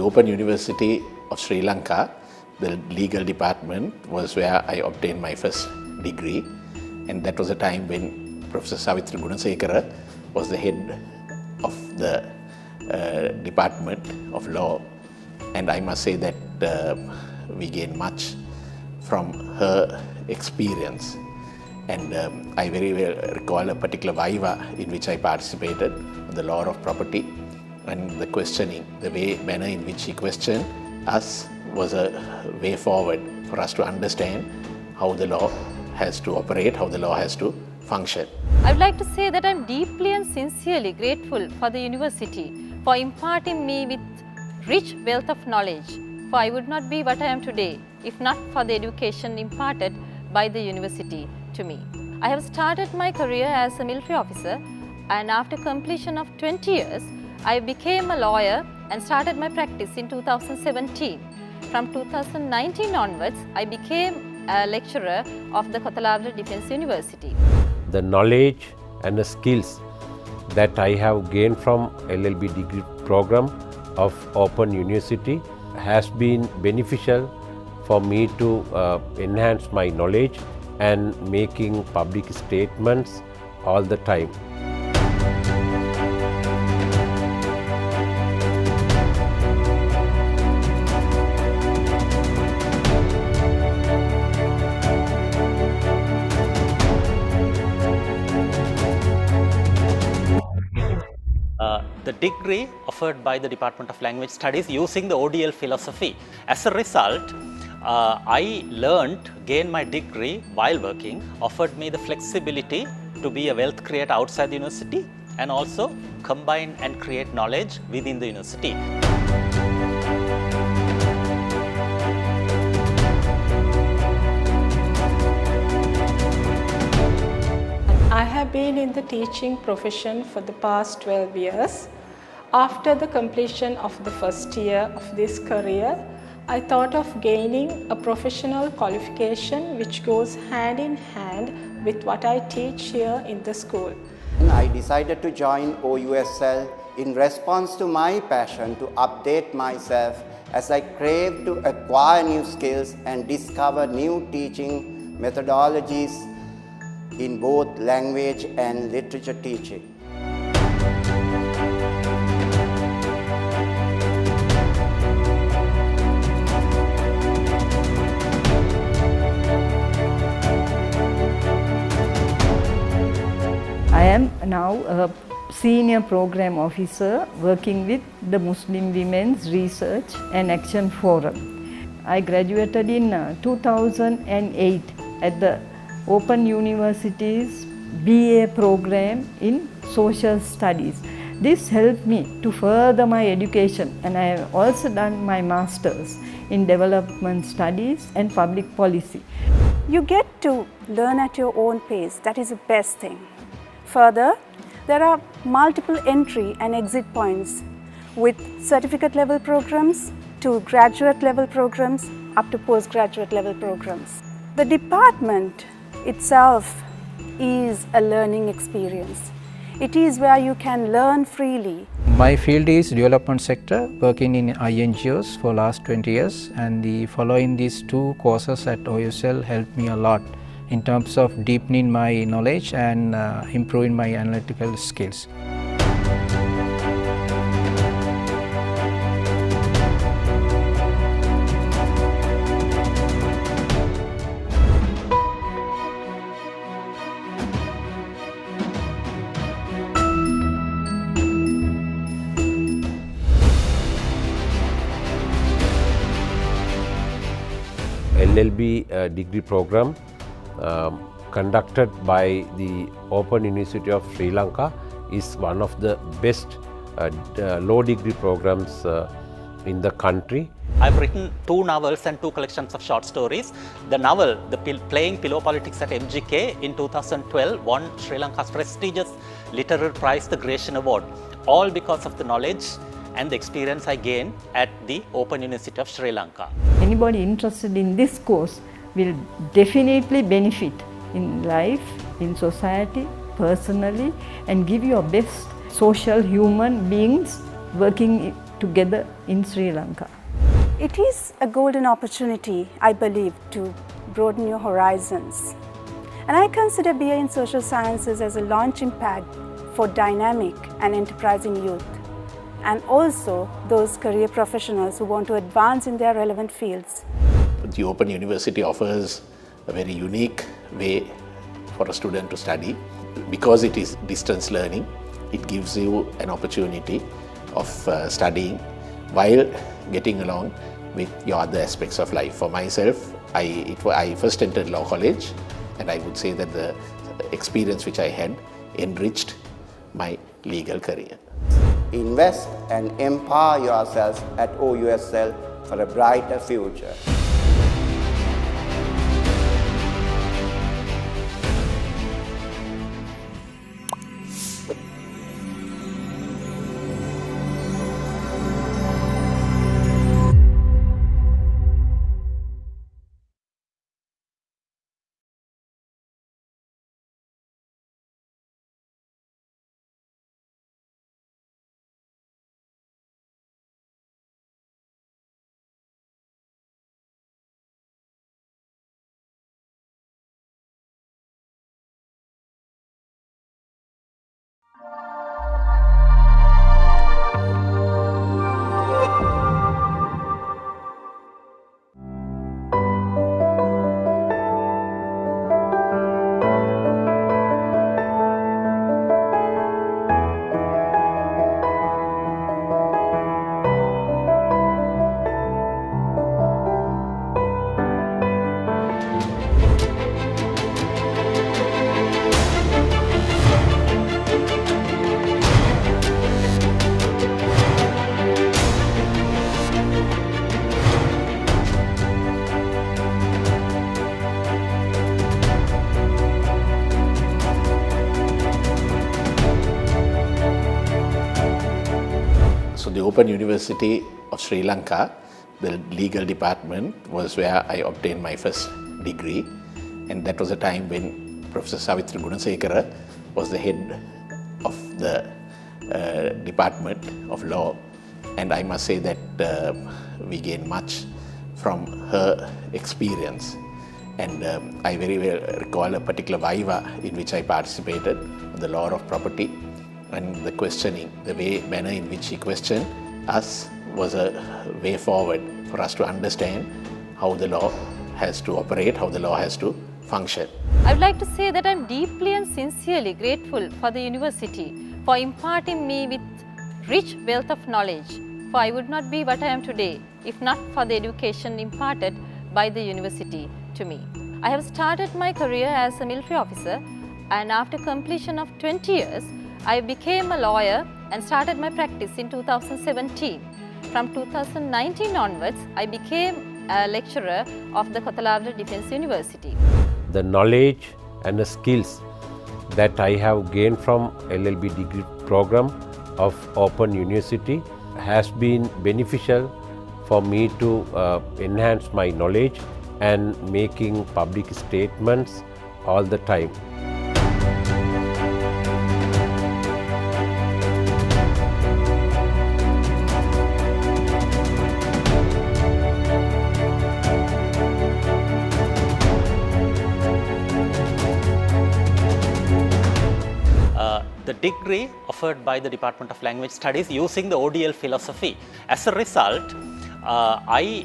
Open University of Sri Lanka, the legal department was where I obtained my first degree, and that was a time when Professor Savithri Gunasekara was the head of the Department of Law, and I must say that we gained much from her experience. And I very well recall a particular viva in which I participated, the law of property, and the questioning, the manner in which she questioned us was a way forward for us to understand how the law has to operate, how the law has to function. I would like to say that I am deeply and sincerely grateful for the university for imparting me with rich wealth of knowledge, for I would not be what I am today if not for the education imparted by the university to me. I have started my career as a military officer, and after completion of 20 years, I became a lawyer and started my practice in 2017. From 2019 onwards, I became a lecturer of the Kothawala Defence University. The knowledge and the skills that I have gained from LLB degree program of Open University has been beneficial for me to enhance my knowledge and making public statements all the time. The degree offered by the Department of Language Studies using the ODL philosophy. As a result, I gained my degree while working, offered me the flexibility to be a wealth creator outside the university and also combine and create knowledge within the university. I have been in the teaching profession for the past 12 years. After the completion of the first year of this career, I thought of gaining a professional qualification which goes hand in hand with what I teach here in the school. I decided to join OUSL in response to my passion to update myself as I crave to acquire new skills and discover new teaching methodologies in both language and literature teaching. I am now a senior program officer working with the Muslim Women's Research and Action Forum. I graduated in 2008 at the Open University's BA program in Social Studies. This helped me to further my education, and I have also done my Masters in Development Studies and Public Policy. You get to learn at your own pace. That is the best thing. Further, there are multiple entry and exit points with certificate level programs to graduate level programs up to postgraduate level programs. The department itself is a learning experience. It is where you can learn freely. My field is development sector, working in INGOs for last 20 years, and following these two courses at OSL helped me a lot in terms of deepening my knowledge and improving my analytical skills. LLB degree program conducted by the Open University of Sri Lanka is one of the best law degree programs in the country. I've written 2 novels and 2 collections of short stories. The novel, Playing Pillow Politics at MGK in 2012 won Sri Lanka's prestigious literary prize, the Gratian Award, all because of the knowledge and the experience I gained at the Open University of Sri Lanka. Anybody interested in this course will definitely benefit in life, in society, personally, and give your best social human beings working together in Sri Lanka. It is a golden opportunity, I believe, to broaden your horizons. And I consider BA in Social Sciences as a launching pad for dynamic and enterprising youth, and also those career professionals who want to advance in their relevant fields. The Open University offers a very unique way for a student to study. Because it is distance learning, it gives you an opportunity of studying while getting along with your other aspects of life. For myself, I first entered law college, and I would say that the experience which I had enriched my legal career. Invest and empower yourself at OUSL for a brighter future. So the Open University of Sri Lanka, the legal department, was where I obtained my first degree, and that was a time when Professor Savithri Gunasekara was the head of the Department of Law, and I must say that we gained much from her experience. And I very well recall a particular viva in which I participated, the law of property, and the questioning, the manner in which he questioned us was a way forward for us to understand how the law has to operate, how the law has to function. I would like to say that I am deeply and sincerely grateful for the university for imparting me with rich wealth of knowledge, for I would not be what I am today if not for the education imparted by the university to me. I have started my career as a military officer, and after completion of 20 years, I became a lawyer and started my practice in 2017. From 2019 onwards, I became a lecturer of the Kotalawala Defence University. The knowledge and the skills that I have gained from LLB degree program of Open University has been beneficial for me to enhance my knowledge and making public statements all the time. The degree offered by the Department of Language Studies using the ODL philosophy. As a result, I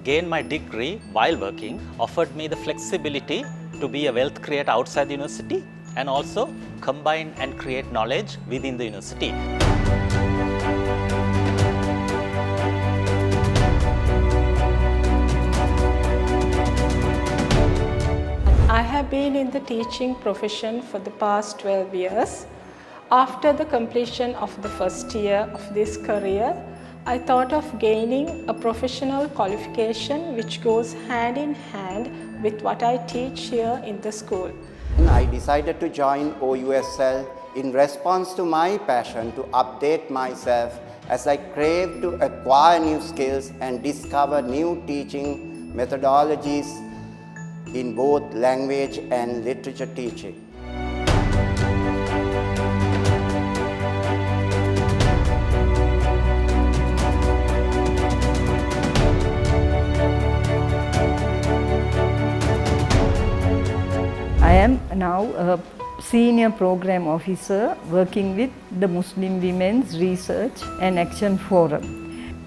gained my degree while working, offered me the flexibility to be a wealth creator outside the university and also combine and create knowledge within the university. I have been in the teaching profession for the past 12 years. After the completion of the first year of this career, I thought of gaining a professional qualification which goes hand in hand with what I teach here in the school. I decided to join OUSL in response to my passion to update myself as I crave to acquire new skills and discover new teaching methodologies in both language and literature teaching. am now a senior program officer working with the Muslim Women's Research and Action Forum.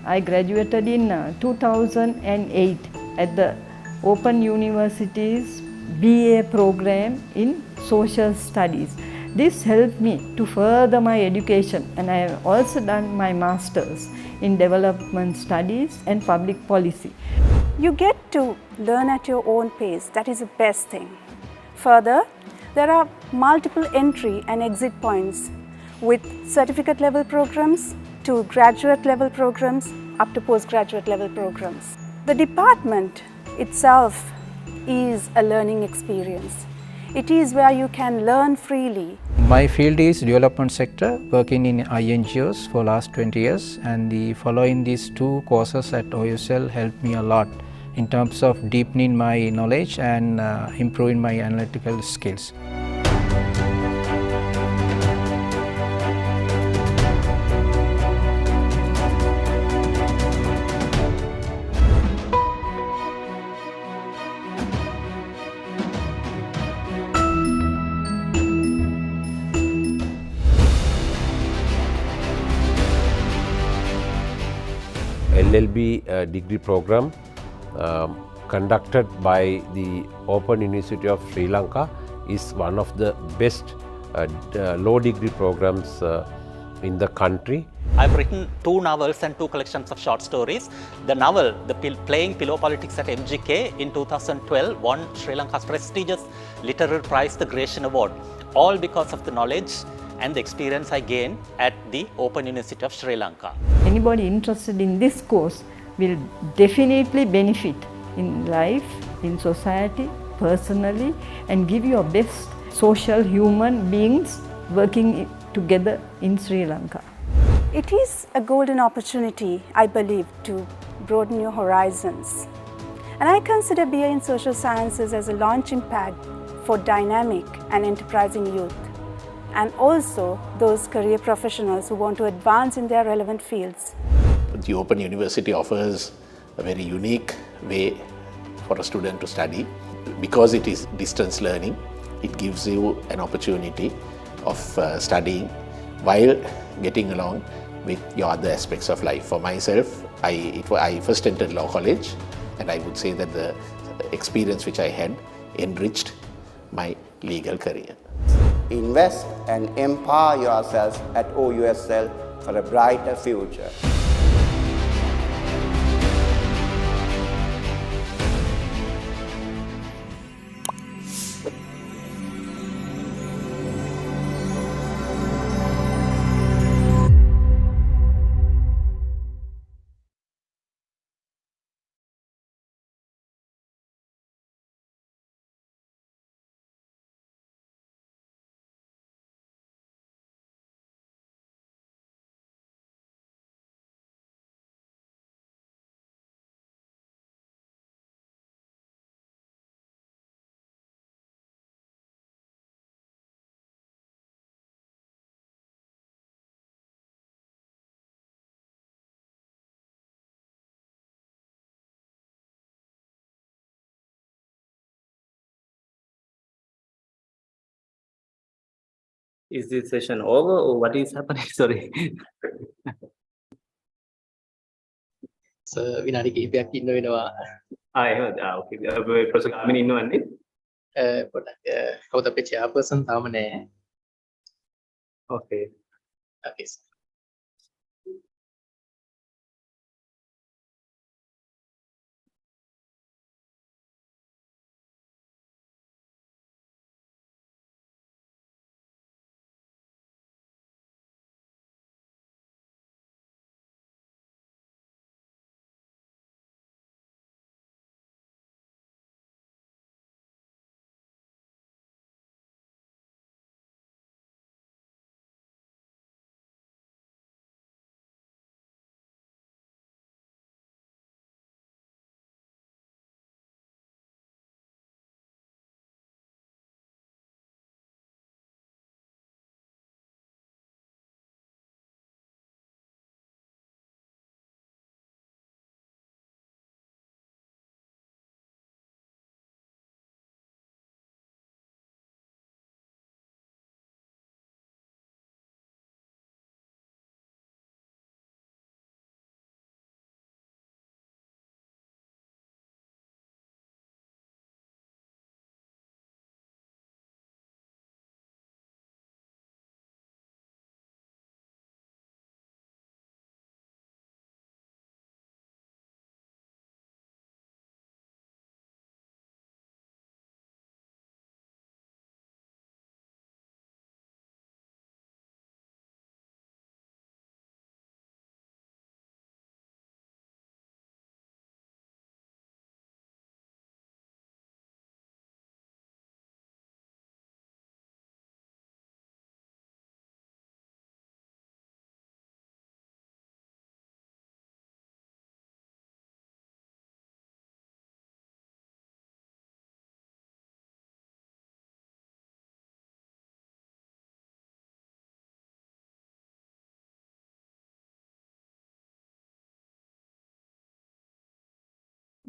I graduated in 2008 at the Open University's BA program in Social Studies. This helped me to further my education, and I have also done my Masters in Development Studies and Public Policy. You get to learn at your own pace. That is the best thing. Further, there are multiple entry and exit points with certificate level programs to graduate level programs up to postgraduate level programs. The department itself is a learning experience. It is where you can learn freely. My field is development sector, working in INGOs for last 20 years, and following these two courses at OSL helped me a lot in terms of deepening my knowledge and improving my analytical skills. LLB degree program conducted by the Open University of Sri Lanka is one of the best law degree programs in the country. I've written 2 novels and 2 collections of short stories. The novel, Playing Pillow Politics at MGK in 2012 won Sri Lanka's prestigious literary prize, the Gratian Award, all because of the knowledge and the experience I gained at the Open University of Sri Lanka. Anybody interested in this course will definitely benefit in life, in society, personally, and give you a best social human beings working together in Sri Lanka. It is a golden opportunity, I believe, to broaden your horizons. And I consider BA in Social Sciences as a launching pad for dynamic and enterprising youth, and also those career professionals who want to advance in their relevant fields. The Open University offers a very unique way for a student to study. Because it is distance learning, it gives you an opportunity of studying while getting along with your other aspects of life. For myself, I first entered law college, and I would say that the experience which I had enriched my legal career. Invest and empower yourself at OUSL for a brighter future. Is this session over or what is happening? Sorry. So විනාඩි කිහිපයක් ඉන්න වෙනවා. Okay. Process ගාමින් ඉන්නවන්නේ. පොඩ්ඩක් කවුද අපේ chairperson තාම නැහැ. Okay. Okay.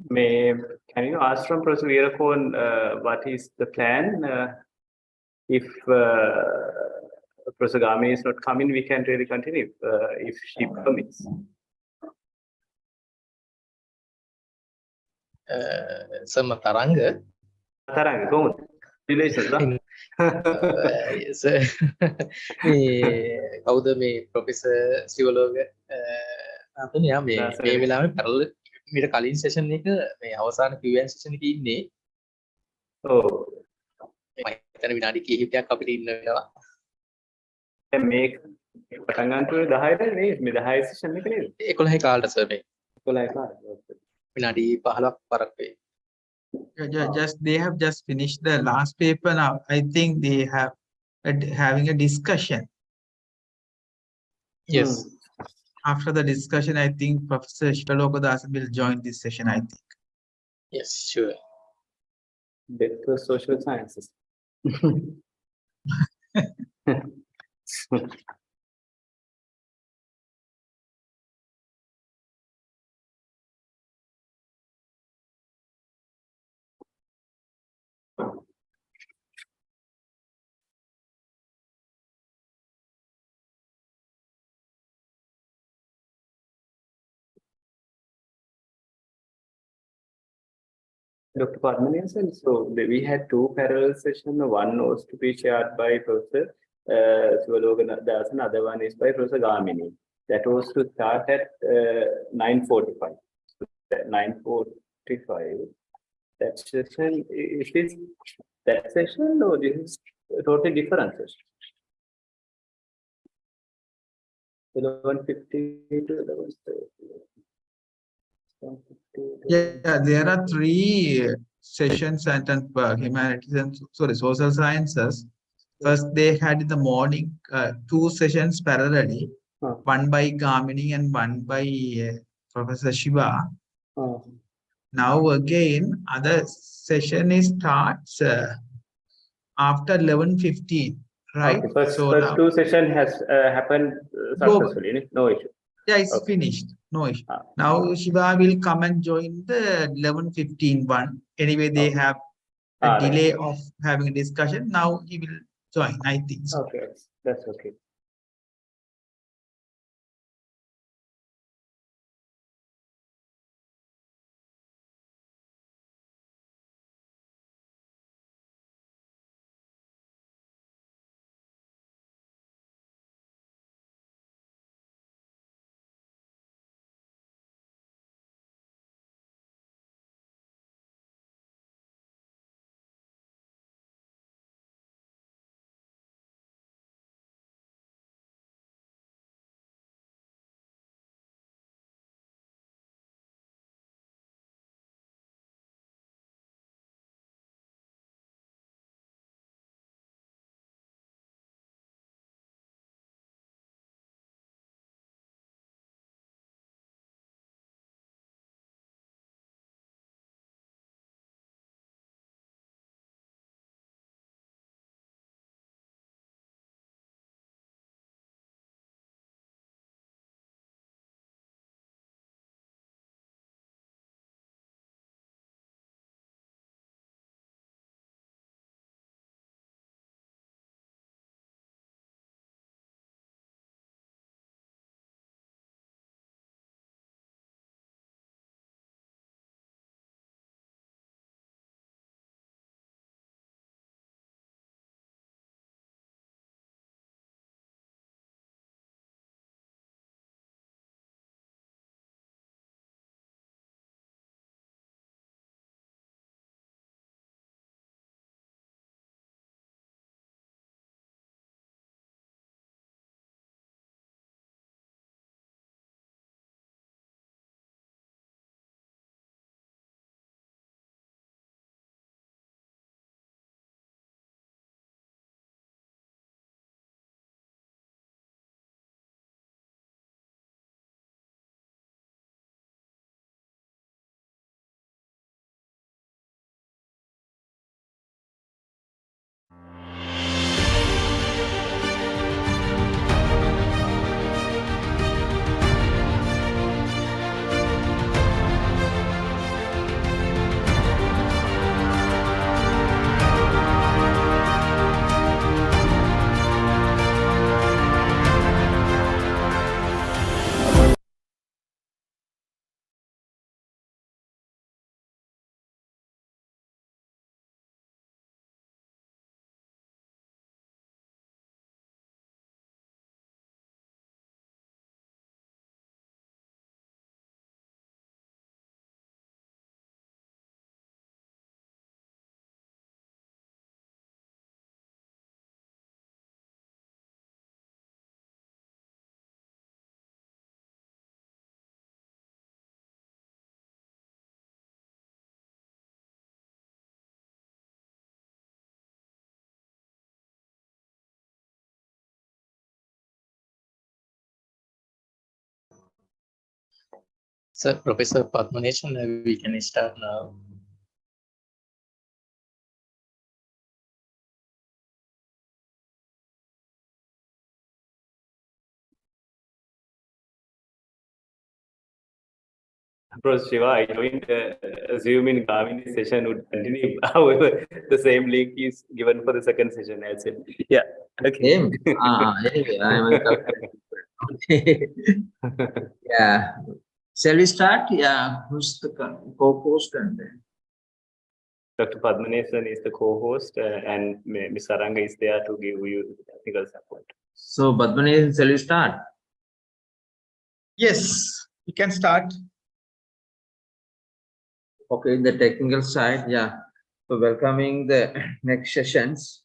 Can you ask from Professor Veerakorn what is the plan? If Professor Game is not coming, we can really continue if she permits. සම තරංග Tarang, go on. Relations, huh? yes. මේ කවුද මේ professor සිවලෝග අතන යා මේ වෙලාවේ parallel මීට කලින් සෙෂන් එක මේ අවසාන Q&A සෙෂන් එකේ ඉන්නේ. ඔව්. මම හිතන විනාඩි කිහිපයක් අපිට ඉන්න වෙනවා. දැන් මේ පටන් ගන්න තුනේ 10යි නේ මේ 10 සෙෂන් එක නේද? 11යි කාලට සර් මේ. 11යි කාලේ. විනාඩි 15ක් පරක් වෙයි. They have just finished the last paper now. I think they have having a discussion. Yes. After the discussion, I think Professor Shivalokadas will join this session, I think. Yes, sure. Better social sciences. Dr. Padmanabhan, so we had two parallel sessions. One was to be shared by Professor Sivalokadas, and other one is by Professor Gamini. That was to start at 9:45. So at 9:45, that session, is this that session or this is a totally different session? 11:50 to 11:30. Yeah, there are three sessions and humanities and social sciences. First, they had in the morning two sessions parallelly, one by Gamini and one by Professor Shiva. Now again, other session starts after 11:15, right? Okay, first now, two session has happened successfully. No issue. Yeah, it's finished. No issue. Now Shiva will come and join the 11:15 one. Anyway, they have a delay of having a discussion. Now he will join, I think. So. Okay, that's okay. So, Professor Padmanation, we can start now. Professor Shiva, I joined, assuming Gavini's session would continue. However, the same link is given for the second session as well. Yeah. Okay. Anyway, I'm yeah. Shall we start? Yeah. Who's the co-host and then? Dr. Padmanation is the co-host, and Ms. Saranga is there to give you technical support. So, Padmanation, shall we start? Yes, you can start. Okay, in the technical side, yeah. So, welcoming the next sessions.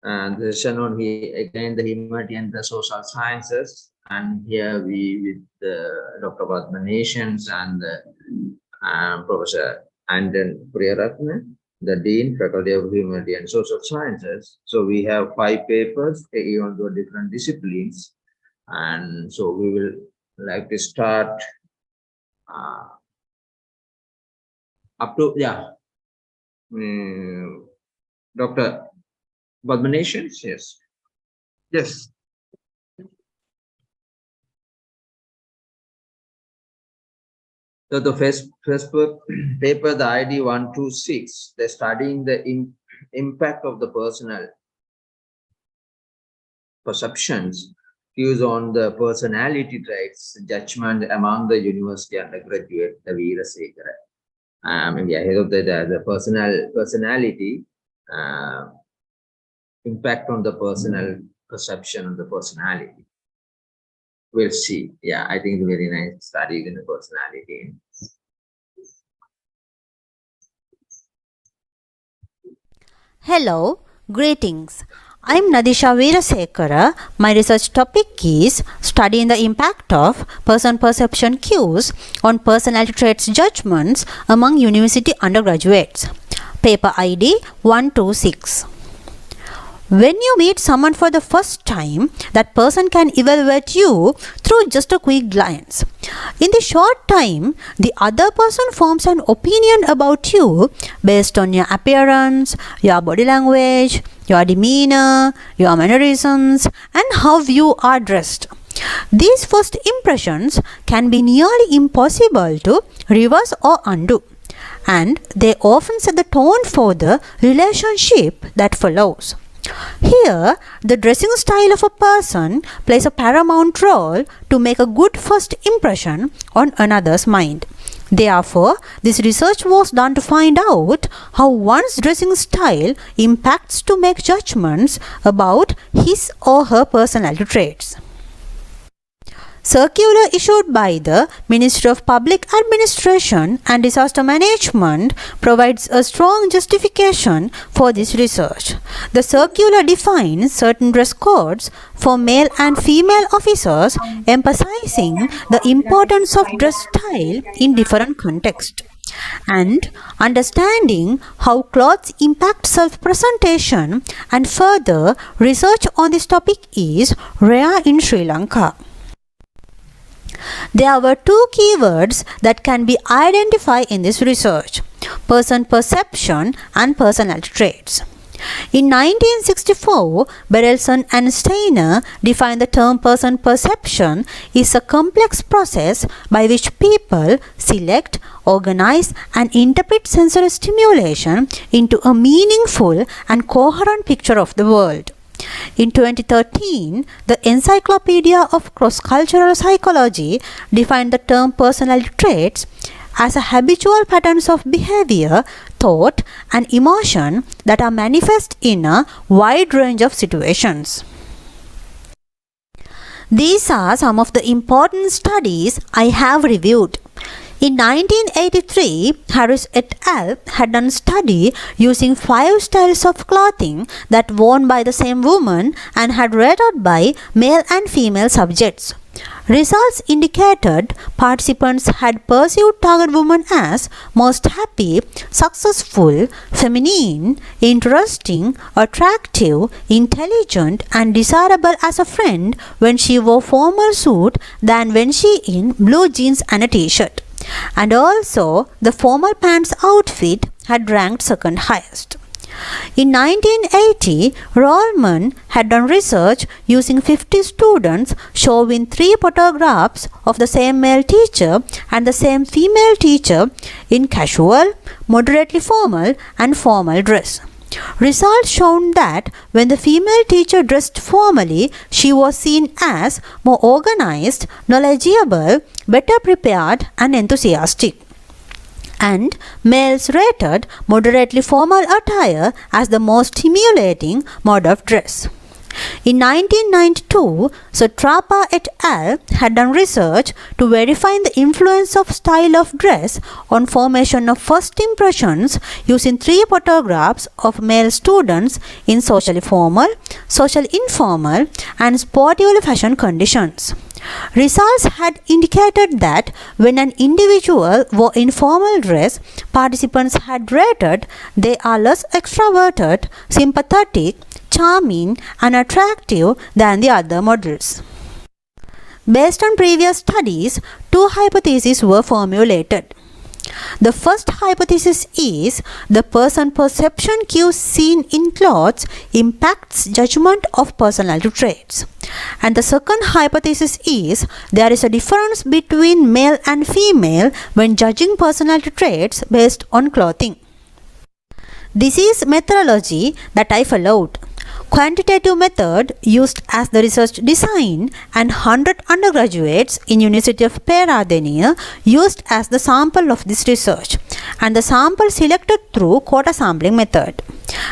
And the session on here again the humanity and the social sciences, and here we with Dr. Padmanation and Professor Anton Priyaratne, the Dean, Faculty of Humanity and Social Sciences. So we have 5 papers, even though different disciplines, and so we will like to start up to Dr. Padmanation, yes. Yes. So the first paper, the ID 126, they're studying the impact of the personal perceptions, views on the personality traits, judgment among the university undergraduate, the Veerasekara. Maybe ahead of the personality. Impact on the personal perception of the personality. We'll see. Yeah, I think it's very nice study in the personality. Hello, greetings. I'm Nadisha Veerasekara. My research topic is studying the impact of person perception cues on personality traits judgments among university undergraduates. Paper ID 126. When you meet someone for the first time, that person can evaluate you through just a quick glance. In the short time, the other person forms an opinion about you based on your appearance, your body language, your demeanor, your mannerisms, and how you are dressed. These first impressions can be nearly impossible to reverse or undo, and they often set the tone for the relationship that follows. Here, the dressing style of a person plays a paramount role to make a good first impression on another's mind. Therefore, this research was done to find out how one's dressing style impacts to make judgments about his or her personality traits. Circular issued by the Ministry of Public Administration and Disaster Management provides a strong justification for this research. The circular defines certain dress codes for male and female officers, emphasizing the importance of dress style in different contexts. And understanding how clothes impact self-presentation and further research on this topic is rare in Sri Lanka. There were 2 keywords that can be identified in this research: person perception and personality traits. In 1964, Berelson and Steiner defined the term person perception is a complex process by which people select, organize, and interpret sensory stimulation into a meaningful and coherent picture of the world. In 2013, the Encyclopedia of Cross-Cultural Psychology defined the term personality traits as a habitual patterns of behavior, thought, and emotion that are manifest in a wide range of situations. These are some of the important studies I have reviewed. In 1983, Harris et al. Had done a study using 5 styles of clothing that worn by the same woman and had rated by male and female subjects. Results indicated participants had perceived target woman as most happy, successful, feminine, interesting, attractive, intelligent, and desirable as a friend when she wore formal suit than when she in blue jeans and a t-shirt. and also the formal pants outfit had ranked second highest. In 1980, Rollman had done research using 50 students showing 3 photographs of the same male teacher and the same female teacher in casual, moderately formal and formal dress. Results shown that when the female teacher dressed formally, she was seen as more organized, knowledgeable, better prepared and enthusiastic. And males rated moderately formal attire as the most stimulating mode of dress. In 1992, Satrapa et al. Had done research to verify the influence of style of dress on formation of first impressions using 3 photographs of male students in socially formal, social informal and sportively fashion conditions. Results had indicated that when an individual wore informal dress, participants had rated they are less extroverted, sympathetic, charming and attractive than the other models. Based on previous studies, 2 hypotheses were formulated. The first hypothesis is the person perception cues seen in clothes impacts judgment of personality traits. And the second hypothesis is there is a difference between male and female when judging personality traits based on clothing. This is methodology that I followed. Quantitative method used as the research design and 100 undergraduates in University of Peradeniya used as the sample of this research, and the sample selected through quota sampling method.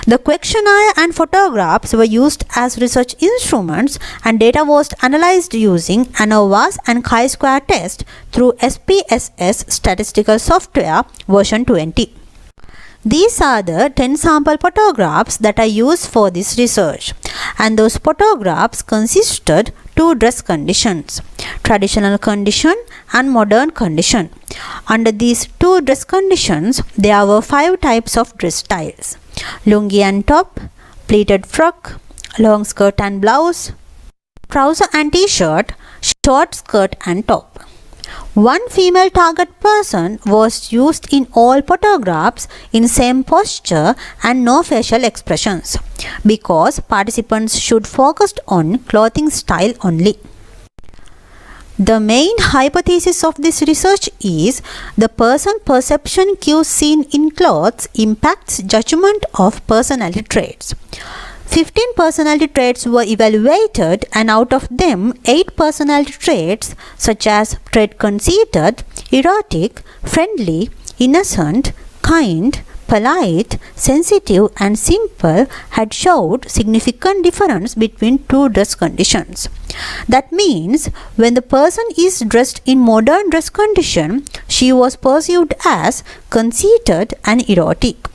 The questionnaire and photographs were used as research instruments and data was analyzed using ANOVA's and chi-square test through SPSS statistical software version 20. These are the 10 sample photographs that I used for this research, and those photographs consisted 2 dress conditions, traditional condition and modern condition. Under these 2 dress conditions, there were 5 types of dress styles: lungi and top, pleated frock, long skirt and blouse, trouser and t-shirt, short skirt and top. One female target person was used in all photographs in same posture and no facial expressions, because participants should focus on clothing style only. The main hypothesis of this research is the person perception cues seen in clothes impacts judgment of personality traits. 15 personality traits were evaluated, and out of them 8 personality traits such as trait conceited, erotic, friendly, innocent, kind, polite, sensitive and simple had showed significant difference between 2 dress conditions. That means when the person is dressed in modern dress condition, she was perceived as conceited and erotic.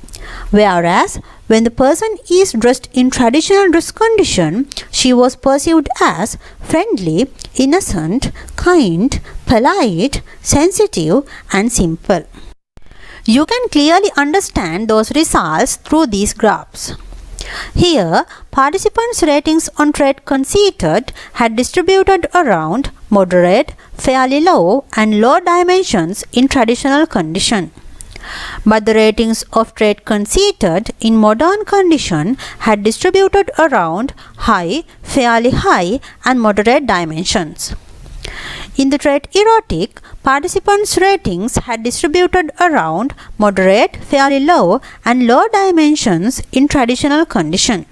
Whereas when the person is dressed in traditional dress condition, she was perceived as friendly, innocent, kind, polite, sensitive and simple. You can clearly understand those results through these graphs. Here, participants' ratings on trait conceited had distributed around moderate, fairly low and low dimensions in traditional condition. But the ratings of trait conceited in modern condition had distributed around high, fairly high and moderate dimensions. In the trait erotic, participants' ratings had distributed around moderate, fairly low and low dimensions in traditional condition.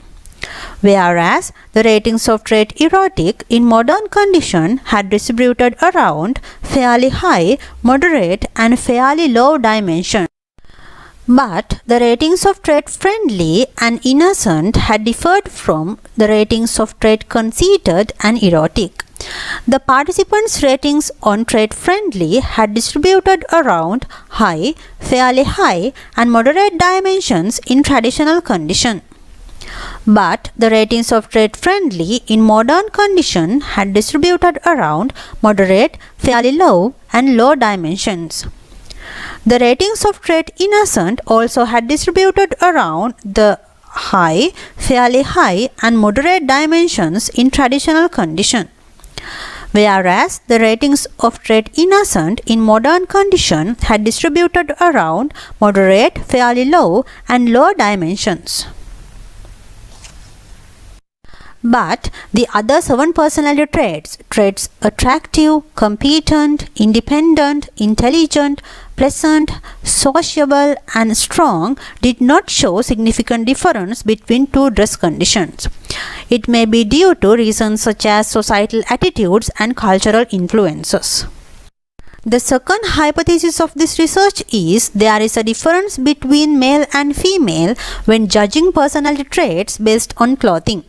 Whereas the ratings of trait erotic in modern condition had distributed around fairly high, moderate and fairly low dimension. But the ratings of trait friendly and innocent had differed from the ratings of trait conceited and erotic. The participants' ratings on trait friendly had distributed around high, fairly high and moderate dimensions in traditional condition. But the ratings of trait friendly in modern condition had distributed around moderate, fairly low and low dimensions. The ratings of trait innocent also had distributed around the high, fairly high and moderate dimensions in traditional condition. whereas the ratings of trait innocent in modern condition had distributed around moderate, fairly low and low dimensions. But the other 7 personality traits attractive, competent, independent, intelligent, pleasant, sociable and strong, did not show significant difference between two dress conditions. It may be due to reasons such as societal attitudes and cultural influences. The second hypothesis of this research is there is a difference between male and female when judging personality traits based on clothing.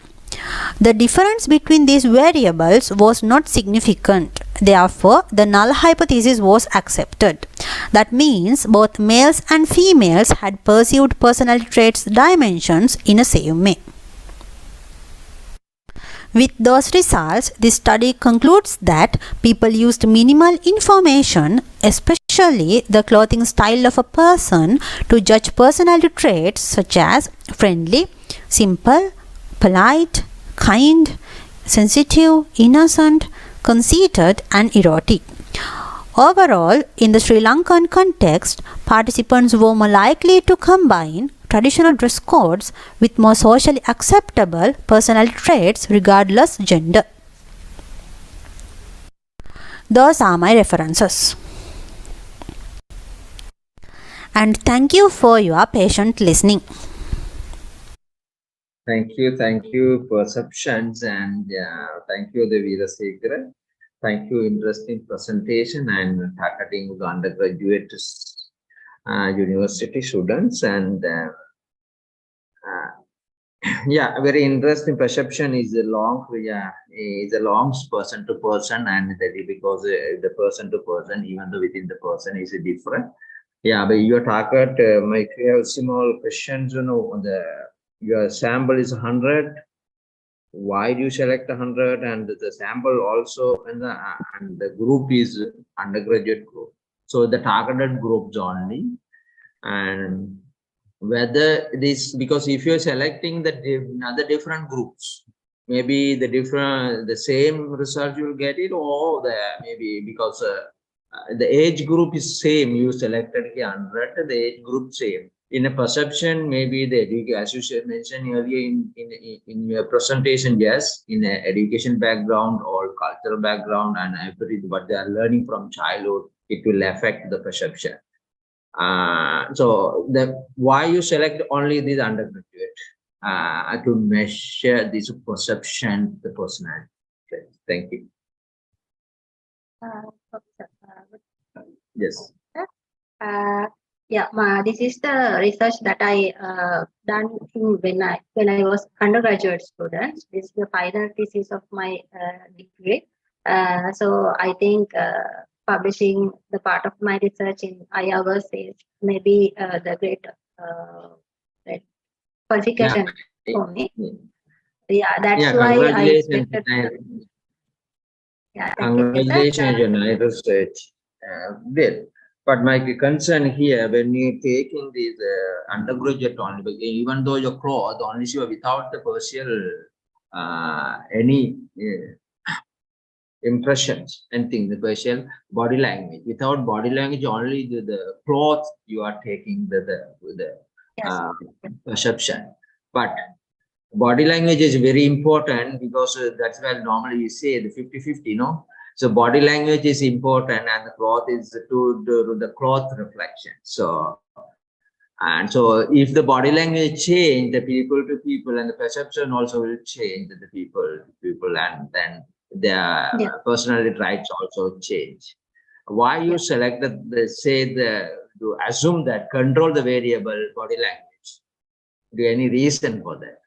The difference between these variables was not significant. Therefore, the null hypothesis was accepted. That means both males and females had perceived personality traits dimensions in the same way. With those results, this study concludes that people used minimal information, especially the clothing style of a person, to judge personality traits such as friendly, simple, polite, kind, sensitive, innocent, conceited and erotic. Overall, in the Sri Lankan context, participants were more likely to combine traditional dress codes with more socially acceptable personality traits regardless gender. Those are my references. And thank you for your patient listening. Thank you, Perceptions, and thank you, Devira Sekara. Thank you, interesting presentation and targeting the undergraduate university students, and yeah, very interesting. Perception is a long, person to person, and that is because the person to person, even though within the person, is different. Yeah, but your target might have small questions. Your sample is 100. Why do you select 100? And the sample also, and the group is undergraduate group. So the targeted groups only, and whether this, because if you're selecting the other different groups, maybe the same result you'll get it, or maybe because the age group is same, you selected 100, the age group same. In a perception, maybe as you mentioned earlier in your presentation, yes, in an education background or cultural background and everything, what they are learning from childhood, it will affect the perception. So why you select only this undergraduate to measure this perception, the personality. Okay, thank you. Yes. Yeah, this is the research that I done when I was undergraduate student. This is the final thesis of my degree. So I think publishing the part of my research in IAVERS is maybe the great qualification for me. Yeah, that's why I expected. Yeah, congratulations, your nice research. Well, but my concern here, when you taking this undergraduate only, because even though your cloth only you are without the partial any impressions, anything, the partial body language, without body language, only the cloth you are taking the perception. But body language is very important, because that's why normally you say the 50-50, no? So body language is important, and the cloth is to the cloth reflection. So, and so if the body language change, the people to people, and the perception also will change, the people to people, and then their personality traits also change. Why you selected to assume that control the variable body language? Do any reason for that?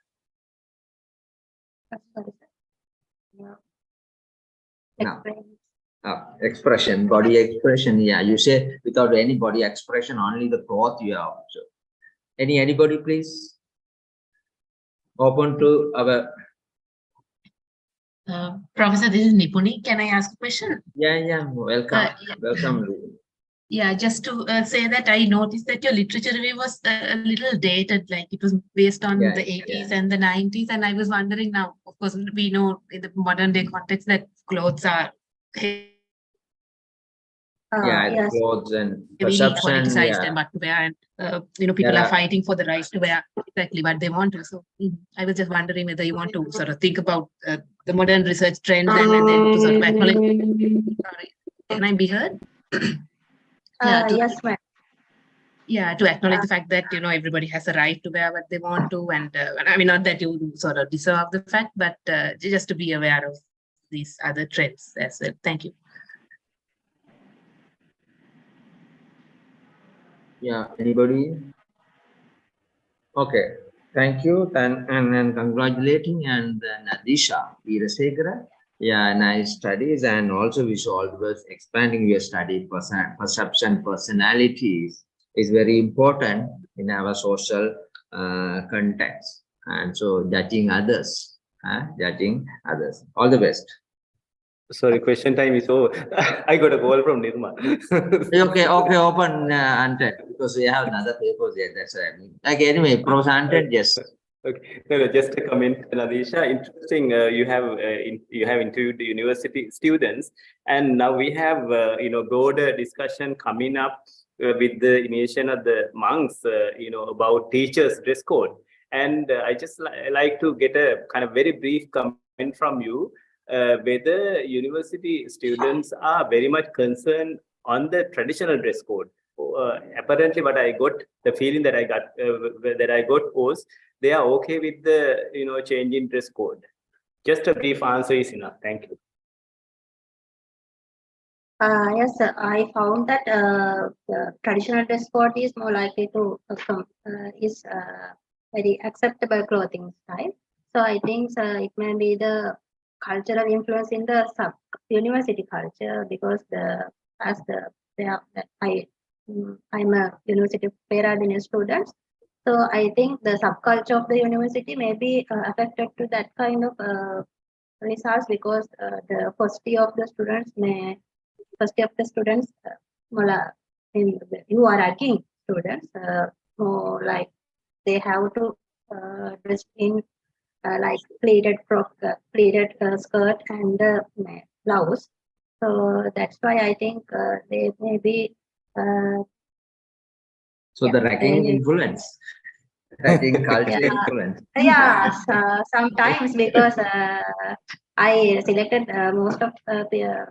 Expression, body expression. Yeah, you say without any body expression, only the cloth you have. So, anybody, please? Open to our. Professor, this is Nipuni. Can I ask a question? Yeah. Welcome. Welcome. Yeah, just to say that I noticed that your literature review was a little dated, like it was based on the 80s and the 90s. And I was wondering now, of course, we know in the modern day context that clothes are Yeah, Yes. clothes and Really perception. politicized Yeah. and what to wear, and people There are fighting for the right to wear exactly what they want to. So I was just wondering whether you want to sort of think about the modern research trends and then to sort of acknowledge. Sorry, can I be heard? Yes, ma'am. Yeah, to acknowledge the fact that everybody has a right to wear what they want to, and I mean, not that you sort of deserve the fact, but just to be aware of these other trends as well. Thank you. Yeah, anybody? Okay, thank you, and congratulating and Nadisha Veerasekara. Yeah, nice studies, and also wish all the best. Expanding your study perception personalities is very important in our social context, and so judging others, All the best. Sorry, question time is over. I got a call from Nirma. Okay, open Anted, because we have another paper there. That's what I mean. Okay, anyway, Professor Anted, yes. Okay, no, just a comment, Nadisha. Interesting. You have interviewed the university students, and now we have broader discussion coming up with the initiation of the monks. About teachers' dress code, and I just like to get a kind of very brief comment from you. Whether university students are very much concerned on the traditional dress code. Apparently, what I got, the feeling that I got was they are okay with the change in dress code. Just a brief answer is enough. Thank you. Yes, sir. I found that the traditional dress code is more likely to is very acceptable clothing style. So I think it may be the cultural influence in the university culture, because I'm a university Peradenian student, so I think the subculture of the university may be affected to that kind of results, because the first year of the students, you are ragging students, more like they have to dress in like pleated skirt and blouse. So that's why I think they may be. So the ragging influence, ragging culture influence. Yeah, sometimes, because I selected most of the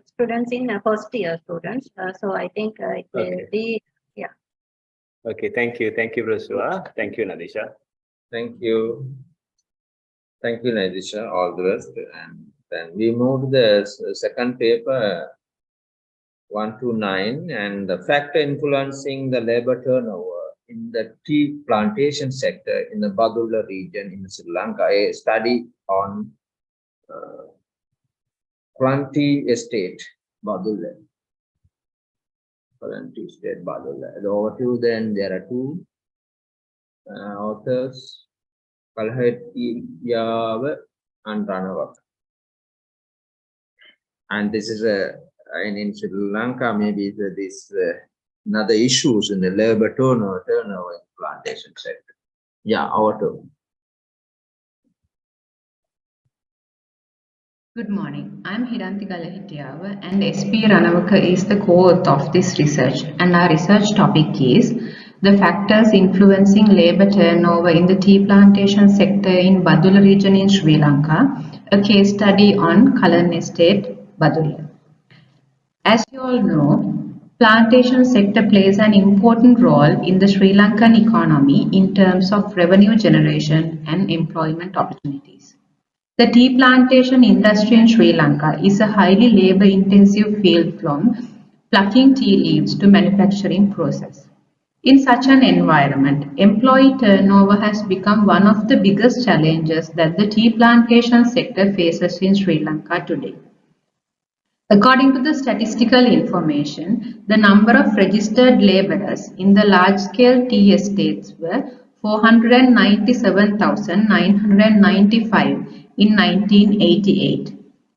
students in first year students. So I think it will be, yeah. Okay, thank you, Rosua. Thank you, Nadisha. Thank you. Thank you, Nadisha. All the best. And then we move to the second paper, 129, and the factor influencing the labor turnover in the tea plantation sector in the Badulla region in Sri Lanka. A study on Planty Estate, Badulla. Planty Estate, Badulla. Over to then there are two authors, Kalhetiyawa and Ranawak. And this is in Sri Lanka, maybe this another issues in the labor turnover in plantation sector. Yeah, over to. Good morning. I'm Hiranti Kalahitiava, and SP Ranavaka is the co-author of this research, and our research topic is the factors influencing labor turnover in the tea plantation sector in Badulla region in Sri Lanka, a case study on Cullen Estate, Badulla. As you all know, plantation sector plays an important role in the Sri Lankan economy in terms of revenue generation and employment opportunities. The tea plantation industry in Sri Lanka is a highly labor-intensive field from plucking tea leaves to manufacturing process. In such an environment, employee turnover has become one of the biggest challenges that the tea plantation sector faces in Sri Lanka today. According to the statistical information, the number of registered labourers in the large-scale tea estates were 497,995 in 1988,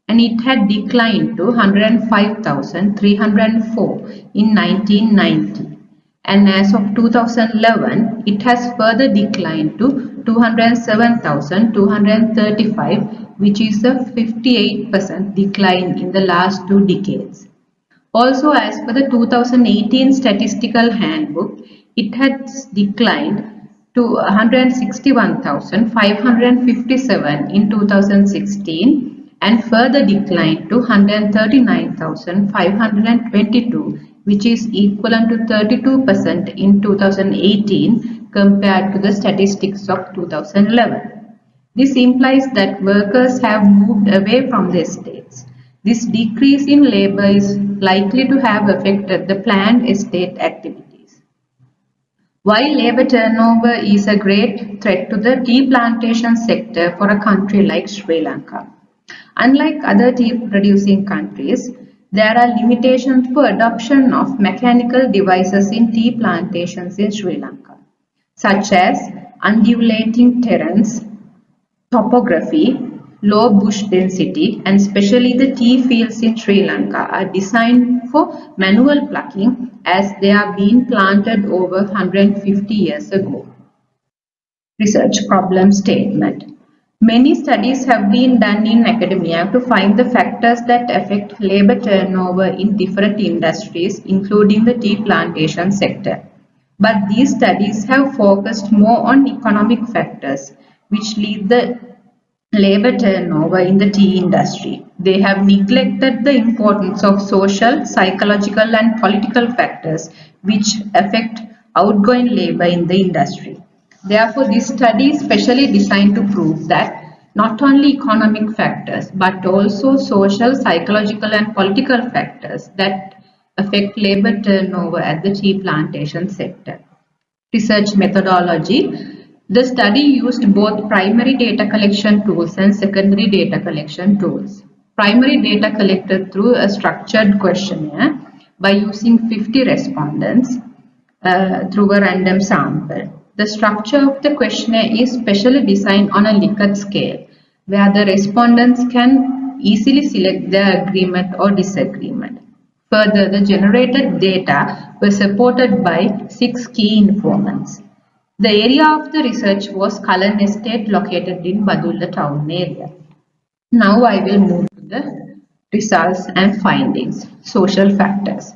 and it had declined to 105,304 in 1990. And as of 2011, it has further declined to 207,235, which is a 58% decline in the last 2 decades. Also, as per the 2018 Statistical Handbook, it has declined to 161,557 in 2016 and further declined to 139,522, which is equivalent to 32% in 2018 compared to the statistics of 2011. This implies that workers have moved away from the estates. This decrease in labor is likely to have affected the planned estate activities. While labor turnover is a great threat to the tea plantation sector for a country like Sri Lanka, unlike other tea producing countries, there are limitations for adoption of mechanical devices in tea plantations in Sri Lanka, such as undulating terrains, topography, low bush density, and especially the tea fields in Sri Lanka are designed for manual plucking as they are being planted over 150 years ago. Research problem statement. Many studies have been done in academia to find the factors that affect labor turnover in different industries, including the tea plantation sector. But these studies have focused more on economic factors, which lead the labor turnover in the tea industry. They have neglected the importance of social, psychological, and political factors which affect outgoing labor in the industry. Therefore, this study is specially designed to prove that not only economic factors but also social, psychological, and political factors that affect labor turnover at the tea plantation sector. Research methodology. The study used both primary data collection tools and secondary data collection tools. Primary data collected through a structured questionnaire by using 50 respondents through a random sample. The structure of the questionnaire is specially designed on a Likert scale, where the respondents can easily select their agreement or disagreement. Further, the generated data were supported by 6 key informants. The area of the research was Cullen Estate located in Badulla town area. Now I will move to the results and findings. Social factors.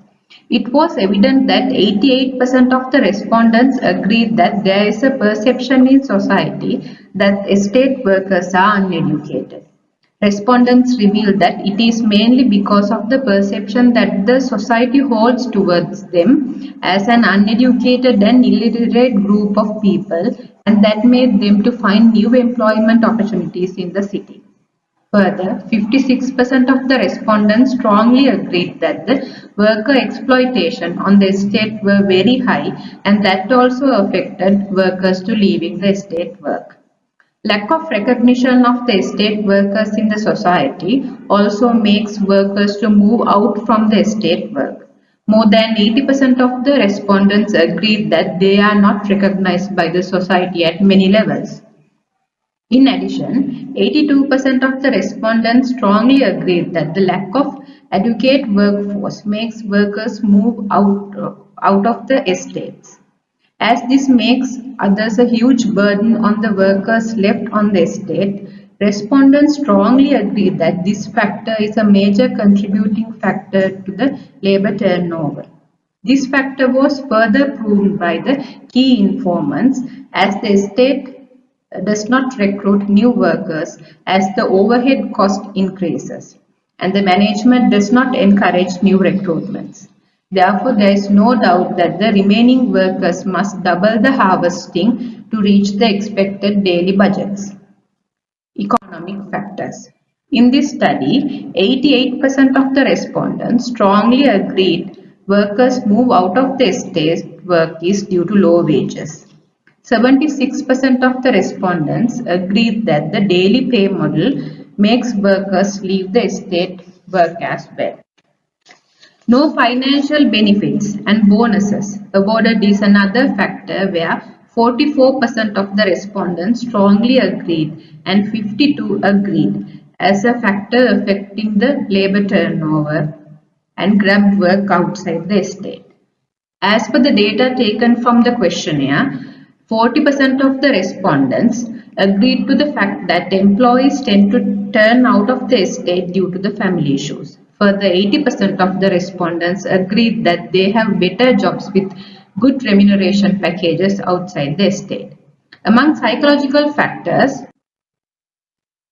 It was evident that 88% of the respondents agreed that there is a perception in society that estate workers are uneducated. Respondents revealed that it is mainly because of the perception that the society holds towards them as an uneducated and illiterate group of people, and that made them to find new employment opportunities in the city. Further, 56% of the respondents strongly agreed that the worker exploitation on the estate were very high, and that also affected workers to leaving the estate work. Lack of recognition of the estate workers in the society also makes workers to move out from the estate work. More than 80% of the respondents agreed that they are not recognized by the society at many levels. In addition, 82% of the respondents strongly agreed that the lack of adequate workforce makes workers move out of the estates. As this makes others a huge burden on the workers left on the estate, respondents strongly agree that this factor is a major contributing factor to the labor turnover. This factor was further proven by the key informants, as the estate does not recruit new workers as the overhead cost increases, and the management does not encourage new recruitments. Therefore, there is no doubt that the remaining workers must double the harvesting to reach the expected daily budgets. Economic factors. In this study, 88% of the respondents strongly agreed workers move out of the estate work is due to low wages. 76% of the respondents agreed that the daily pay model makes workers leave the estate work as well. No financial benefits and bonuses awarded is another factor where 44% of the respondents strongly agreed and 52 agreed as a factor affecting the labor turnover and grabbed work outside the estate. As per the data taken from the questionnaire, 40% of the respondents agreed to the fact that employees tend to turn out of the estate due to the family issues. Further, 80% of the respondents agreed that they have better jobs with good remuneration packages outside the estate. Among psychological factors,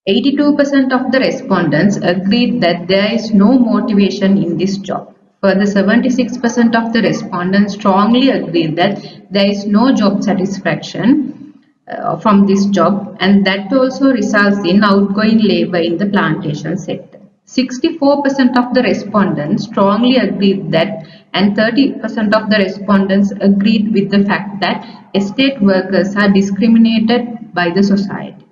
82% of the respondents agreed that there is no motivation in this job. Further, 76% of the respondents strongly agreed that there is no job satisfaction from this job, and that also results in outgoing labor in the plantation sector. 64% of the respondents strongly agreed that, and 30% of the respondents agreed with the fact that estate workers are discriminated by the society.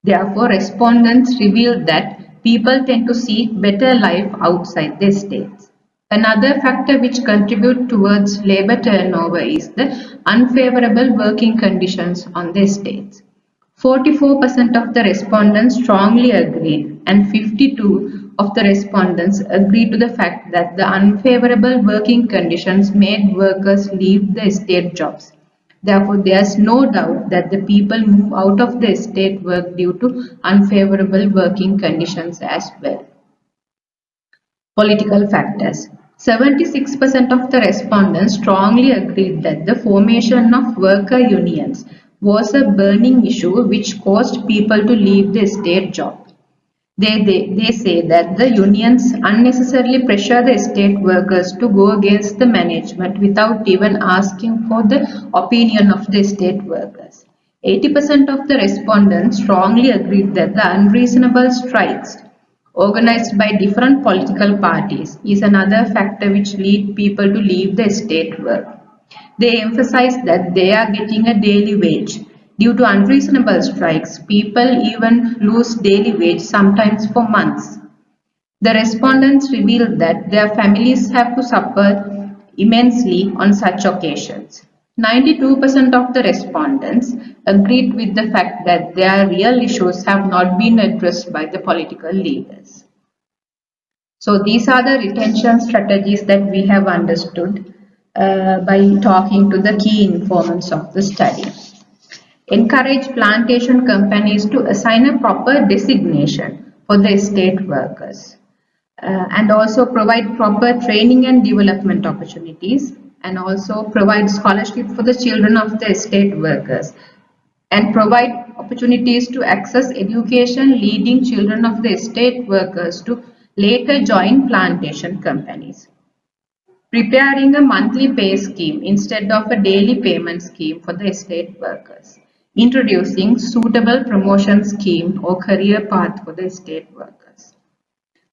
Therefore, respondents revealed that people tend to seek better life outside the estates. Another factor which contributes towards labor turnover is the unfavorable working conditions on the estates. 44% of the respondents strongly agreed, and 52% of the respondents agreed to the fact that the unfavorable working conditions made workers leave the estate jobs. Therefore, there is no doubt that the people move out of the estate work due to unfavorable working conditions as well. Political factors. 76% of the respondents strongly agreed that the formation of worker unions was a burning issue which caused people to leave the estate job. They say that the unions unnecessarily pressure the estate workers to go against the management without even asking for the opinion of the estate workers. 80% of the respondents strongly agreed that the unreasonable strikes organized by different political parties is another factor which lead people to leave the estate work. They emphasize that they are getting a daily wage. Due to unreasonable strikes, people even lose daily wage sometimes for months. The respondents revealed that their families have to suffer immensely on such occasions. 92% of the respondents agreed with the fact that their real issues have not been addressed by the political leaders. So these are the retention strategies that we have understood by talking to the key informants of the study. Encourage plantation companies to assign a proper designation for the estate workers and also provide proper training and development opportunities, and also provide scholarship for the children of the estate workers, and provide opportunities to access education leading children of the estate workers to later join plantation companies. Preparing a monthly pay scheme instead of a daily payment scheme for the estate workers. Introducing suitable promotion scheme or career path for the estate workers.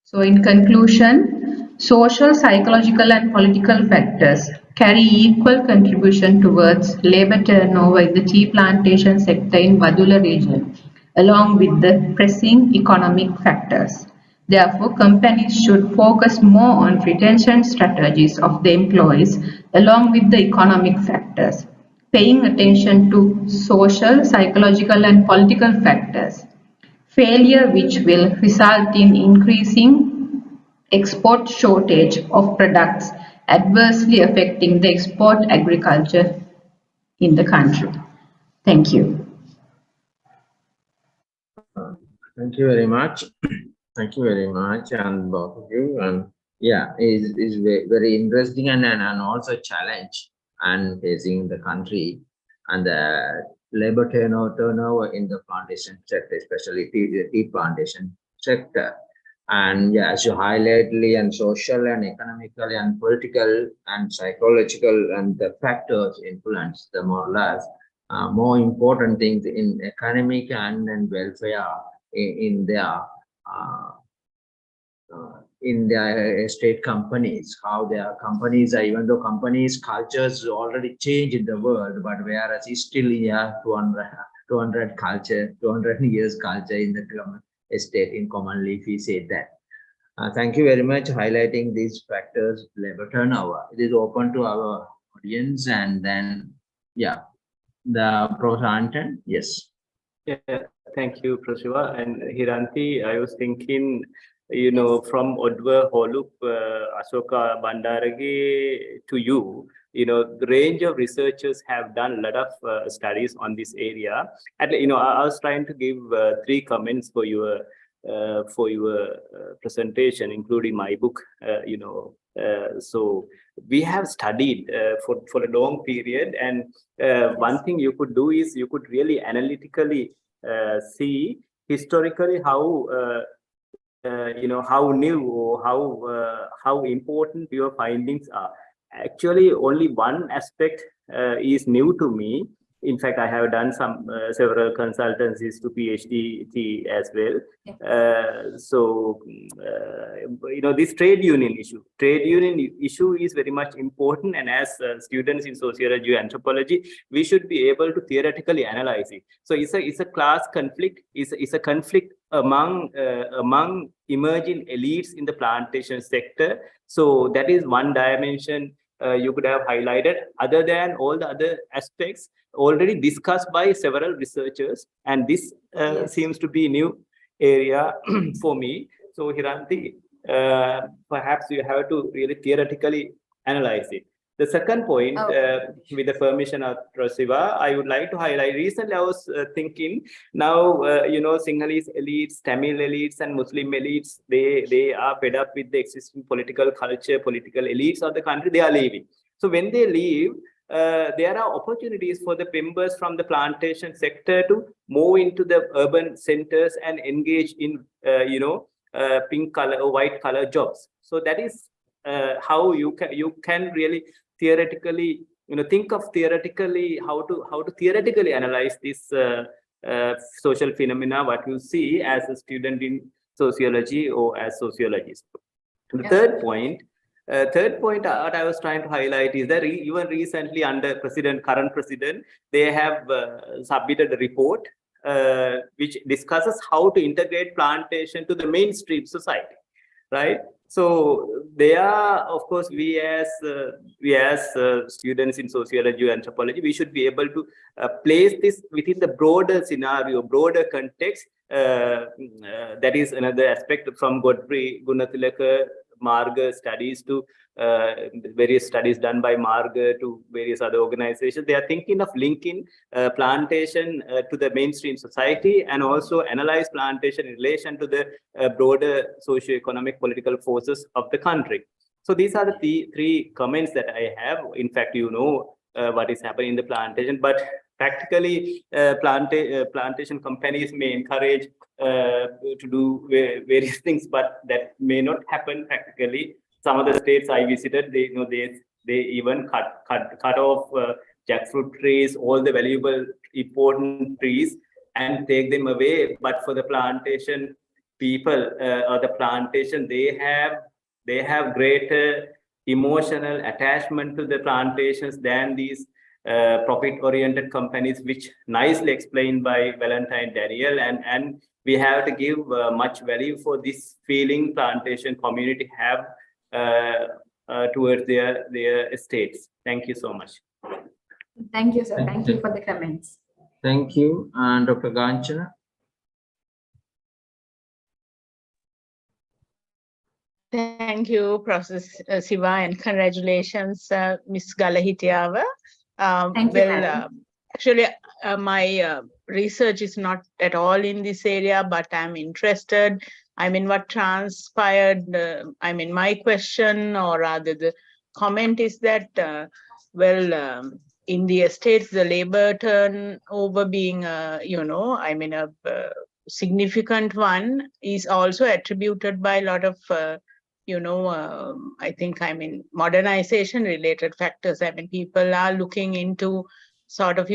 So in conclusion, social, psychological and political factors carry equal contribution towards labor turnover in the tea plantation sector in Vadula region, along with the pressing economic factors. Therefore, companies should focus more on retention strategies of the employees along with the economic factors, paying attention to social, psychological and political factors. Failure which will result in increasing export shortage of products, adversely affecting the export agriculture in the country. Thank you. Thank you very much. Thank you very much, and both of you. And yeah, is very interesting and also challenge and facing the country and the labor turnover in the plantation sector, especially tea plantation sector. And yeah, as you highlightly and social and economically and political and psychological and the factors influence the more or less more important things in economic and welfare in their state companies, how their companies are, even though companies cultures already changed in the world, but whereas it's still 200 culture, 200 years culture in the estate in commonly if we say that. Thank you very much highlighting these factors, labor turnover. It is open to our audience, and then yeah, the Professor Anton, yes. Yeah, thank you, Prashiva. And Hiranti, I was thinking, from Odwa Holuk, Asoka Bandarage to you, the range of researchers have done a lot of studies on this area. And I was trying to give 3 comments for your presentation, including my book. So we have studied for a long period, and one thing you could do is you could really analytically see historically how how new or how important your findings are. Actually, only one aspect is new to me. In fact, I have done several consultancies to PhD as well. This trade union issue is very much important, and as students in sociology and anthropology, we should be able to theoretically analyze it. So it's a class conflict. It's a conflict among emerging elites in the plantation sector. So that is one dimension you could have highlighted, other than all the other aspects already discussed by several researchers, and this seems to be a new area for me. So Hiranti, perhaps you have to really theoretically analyze it. The second point, with the permission of Siva, I would like to highlight. Recently, I was thinking now, Sinhalese elites, Tamil elites, and Muslim elites, they are fed up with the existing political culture, political elites of the country. They are leaving. So when they leave, there are opportunities for the members from the plantation sector to move into the urban centers and engage in, pink color or white color jobs. So that is how you can really theoretically, think of theoretically how to theoretically analyze this social phenomena, what you see as a student in sociology or as sociologist. The third point what I was trying to highlight is that even recently under current president, they have submitted a report which discusses how to integrate plantation to the mainstream society, right? So they are, of course, we as students in sociology or anthropology, we should be able to place this within the broader scenario, broader context. That is another aspect from Godfrey Gunathilaka, Marga studies to various studies done by Marga to various other organizations. They are thinking of linking plantation to the mainstream society, and also analyze plantation in relation to the broader socio-economic political forces of the country. So these are the three comments that I have. In fact, what is happening in the plantation, but practically plantation companies may encourage to do various things, but that may not happen practically. Some of the states I visited, they even cut off jackfruit trees, all the valuable important trees, and take them away. But for the plantation people or the plantation, they have greater emotional attachment to the plantations than these profit-oriented companies, which nicely explained by Valentine Daniel, and we have to give much value for this feeling plantation community have towards their estates. Thank you so much. Thank you, sir. Thank you for the comments. Thank you. And Dr. Ganchana. Thank you, Professor Siva, and congratulations, Ms. Galahitiava. Thank you, actually, my research is not at all in this area, but I'm interested. I mean, what transpired, my question, or rather the comment is that, in the estates, the labor turnover being, a significant one is also attributed by a lot of, modernization related factors. People are looking into sort of,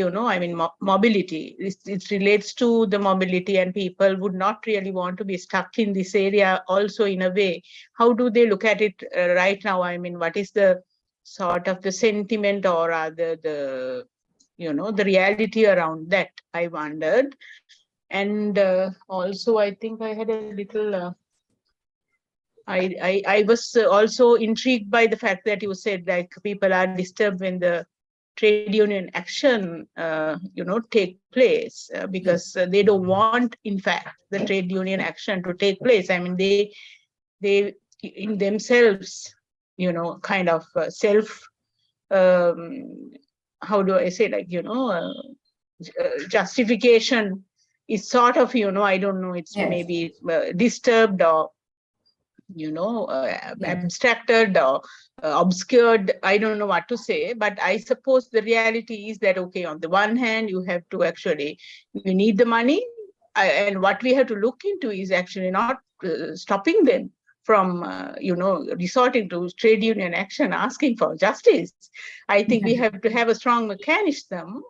mobility. It relates to the mobility, and people would not really want to be stuck in this area also in a way. How do they look at it right now? What is the sort of the sentiment, or rather the reality around that, I wondered. And also, I think I had a little... I was also intrigued by the fact that you said like people are disturbed when the trade union action, take place because they don't want, in fact, the trade union action to take place. They in themselves, kind of how do I say, like, justification is sort of, I don't know, it's maybe disturbed or, abstracted or obscured. I don't know what to say, but I suppose the reality is that, okay, on the one hand, you have to actually, you need the money. And what we have to look into is actually not stopping them from, resorting to trade union action, asking for justice. I think we have to have a strong mechanism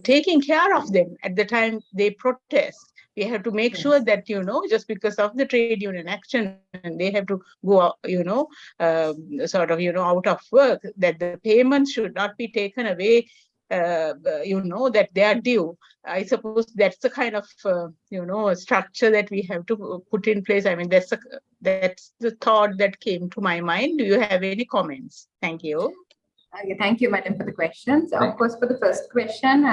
taking care of them at the time they protest. We have to make sure that, just because of the trade union action, and they have to go, out of work, that the payments should not be taken away, that they are due. I suppose that's the kind of, structure that we have to put in place. I mean, that's the thought that came to my mind. Do you have any comments? Thank you. Okay, thank you, madam, for the questions. Of course, for the first question,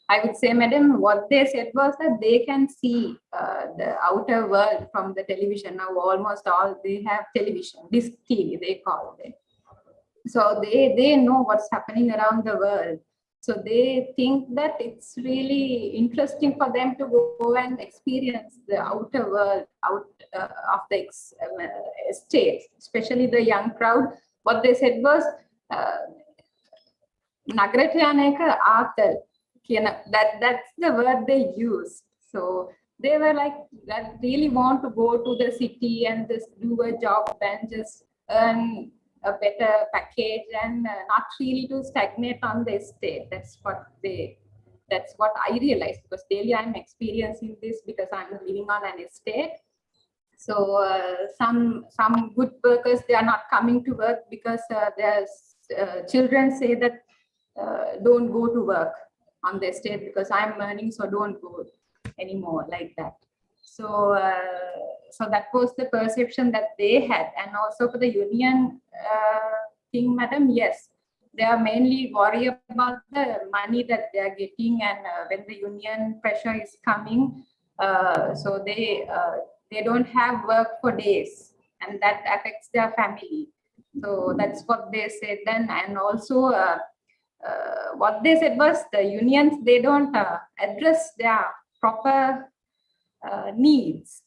I would say, madam, what they said was that they can see the outer world from the television. Now, almost all they have television, disc TV, they call it. So they know what's happening around the world. So they think that it's really interesting for them to go and experience the outer world out of the estate, especially the young crowd. What they said was, Nagarat යන එක ආතල් කියන that's the word they use. So they were like, that really want to go to the city and just do a job and just earn a better package and not really to stagnate on the estate. That's what I realized, because daily I'm experiencing this because I'm living on an estate. So some good workers, they are not coming to work because their children say that don't go to work on the estate because I'm earning, so don't go anymore, like that. So so that was the perception that they had. And also for the union thing, madam, yes, they are mainly worried about the money that they are getting, and when the union pressure is coming, so they don't have work for days, and that affects their family. So that's what they said then. And also what they said was, the unions, they don't address their proper needs,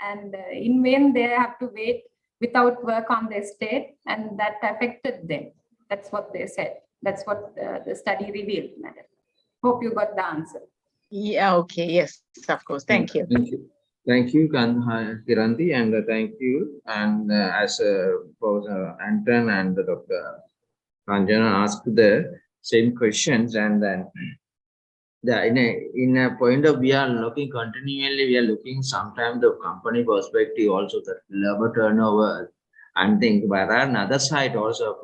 and in vain they have to wait without work on the estate, and that affected them. That's what they said. That's what the study revealed, madam. Hope you got the answer. Yeah, okay, yes, of course. Thank you. Thank you, Kiranti, and thank you. And as Professor Anton and Dr. Kanjana asked the same questions, and then in a point of, we are looking continually, we are looking sometimes the company perspective also, the labor turnover and things, but another side also,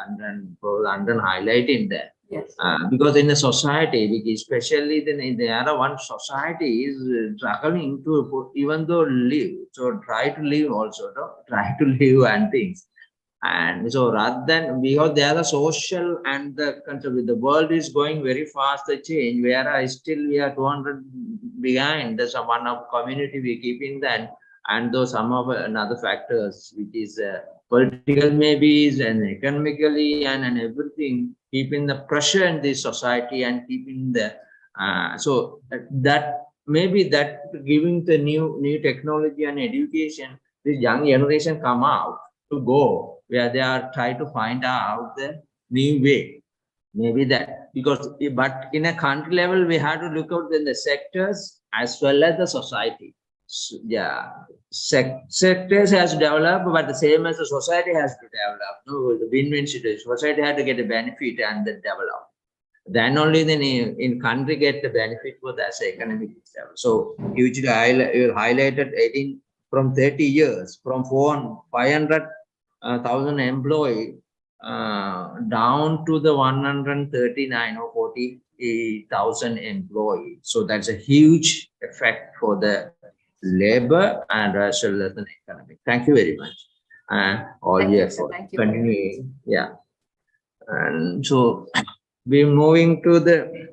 and then highlighting that. Yes. Because in the society, especially in the other one, society is struggling to even though live, so try to live also, no? Try to live and things. And so rather than, because they are the social and the country, the world is going very fast, the change, whereas still we are 200 behind. There's one of community we keep in that, and those some of another factors, which is political maybe, and economically, and everything, keeping the pressure in this society and keeping the, so that maybe that giving the new technology and education, this young generation come out to go where they are trying to find out the new way. Maybe that, because, but in a country level, we have to look out in the sectors as well as the society. So, yeah, sectors has to develop, but the same as the society has to develop. No, the win-win situation. Society had to get a benefit and then develop. Then only then in country get the benefit for the economic level. So hugely highlighted 18 from 30 years, from 500,000 employees down to the 139 or 40,000 employees. So that's a huge effect for the labor and as well as the economic. Thank you very much. All year for continuing. Yeah. And so we're moving to the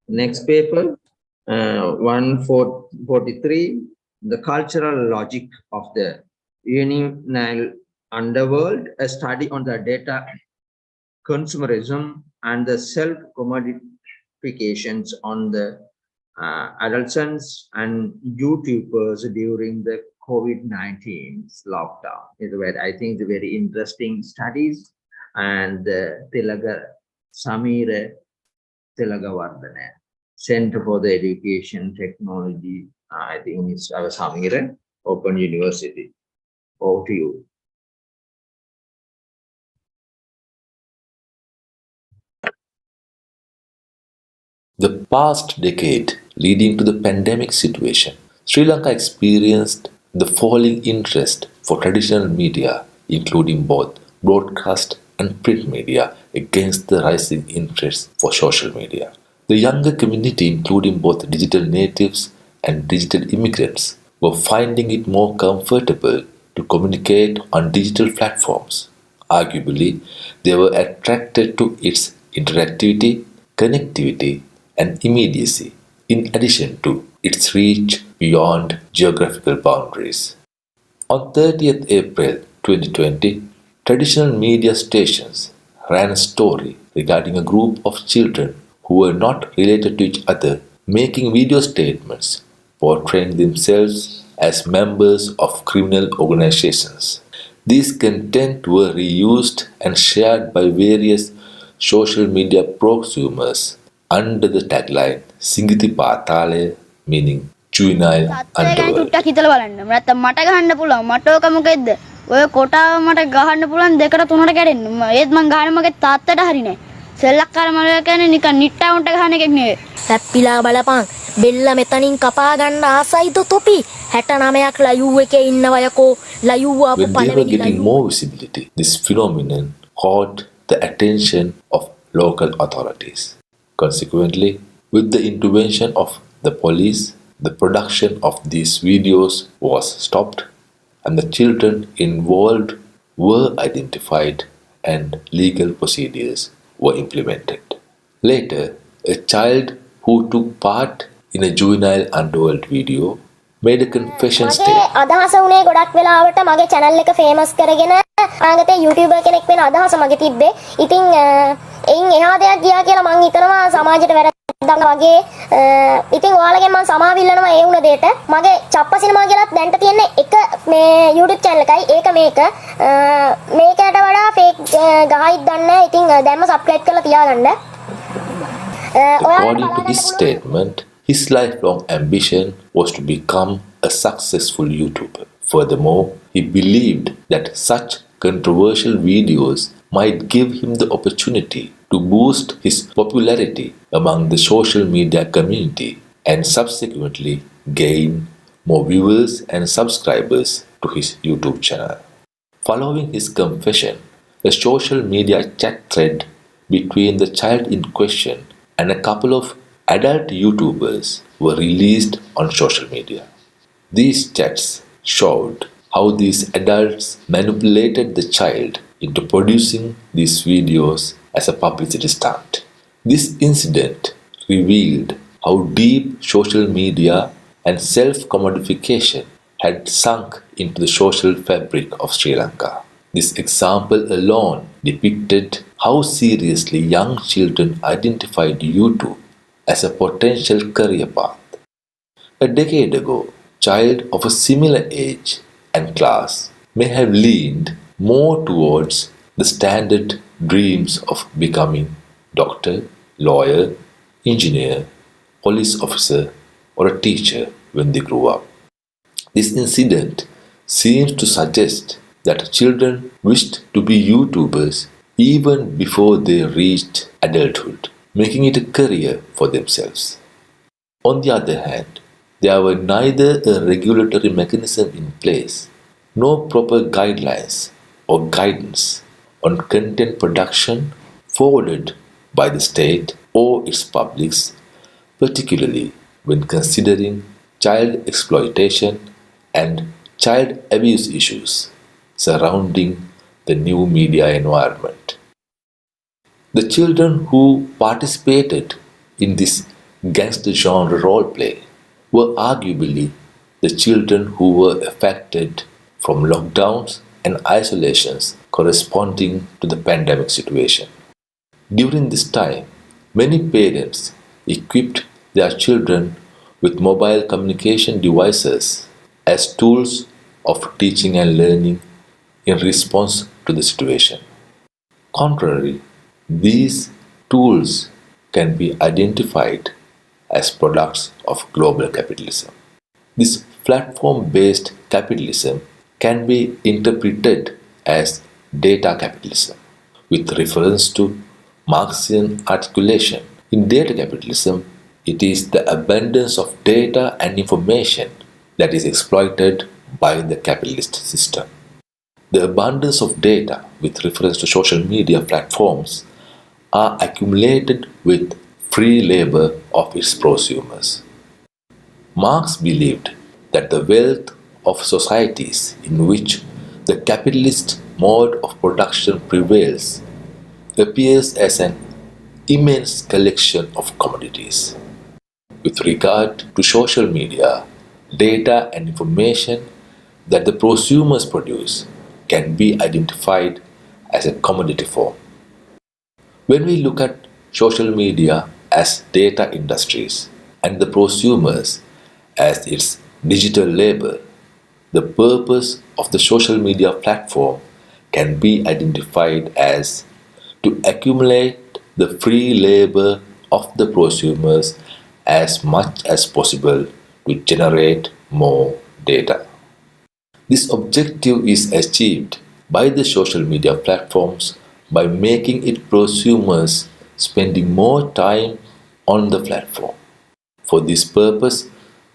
next paper, 143, the cultural logic of the Union underworld, a study on the data consumerism and the self-commodifications on the adolescents and YouTubers during the COVID-19 lockdown. I think the very interesting studies, and Samira Tilagavardhana, Center for the Education Technology, I think it's our Samira, Open University. Over to you. The past decade leading to the pandemic situation, Sri Lanka experienced the falling interest for traditional media, including both broadcast and print media, against the rising interest for social media. The younger community, including both digital natives and digital immigrants, were finding it more comfortable to communicate on digital platforms. Arguably, they were attracted to its interactivity, connectivity, and immediacy, in addition to its reach beyond geographical boundaries. On 30th April 2020, traditional media stations ran a story regarding a group of children who were not related to each other making video statements portraying themselves as members of criminal organizations. These content were reused and shared by various social media prosumers under the tagline Singiti Patale, meaning juvenile underworld. ටුට්ටක් හිතලා බලන්න. නැත්නම් මට ගහන්න පුළුවන්. මට ඕක මොකෙද්ද? ඔය කොටාව මට ගහන්න පුළුවන් දෙකට තුනකට කැඩෙන්න. ඒත් මං ගහන්නේ මගේ තාත්තට හරි නෑ. සෙල්ලක්කාර මලයා කියන්නේ නිකන් නිට්ටාවුන්ට ගහන එකක් නෙවෙයි. හැප්පිලා බලපන්. බෙල්ල මෙතනින් කපා ගන්න ආසයිද තොපි? 69ක් ලයුව් එකේ ඉන්නවයකෝ. ලයුව් ආපු When they were getting more visibility, this phenomenon caught the attention of local authorities. Consequently, with the intervention of the police, the production of these videos was stopped and the children involved were identified and legal procedures were implemented. Later, a child who took part in a juvenile underworld video made a confession statement. අදහස උනේ ගොඩක් වෙලාවට මගේ channel එක famous කරගෙන ආගතේ YouTuber කෙනෙක් වෙන අදහස මගේ තිබ්බේ. ඉතින් එයින් එහා දෙයක් ගියා කියලා මං හිතනවා සමාජයට වැරද්දක් වගේ. ඉතින් ඔයාලගෙන් මං සමාව ඉල්ලනවා ඒ වුණ දෙයට. මගේ චප්ප සිනමා කියලාත් දැන්ට තියෙන එක මේ YouTube channel එකයි. ඒක මේක. මේකට වඩා fake ගහයිත් දන්නේ නැහැ. ඉතින් දැන්ම subscribe කරලා තියාගන්න. According to his statement, his lifelong ambition was to become a successful YouTuber. Furthermore, he believed that such controversial videos might give him the opportunity to boost his popularity among the social media community and subsequently gain more viewers and subscribers to his YouTube channel. Following his confession, a social media chat thread between the child in question and a couple of adult YouTubers were released on social media. These chats showed how these adults manipulated the child into producing these videos as a publicity stunt. This incident revealed how deep social media and self-commodification had sunk into the social fabric of Sri Lanka. This example alone depicted how seriously young children identified YouTube as a potential career path. A decade ago, child of a similar age and class may have leaned more towards the standard dreams of becoming doctor, lawyer, engineer, police officer, or a teacher when they grew up. This incident seems to suggest that children wished to be YouTubers even before they reached adulthood, making it a career for themselves. On the other hand, there were neither a regulatory mechanism in place nor proper guidelines or guidance on content production forwarded by the state or its publics, particularly when considering child exploitation and child abuse issues surrounding the new media environment. The children who participated in this gangster genre roleplay were arguably the children who were affected from lockdowns and isolations corresponding to the pandemic situation. During this time, many parents equipped their children with mobile communication devices as tools of teaching and learning in response to the situation. Contrary, these tools can be identified as products of global capitalism. This platform-based capitalism can be interpreted as data capitalism, with reference to Marxian articulation. In data capitalism, it is the abundance of data and information that is exploited by the capitalist system. The abundance of data with reference to social media platforms are accumulated with free labor of its prosumers. Marx believed that the wealth of societies in which the capitalist mode of production prevails appears as an immense collection of commodities. With regard to social media, data and information that the prosumers produce can be identified as a commodity form. When we look at social media as data industries and the prosumers as its digital labor, the purpose of the social media platform can be identified as to accumulate the free labor of the prosumers as much as possible to generate more data. This objective is achieved by the social media platforms by making it prosumers spending more time on the platform. For this purpose,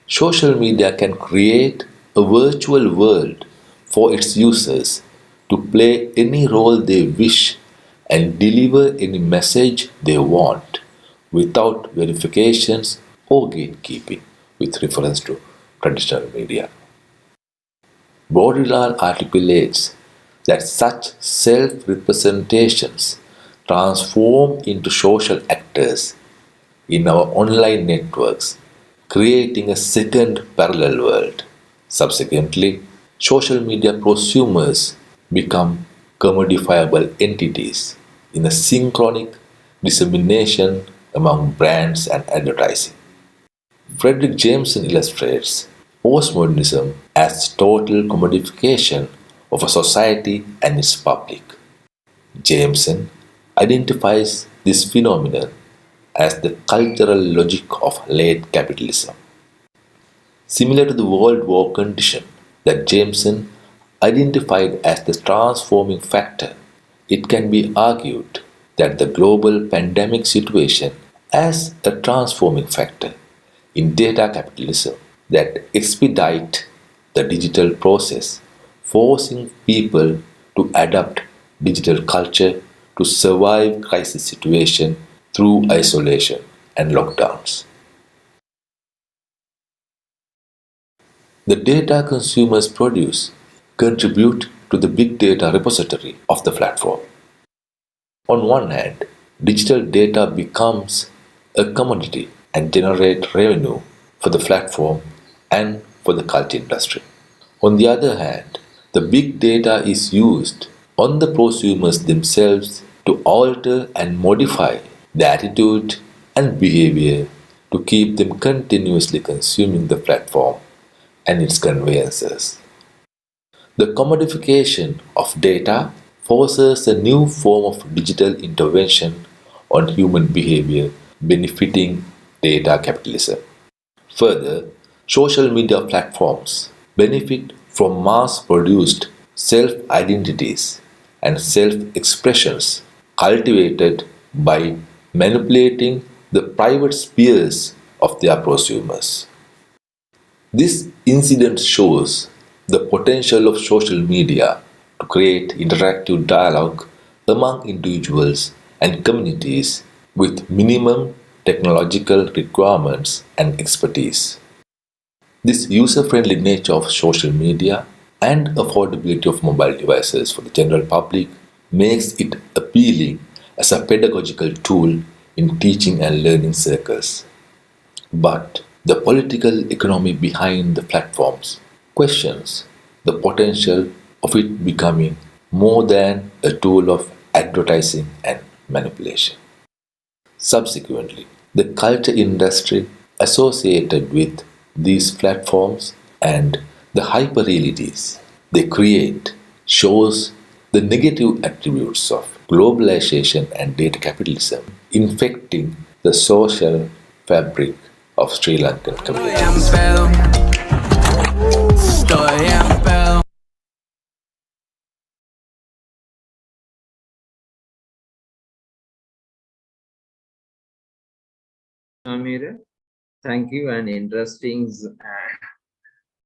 social media can create a virtual world for its users to play any role they wish and deliver any message they want without verifications or gatekeeping with reference to traditional media. Baudrillard articulates that such self-representations transform into social actors in our online networks, creating a second parallel world. Subsequently, social media prosumers become commodifiable entities in a synchronic dissemination among brands and advertising. Frederick Jameson illustrates postmodernism as total commodification of a society and its public. Jameson identifies this phenomenon as the cultural logic of late capitalism. Similar to the World War condition that Jameson identified as the transforming factor, it can be argued that the global pandemic situation as a transforming factor in data capitalism that expedite the digital process, forcing people to adapt digital culture to survive crisis situation through isolation and lockdowns. The data consumers produce contribute to the big data repository of the platform. On one hand, digital data becomes a commodity and generate revenue for the platform and for the culture industry. On the other hand, the big data is used on the prosumers themselves to alter and modify the attitude and behavior to keep them continuously consuming the platform and its conveyances. The commodification of data forces a new form of digital intervention on human behavior benefiting data capitalism. Further, social media platforms benefit from mass-produced self-identities and self-expressions cultivated by manipulating the private spheres of their prosumers. This incident shows the potential of social media to create interactive dialogue among individuals and communities with minimum technological requirements and expertise. This user-friendly nature of social media and affordability of mobile devices for the general public makes it appealing as a pedagogical tool in teaching and learning circles. But the political economy behind the platforms questions the potential of it becoming more than a tool of advertising and manipulation. Subsequently, the culture industry associated with these platforms and the hyperrealities they create shows the negative attributes of globalization and data capitalism infecting the social fabric of Sri Lankan communities. Amira, thank you and interesting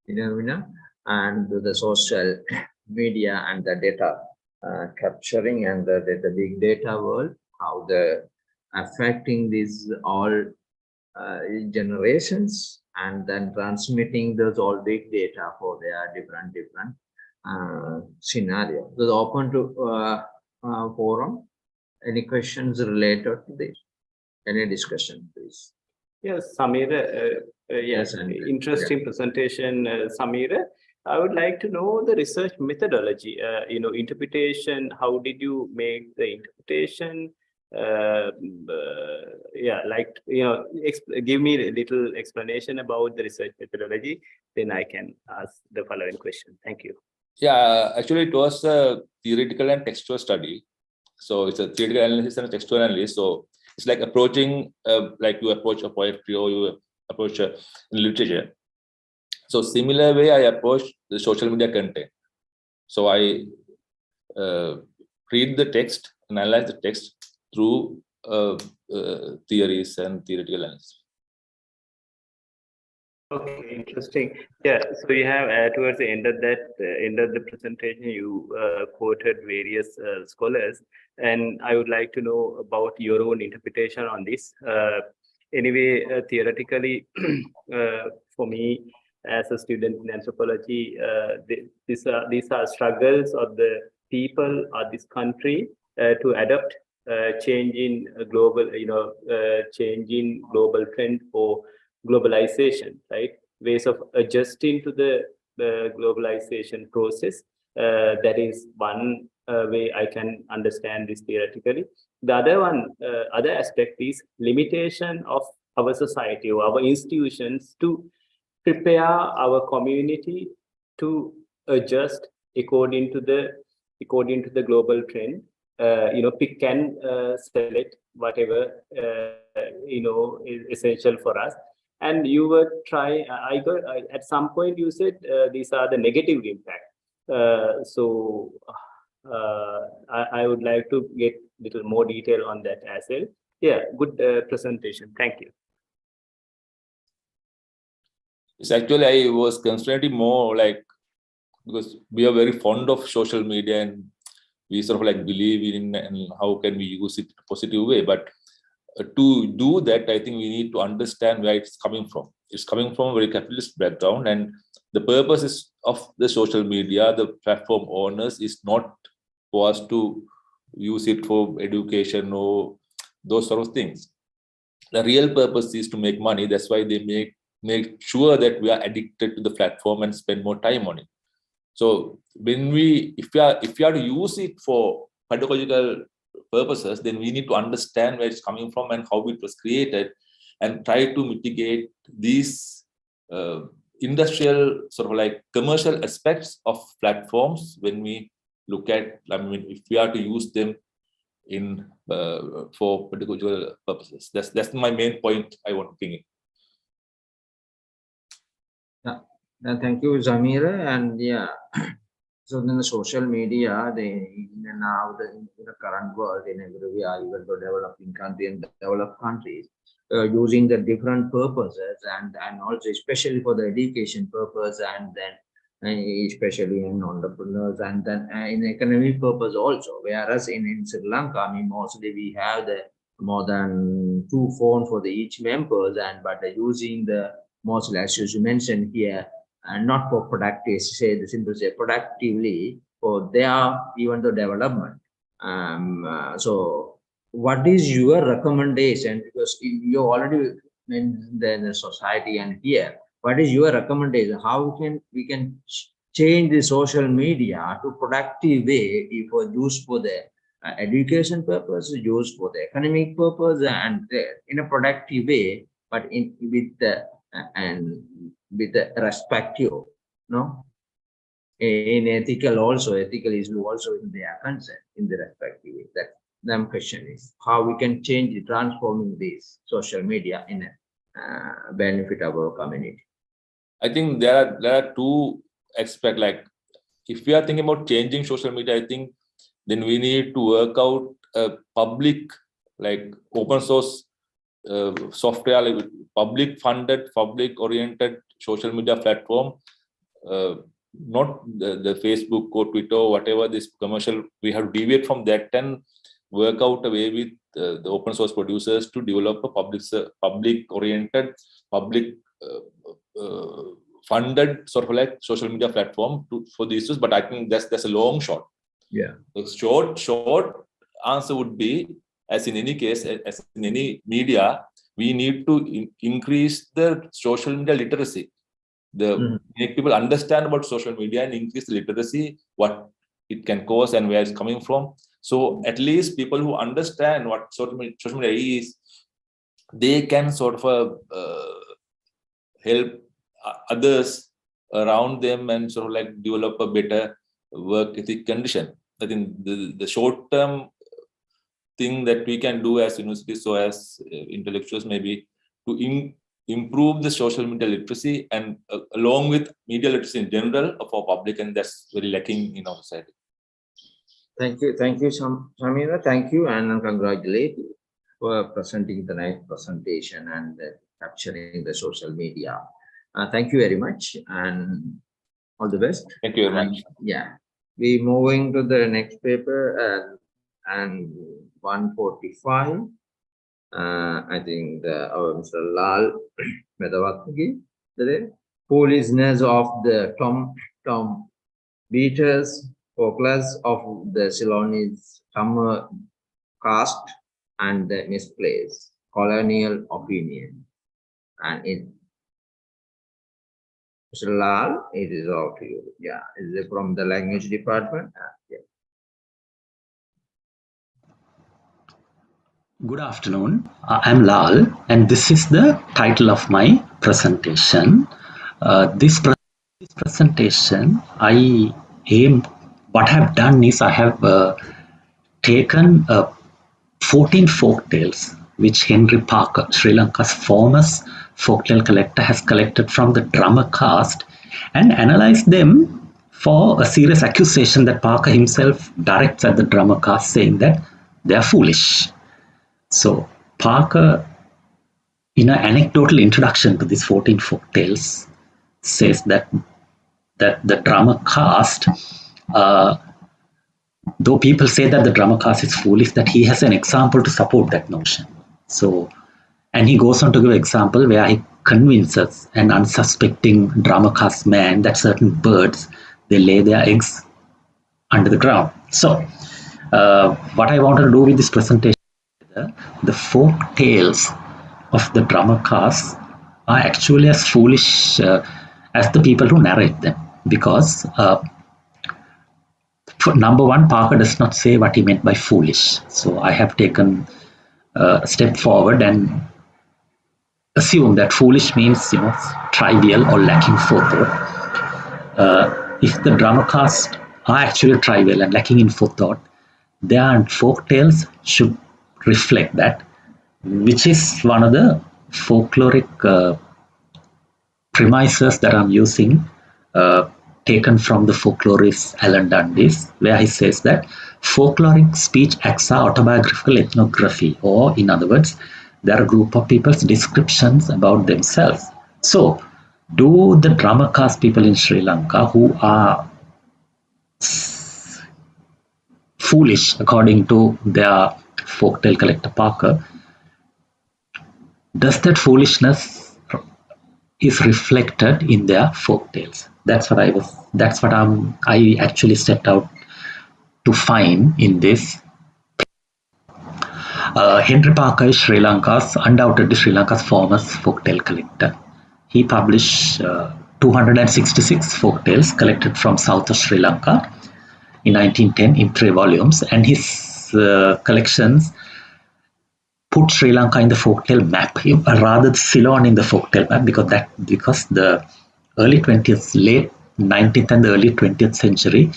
phenomena and the social media and the data capturing and the big data world, how the affecting these all generations and then transmitting those all big data for their different scenario. So open to forum. Any questions related to this? Any discussion, please? Yes, Samira. Yes, interesting presentation, Samira. I would like to know the research methodology. Interpretation. How did you make the interpretation? Give me a little explanation about the research methodology. Then I can ask the following question. Thank you. Yeah, actually, it was a theoretical and textual study. So it's a theoretical analysis and a textual analysis. So it's like approaching, like you approach a poetry or you approach a literature. So similar way I approach the social media content. So I read the text and analyze the text through theories and theoretical analysis. Okay, interesting. Yeah, so you have towards the end of the presentation, you quoted various scholars, and I would like to know about your own interpretation on this. Anyway, theoretically, for me as a student in anthropology, these are struggles of the people of this country to adapt changing global, changing global trend for globalization, right? Ways of adjusting to the globalization process. That is one way I can understand this theoretically. The other one, other aspect is limitation of our society or our institutions to prepare our community to adjust according to the global trend. Pick and select whatever is essential for us. And you were at some point you said these are the negative impact. I would like to get little more detail on that as well. Yeah, good presentation. Thank you. It's actually, I was concentrating more like, because we are very fond of social media and we sort of like believe in and how can we use it in a positive way. But to do that, I think we need to understand where it's coming from. It's coming from a very capitalist background, and the purpose of the social media, the platform owners, is not for us to use it for education or those sort of things. The real purpose is to make money. That's why they make sure that we are addicted to the platform and spend more time on it. So when if we are to use it for pedagogical purposes, then we need to understand where it's coming from and how it was created, and try to mitigate these industrial sort of like commercial aspects of platforms when we look at, if we are to use them in for pedagogical purposes. That's my main point I want to bring in. Thank you, Zamira. And yeah, so then the social media, now in the current world, in everywhere, even the developing country and developed countries, using the different purposes and also especially for the education purpose, and then especially in entrepreneurs, and then in economic purpose also. Whereas in Sri Lanka, mostly we have the more than 2 phones for each members, but using the mostly, as you mentioned here, and not for productive, productively for their even the development. So what is your recommendation? Because you already in the society and here, what is your recommendation? How we can change the social media to productive way for use for the education purpose, used for the economic purpose, and in a productive way, but with the respective, no, in ethical also, ethical issue also in their concern in the respective way. That the question is how we can change, transforming this social media in a benefit of our community. I think there are two aspects. Like if we are thinking about changing social media, I think then we need to work out a public, like open source software, like public funded, public oriented social media platform, not the Facebook or Twitter or whatever this commercial. We have to deviate from that and work out a way with the open source producers to develop a public oriented, public funded sort of like social media platform for the issues. But I think that's a long shot. Yeah. The short answer would be, as in any case, as in any media, we need to increase the social media literacy. Make people understand about social media and increase the literacy, what it can cause and where it's coming from. So at least people who understand what social media is, they can sort of help others around them and sort of like develop a better work ethic condition. I think the short-term thing that we can do as universities, so as intellectuals, maybe to improve the social media literacy and along with media literacy in general for public, and that's very lacking in our society. Thank you, Samira. Thank you, and congratulate you for presenting the nice presentation and capturing the social media. Thank you very much, and all the best. Thank you very much. Yeah, we moving to the next paper and 145. I think our Mr. Lal Medawatgi, the foolishness of the Tom Beaters, focus of the Ceylonese summer caste and the misplaced colonial opinion. And it, Mr. Lal, it is all to you. Yeah, is it from the language department? Yeah. Good afternoon. I'm Lal, and this is the title of my presentation. This presentation, what I have done is I have taken 14 folk tales which Henry Parker, Sri Lanka's famous folktale collector, has collected from the drummer caste and analyzed them for a serious accusation that Parker himself directs at the drummer caste, saying that they are foolish. So Parker, in an anecdotal introduction to these 14 folk tales, says that the drummer caste, though people say that the drummer caste is foolish, that he has an example to support that notion. So, and he goes on to give an example where he convinces an unsuspecting drummer caste man that certain birds, they lay their eggs under the ground. So, what I wanted to do with this presentation, the folk tales of the drummer caste are actually as foolish as the people who narrate them, because for number one, Parker does not say what he meant by foolish. So I have taken a step forward and assume that foolish means, trivial or lacking forethought. If the drummer caste are actually trivial and lacking in forethought, their folk tales should reflect that, which is one of the folkloric premises that I'm using, taken from the folklorist Alan Dundes, where he says that folkloric speech acts are autobiographical ethnography, or in other words, they are a group of people's descriptions about themselves. So, do the drummer caste people in Sri Lanka who are foolish according to their folktale collector Parker, does that foolishness is reflected in their folktales? That's what I actually set out to find in this. Henry Parker is undoubtedly Sri Lanka's famous folktale collector. He published 266 folktales collected from south of Sri Lanka in 1910 in 3 volumes, and his collections put Sri Lanka in the folktale map, rather Ceylon in the folktale map, because the early 20th, late 19th and the early 20th century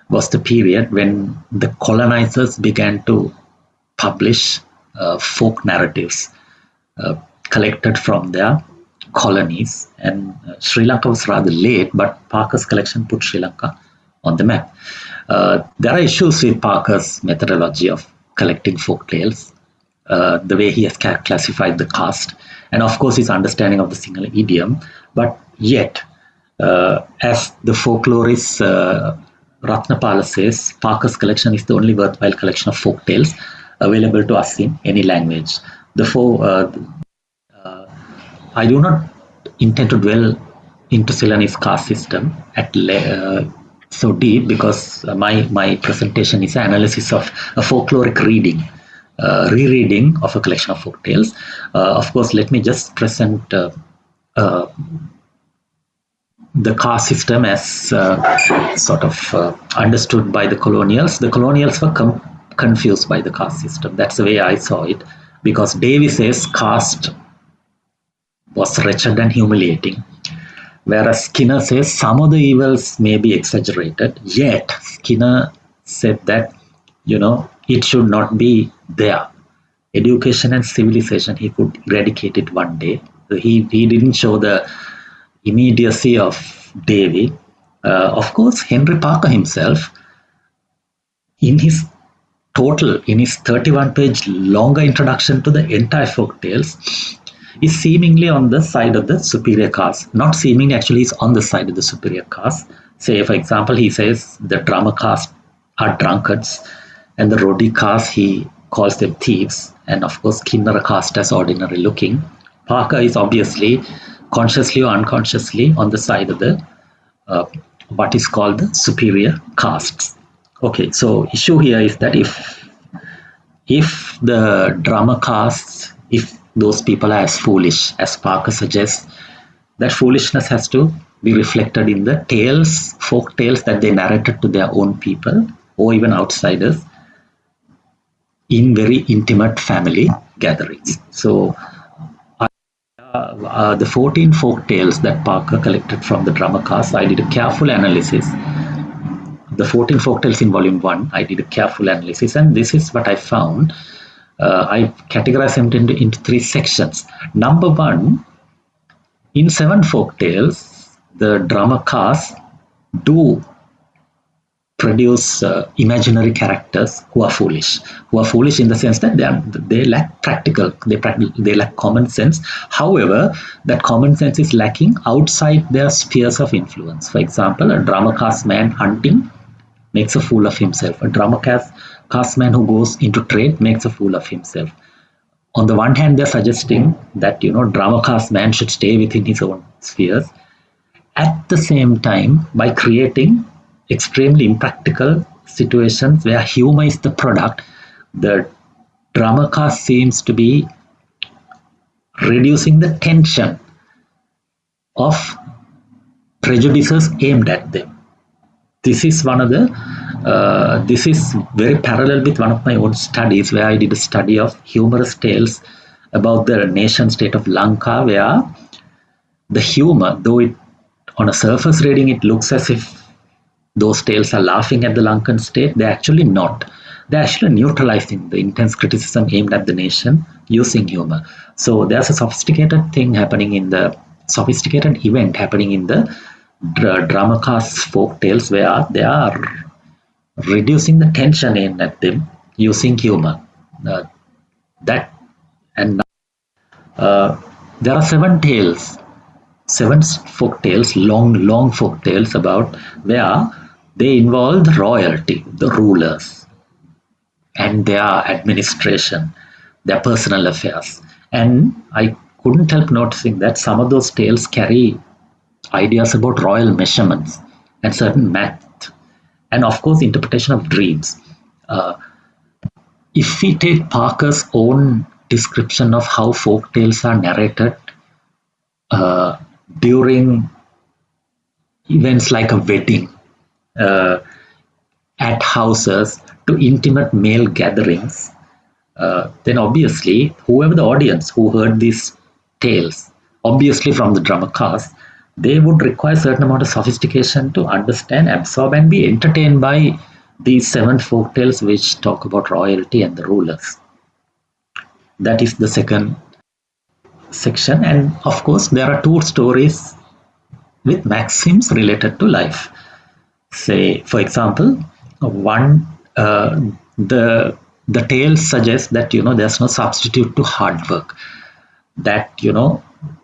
was the period when the colonizers began to publish folk narratives collected from their colonies, and Sri Lanka was rather late, but Parker's collection put Sri Lanka on the map. There are issues with Parker's methodology of collecting folk tales, the way he has classified the caste, and of course his understanding of the Sinhala idiom, but yet, as the folklorist Ratnapala says, Parker's collection is the only worthwhile collection of folk tales available to us in any language. Therefore, I do not intend to dwell into Ceylonese caste system at so deep, because my presentation is an analysis of a folkloric reading, rereading of a collection of folk tales. Of course, let me just present the caste system as sort of understood by the colonials. The colonials were confused by the caste system. That's the way I saw it, because Davy says caste was wretched and humiliating, whereas Skinner says some of the evils may be exaggerated, yet Skinner said that, it should not be there. Education and civilization, he could eradicate it one day. He didn't show the immediacy of Davy. Of course, Henry Parker himself, in his 31-page longer introduction to the entire folk tales, is seemingly on the side of the superior caste. Not seemingly, actually, is on the side of the superior caste. Say, for example, he says the drummer caste are drunkards, and the Rodi caste, he calls them thieves, and of course, Kinnara caste as ordinary looking. Parker is obviously, consciously or unconsciously, on the side of the what is called the superior castes. Okay, so issue here is that if the drummer castes, if those people are as foolish as Parker suggests, that foolishness has to be reflected in the tales, folk tales that they narrated to their own people or even outsiders in very intimate family gatherings. So the 14 folk tales that Parker collected from the drummer caste, I did a careful analysis. The 14 folk tales in volume 1, I did a careful analysis, and this is what I found. I categorized them into 3 sections. Number 1, in 7 folk tales, the drummer caste do produce imaginary characters who are foolish in the sense that they lack they lack common sense. However, that common sense is lacking outside their spheres of influence. For example, a drummer caste man hunting makes a fool of himself. A drummer caste man who goes into trade makes a fool of himself. On the one hand, they're suggesting that drummer caste man should stay within his own spheres. At the same time, by creating extremely impractical situations where humor is the product, the drummer caste seems to be reducing the tension of prejudices aimed at them. This is this is very parallel with one of my own studies, where I did a study of humorous tales about the nation state of Lanka, where the humor, though on a surface reading it looks as if those tales are laughing at the Lankan state, they're actually not. They're actually neutralizing the intense criticism aimed at the nation using humor. So there's a sophisticated event happening in the drama caste folk tales, where they are reducing the tension aimed at them using humor. There are 7 folk tales, long folk tales about where they involve the royalty, the rulers, and their administration, their personal affairs. And I couldn't help noticing that some of those tales carry ideas about royal measurements and certain math, and of course interpretation of dreams. If we take Parker's own description of how folk tales are narrated during events like a wedding, at houses, to intimate male gatherings, then obviously whoever the audience who heard these tales, obviously from the drama cast, they would require a certain amount of sophistication to understand, absorb, and be entertained by these 7 folk tales which talk about royalty and the rulers. That is the second section. And of course, there are 2 stories with maxims related to life. Say, for example, one, the tale suggests that, there's no substitute to hard work, that,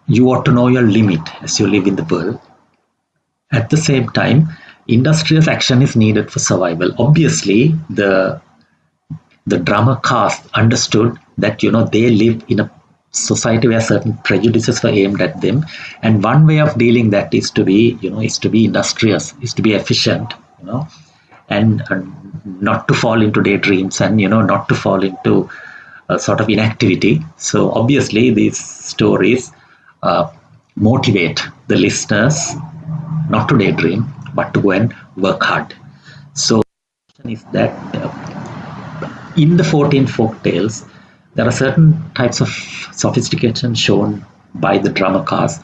you ought to know your limit as you live in the world. At the same time, industrious action is needed for survival. Obviously, the drama cast understood that, they live in a society where certain prejudices were aimed at them, and one way of dealing that is to be, is to be industrious, is to be efficient, and not to fall into daydreams, and not to fall into a sort of inactivity. So obviously these stories motivate the listeners not to daydream but to go and work hard. So is that in the 14 folk tales there are certain types of sophistication shown by the drama cast,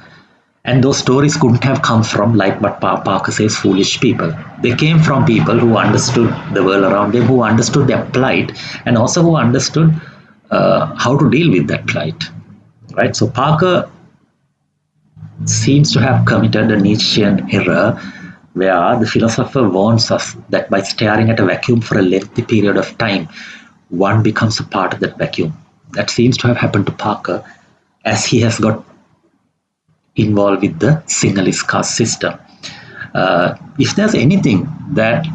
and those stories couldn't have come from, like what Parker says, foolish people. They came from people who understood the world around them, who understood their plight, and also who understood how to deal with that plight. Right? So Parker seems to have committed a Nietzschean error where the philosopher warns us that by staring at a vacuum for a lengthy period of time, one becomes a part of that vacuum. That seems to have happened to Parker as he has got involved with the Sinhalese caste system. If there's anything that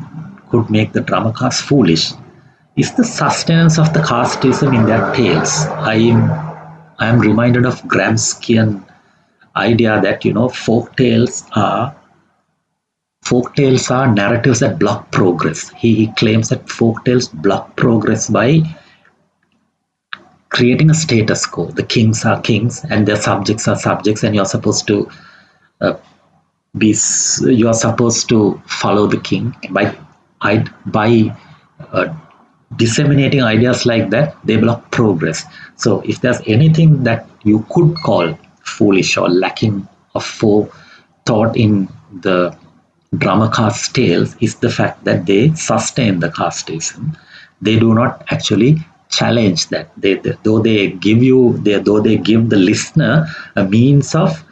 could make the drama cast foolish, is the sustenance of the casteism in their tales. I am reminded of Gramscian idea that folk tales are narratives that block progress. He claims that folk tales block progress by creating a status quo. The kings are kings and their subjects are subjects, and you're supposed to follow the king. By disseminating ideas like that, they block progress. So if there's anything that you could call foolish or lacking of forethought in the drama cast tales, is the fact that they sustain the casteism. They do not actually challenge that. Though they give the listener a means of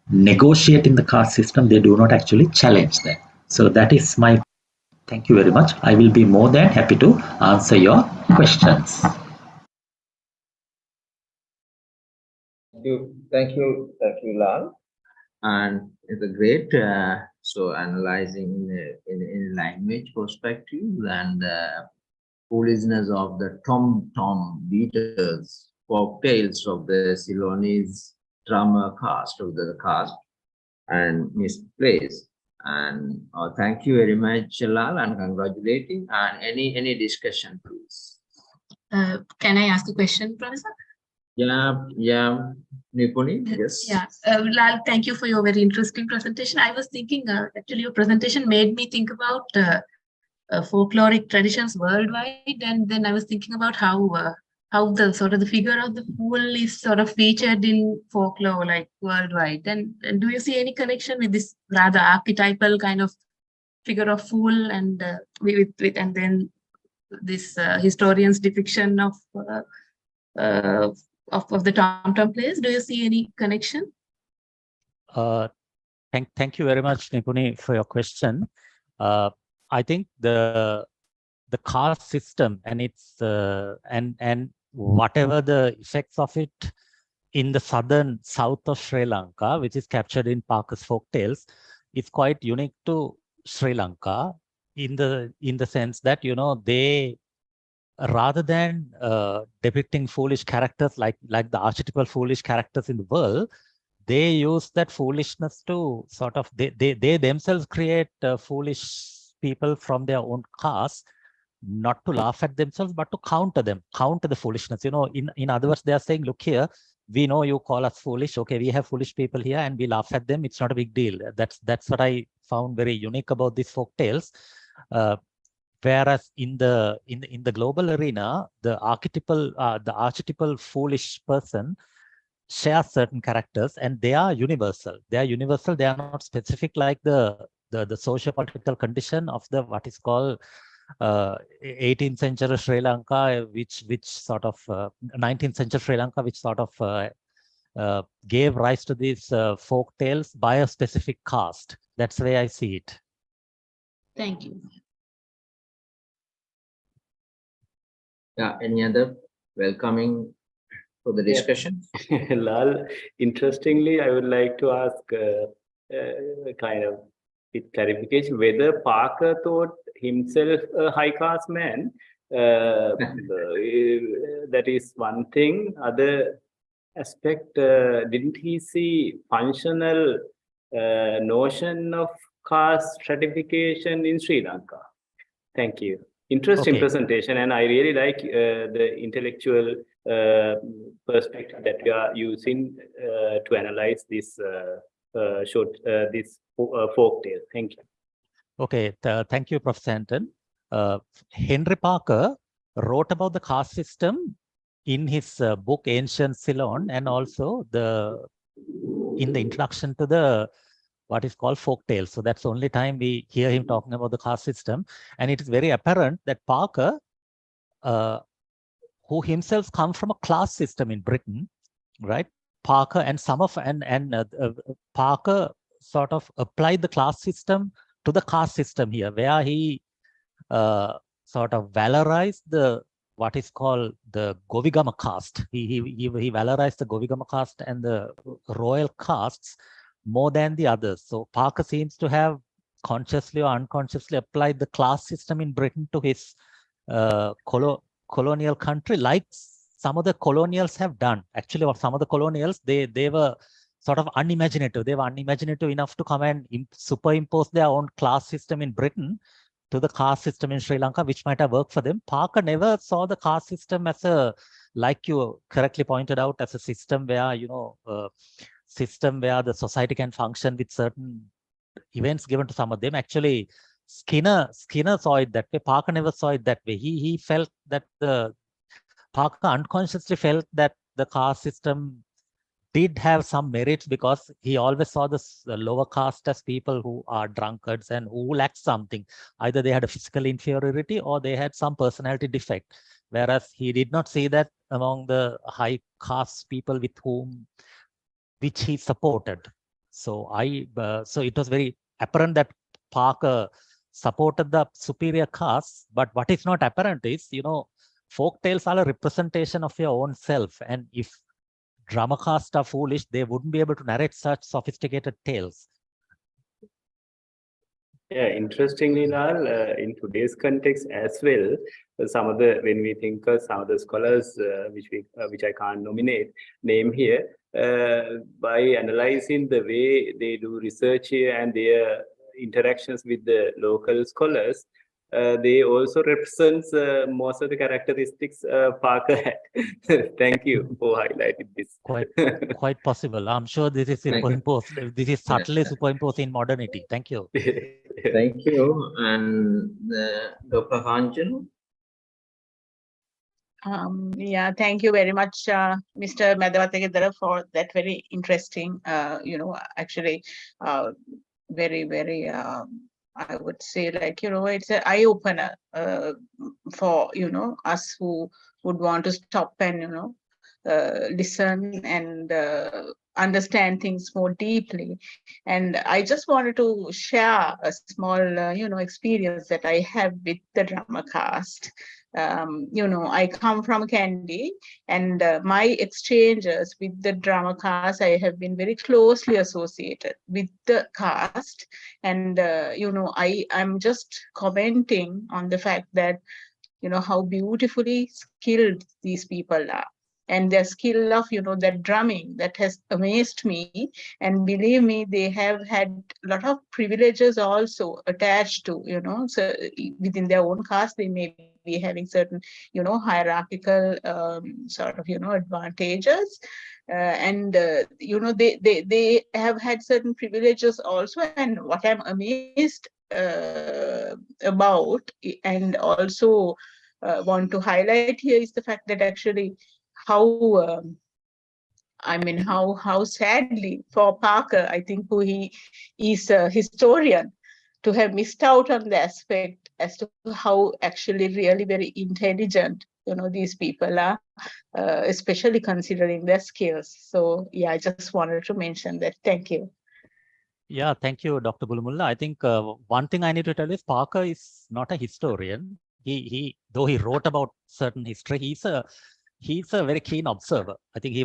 negotiating the caste system, they do not actually challenge that. So that is my. Thank you very much. I will be more than happy to answer your questions. Thank you, Lal. And it's a great so analyzing in language perspective and foolishness of the tom beaters, folk tales of the Ceylonese drama cast of the cast and misplaced. And thank you very much, Lal, and congratulating. And any discussion, please. Can I ask a question, Professor? Yeah, Nipuni, yes. Yeah, Lal, thank you for your very interesting presentation. I was thinking, actually, your presentation made me think about folkloric traditions worldwide, and then I was thinking about how the sort of the figure of the fool is sort of featured in folklore, like worldwide. And do you see any connection with this rather archetypal kind of figure of fool, and and then this historian's depiction of the tom-tom plays? Do you see any connection? Thank you very much, Nipuni, for your question. I think the caste system and its and whatever the effects of it in the south of Sri Lanka, which is captured in Parker's folk tales, is quite unique to Sri Lanka in the sense that they, rather than depicting foolish characters like the archetypal foolish characters in the world, they use that foolishness to sort of they themselves create foolish people from their own caste, not to laugh at themselves but to counter the foolishness. In other words, they are saying, look here, we know you call us foolish, okay, we have foolish people here and we laugh at them, it's not a big deal. That's what I found very unique about these folk tales. Whereas in the global arena, the archetypal foolish person shares certain characters, and they are universal. They are universal. They are not specific like the socio-political condition of the what is called 18th century Sri Lanka, which sort of 19th century Sri Lanka, which sort of gave rise to these folk tales by a specific caste. That's the way I see it. Thank you. Yeah, any other welcoming for the discussion? Yeah. Lal, interestingly, I would like to ask kind of with clarification whether Parker thought himself a high caste man. That is one thing. Other aspect, didn't he see functional notion of caste stratification in Sri Lanka? Thank you. Interesting presentation, and I really like the intellectual perspective that you are using to analyze this folk tale. Thank you. Okay, thank you, Professor Anton. Henry Parker wrote about the caste system in his book Ancient Ceylon, and also in the introduction to the what is called folk tales. So that's the only time we hear him talking about the caste system. And it is very apparent that Parker, who himself comes from a class system in Britain, right? Parker and Parker sort of applied the class system to the caste system here, where he sort of valorized the what is called the Govigama caste. He valorized the Govigama caste and the royal castes more than the others. So Parker seems to have consciously or unconsciously applied the class system in Britain to his colonial country, like some of the colonials have done. Actually, some of the colonials, they were sort of unimaginative. They were unimaginative enough to come and superimpose their own class system in Britain to the caste system in Sri Lanka, which might have worked for them. Parker never saw the caste system as a, like you correctly pointed out, as a system where, system where the society can function with certain events given to some of them. Actually, Skinner saw it that way. Parker never saw it that way. He felt that Parker unconsciously felt that the caste system did have some merits, because he always saw the lower caste as people who are drunkards and who lacked something. Either they had a physical inferiority or they had some personality defect. Whereas he did not see that among the high caste people which he supported. So so it was very apparent that Parker supported the superior caste. But what is not apparent is, folk tales are a representation of your own self. And if drama caste are foolish, they wouldn't be able to narrate such sophisticated tales. Yeah, interestingly, Lal, in today's context as well, when we think of some of the scholars, which I can't name here, by analyzing the way they do research here and their interactions with the local scholars, they also represent most of the characteristics Parker had. Thank you for highlighting this. Quite possible. I'm sure this is superimposed. This is subtly superimposed in modernity. Thank you. Thank you. And Dr. Hanjan? Yeah, thank you very much, Mr. Madhavathegedara, for that very interesting, actually, very, very, I would say, like, it's an eye opener for, us who would want to stop and, listen and understand things more deeply. And I just wanted to share a small, experience that I have with the drama cast. I come from Kandy, and my exchanges with the drama cast, I have been very closely associated with the cast. And, I'm just commenting on the fact that, how beautifully skilled these people are. And their skill of, that drumming, that has amazed me. And believe me, they have had a lot of privileges also attached to, so within their own caste, they may be having certain, hierarchical sort of, advantages. They have had certain privileges also. And what I'm amazed about, and also want to highlight here is the fact that actually how how sadly for Parker, I think, who he is a historian, to have missed out on the aspect as to how actually really very intelligent, these people are, especially considering their skills. So yeah, I just wanted to mention that. Thank you. Yeah, thank you, Dr. Bulumulla. I think one thing I need to tell is Parker is not a historian. He though he wrote about certain history, he's a very keen observer. I think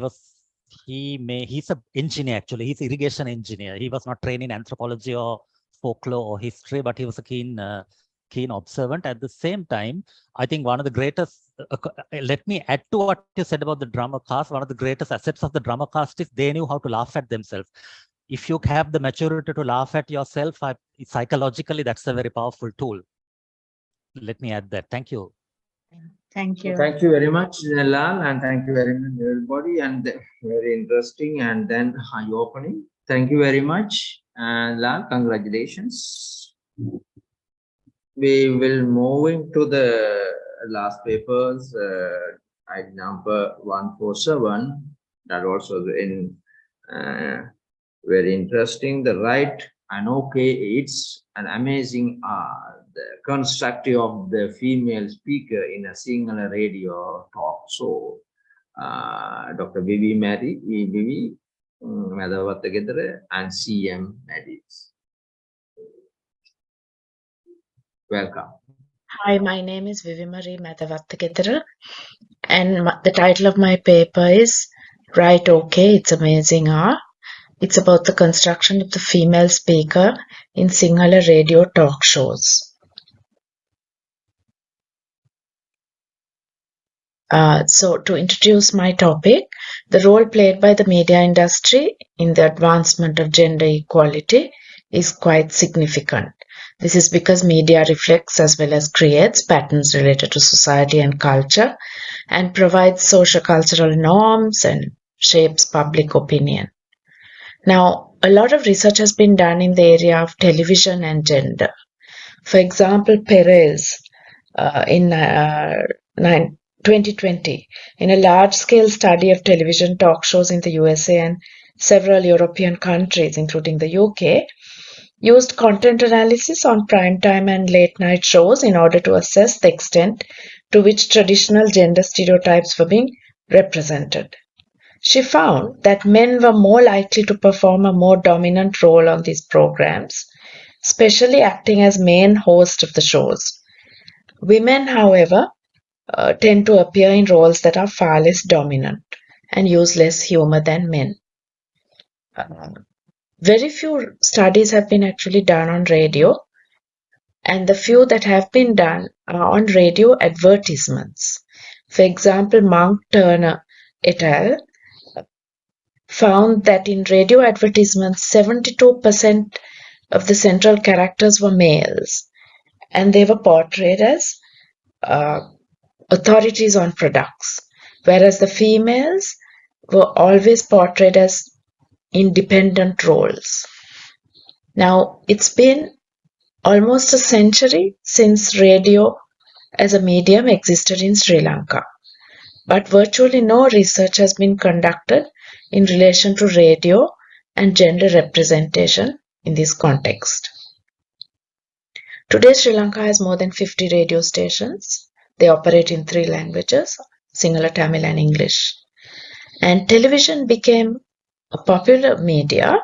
he's an engineer actually. He's irrigation engineer. He was not trained in anthropology or folklore or history, but he was a keen observant. At the same time, I think one of the greatest, let me add to what you said about the drama cast, one of the greatest assets of the drama cast is they knew how to laugh at themselves. If you have the maturity to laugh at yourself, psychologically, that's a very powerful tool. Let me add that. Thank you. Thank you. Thank you very much, Lal, and thank you very much, everybody, and very interesting and then eye-opening. Thank you very much, and Lal, congratulations. We will move into the last papers, item number 147. That also in very interesting. The right and okay, it's an amazing the constructive of the female speaker in a single radio talk show. Dr. Vivi Mary, Vivi Madhavatagedra, and CM Madis. Welcome. Hi, my name is Vivi Marie Madhavatagedra, and the title of my paper is Right Okay, It's Amazing It's about the construction of the female speaker in Sinhala radio talk shows. So to introduce my topic, the role played by the media industry in the advancement of gender equality is quite significant. This is because media reflects as well as creates patterns related to society and culture and provides socio-cultural norms and shapes public opinion. Now, a lot of research has been done in the area of television and gender. For example, Perez in 2020, in a large-scale study of television talk shows in the USA and several European countries, including the UK, used content analysis on primetime and late-night shows in order to assess the extent to which traditional gender stereotypes were being represented. She found that men were more likely to perform a more dominant role on these programs, especially acting as main host of the shows. Women, however, tend to appear in roles that are far less dominant and use less humor than men. Very few studies have been actually done on radio, and the few that have been done are on radio advertisements. For example, Monk, Turner et al. Found that in radio advertisements, 72% of the central characters were males, and they were portrayed as authorities on products, whereas the females were always portrayed as independent roles. Now, it's been almost a century since radio as a medium existed in Sri Lanka, but virtually no research has been conducted in relation to radio and gender representation in this context. Today, Sri Lanka has more than 50 radio stations. They operate in 3 languages, Sinhala, Tamil and English. And television became a popular media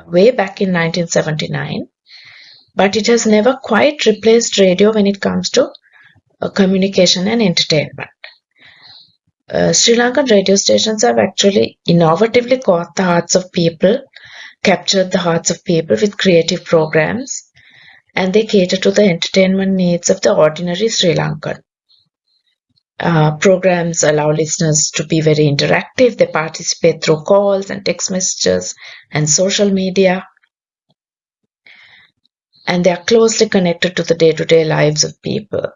way back in 1979, but it has never quite replaced radio when it comes to communication and entertainment. Sri Lankan radio stations have actually innovatively caught the hearts of people, captured the hearts of people with creative programs, and they cater to the entertainment needs of the ordinary Sri Lankan. Programs allow listeners to be very interactive. They participate through calls and text messages and social media, and they are closely connected to the day-to-day lives of people.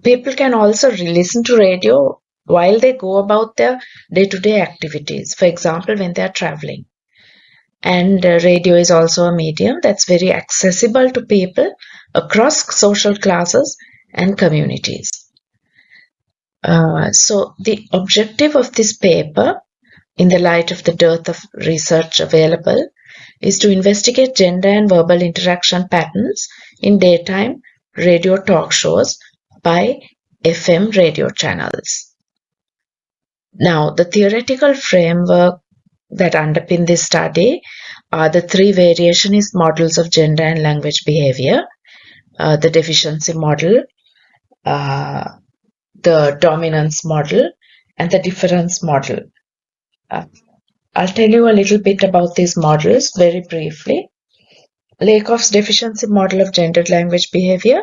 People can also listen to radio while they go about their day-to-day activities. For example, when they are traveling. And radio is also a medium that's very accessible to people across social classes and communities. So the objective of this paper, in the light of the dearth of research available, is to investigate gender and verbal interaction patterns in daytime radio talk shows by FM radio channels. Now, the theoretical framework that underpin this study are the three variationist models of gender and language behavior, the deficiency model, the dominance model, and the difference model. I'll tell you a little bit about these models very briefly. Lakoff's deficiency model of gendered language behavior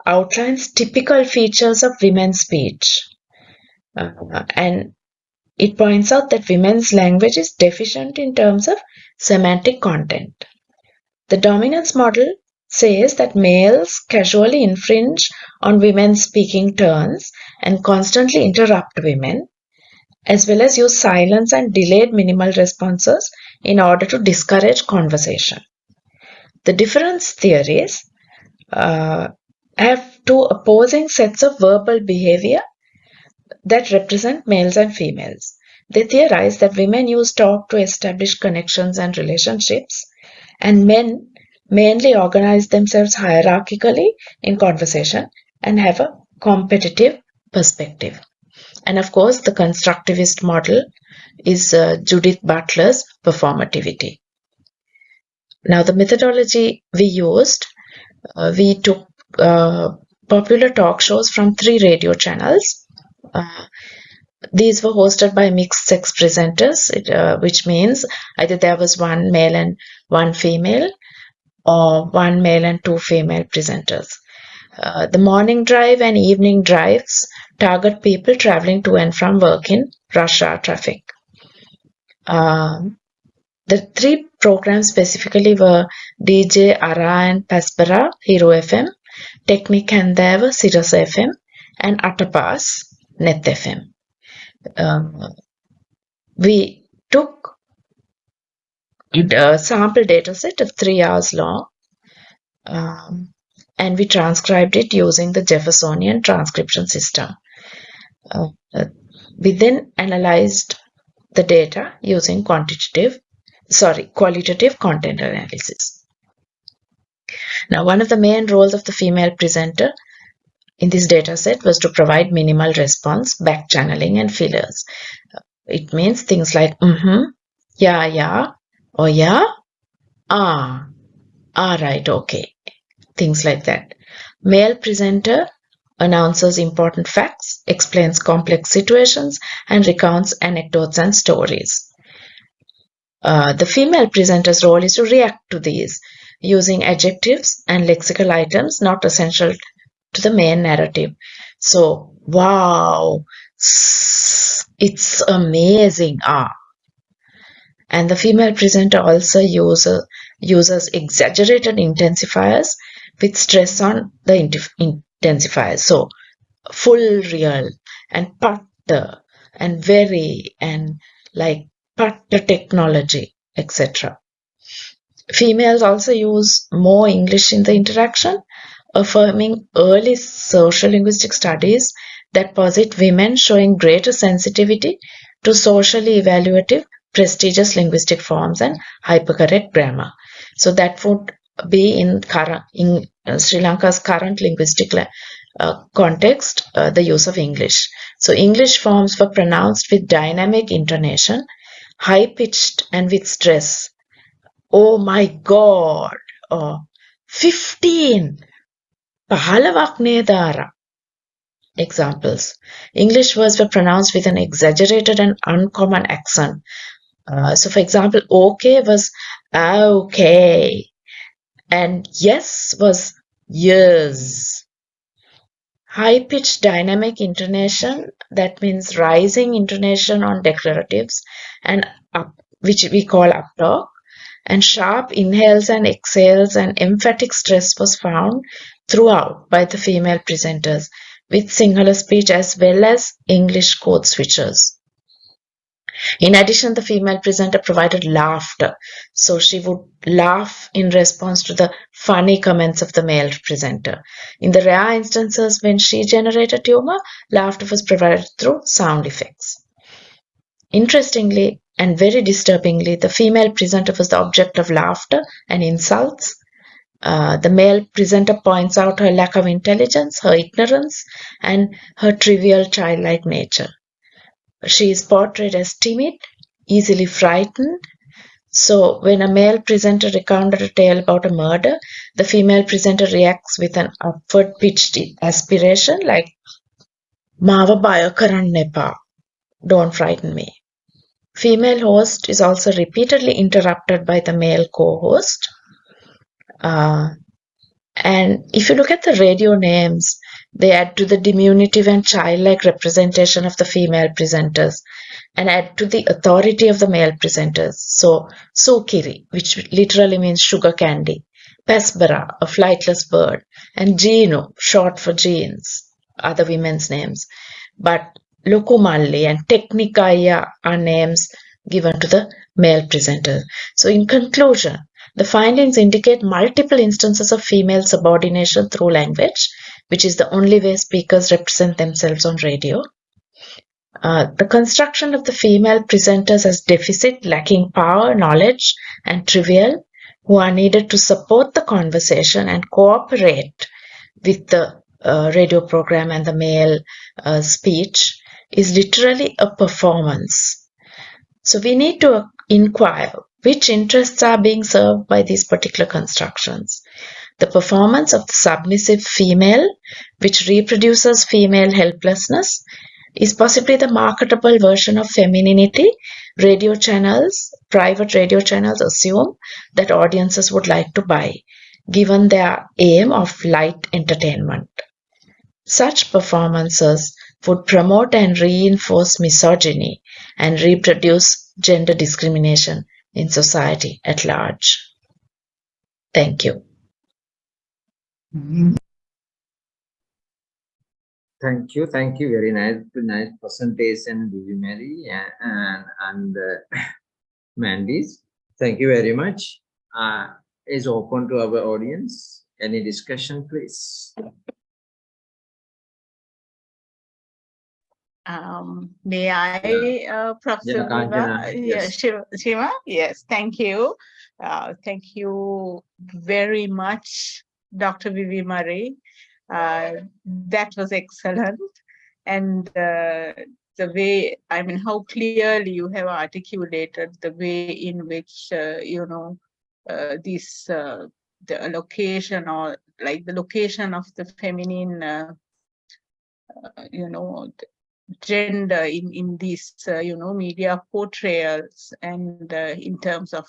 outlines typical features of women's speech. And it points out that women's language is deficient in terms of semantic content. The dominance model says that males casually infringe on women's speaking turns and constantly interrupt women, as well as use silence and delayed minimal responses in order to discourage conversation. The difference theories have two opposing sets of verbal behavior that represent males and females. They theorize that women use talk to establish connections and relationships, and men mainly organize themselves hierarchically in conversation and have a competitive perspective. And of course, the constructivist model is Judith Butler's performativity. Now, the methodology we used, we took popular talk shows from 3 radio channels. These were hosted by mixed sex presenters, which means either there was 1 male and 1 female, or 1 male and 2 female presenters. The morning drive and evening drives target people traveling to and from work in rush hour traffic. The 3 programs specifically were DJ Ara and Paspara, Hero FM, Technic Handava, Sirius FM, and Atapas, Net FM. We took a sample data set of 3 hours long, and we transcribed it using the Jeffersonian transcription system. We then analyzed the data using qualitative content analysis. Now, one of the main roles of the female presenter in this data set was to provide minimal response, back channeling, and fillers. It means things like yeah, oh yeah, right, okay, things like that. Male presenter announces important facts, explains complex situations, and recounts anecdotes and stories. The female presenter's role is to react to these using adjectives and lexical items not essential to the main narrative. So, wow, it's amazing. And the female presenter also uses exaggerated intensifiers with stress on the intensifiers. So, full real and patta and very and like patta technology, etc. Females also use more English in the interaction, affirming early social linguistic studies that posit women showing greater sensitivity to socially evaluative, prestigious linguistic forms and hypercorrect grammar. So that would be in Sri Lanka's current linguistic context, the use of English. So English forms were pronounced with dynamic intonation, high-pitched and with stress. Oh my God! 15! 15ක් නේද අර. Examples. English words were pronounced with an exaggerated and uncommon accent. So for example, okay was okay, and yes was yes. High-pitched dynamic intonation, that means rising intonation on declaratives, and up, which we call uptalk, and sharp inhales and exhales and emphatic stress was found throughout by the female presenters with Sinhala speech as well as English code switches. In addition, the female presenter provided laughter. So she would laugh in response to the funny comments of the male presenter. In the rare instances when she generated humor, laughter was provided through sound effects. Interestingly and very disturbingly, the female presenter was the object of laughter and insults. The male presenter points out her lack of intelligence, her ignorance, and her trivial childlike nature. She is portrayed as timid, easily frightened. So when a male presenter recounted a tale about a murder, the female presenter reacts with an upward pitched aspiration like, "Mava baya karanne epa. Don't frighten me." Female host is also repeatedly interrupted by the male co-host. And if you look at the radio names, they add to the diminutive and childlike representation of the female presenters and add to the authority of the male presenters. So, Sukiri, which literally means sugar candy, Pesbara, a flightless bird, and Jeenu, short for jeans, are the women's names. But Lokumalli and Teknikaya are names given to the male presenter. So in conclusion, the findings indicate multiple instances of female subordination through language, which is the only way speakers represent themselves on radio. The construction of the female presenters as deficit, lacking power, knowledge, and trivial, who are needed to support the conversation and cooperate with the radio program and the male speech, is literally a performance. So we need to inquire which interests are being served by these particular constructions. The performance of the submissive female, which reproduces female helplessness, is possibly the marketable version of femininity. Radio channels, private radio channels, assume that audiences would like to buy, given their aim of light entertainment. Such performances would promote and reinforce misogyny and reproduce gender discrimination in society at large. Thank you. Thank you. Very nice presentation, Vivi Mary and Mandy's. Thank you very much. Is open to our audience. Any discussion, please? May I, Professor Viva? Yes. Shiva? Yes, thank you. Thank you very much, Dr. Vivi Murray. That was excellent. And the way, I mean, how clearly you have articulated the way in which, the allocation or like the location of the feminine, gender in these media portrayals and in terms of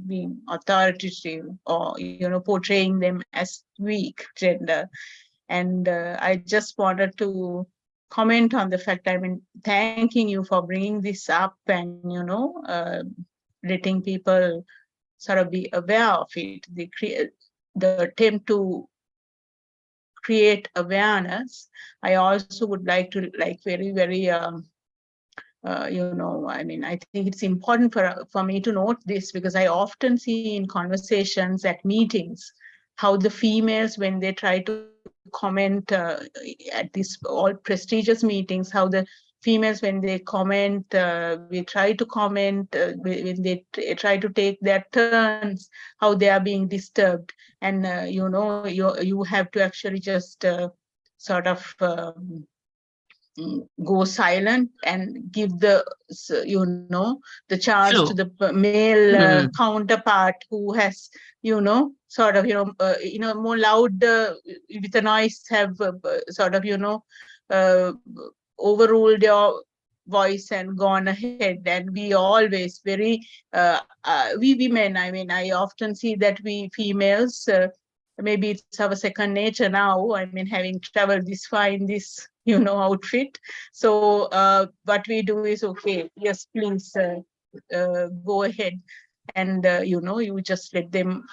being authoritative or portraying them as weak gender. And I just wanted to comment on the fact, I mean, thanking you for bringing this up and letting people sort of be aware of it. The attempt to create awareness. I also would like to very, I mean, I think it's important for me to note this because I often see in conversations at meetings how the females, when they try to comment at these all prestigious meetings, how the females, when they comment, we try to comment, when they try to take their turns, how they are being disturbed. And, you have to actually just sort of go silent and give the chance to the male counterpart who has, sort of, more loud with the noise have sort of, overruled your voice and gone ahead. And we always we women, I mean, I often see that we females, maybe it's our second nature now, I mean, having traveled this far in this, outfit. So what we do is, okay, yes, please go ahead. And, you just let them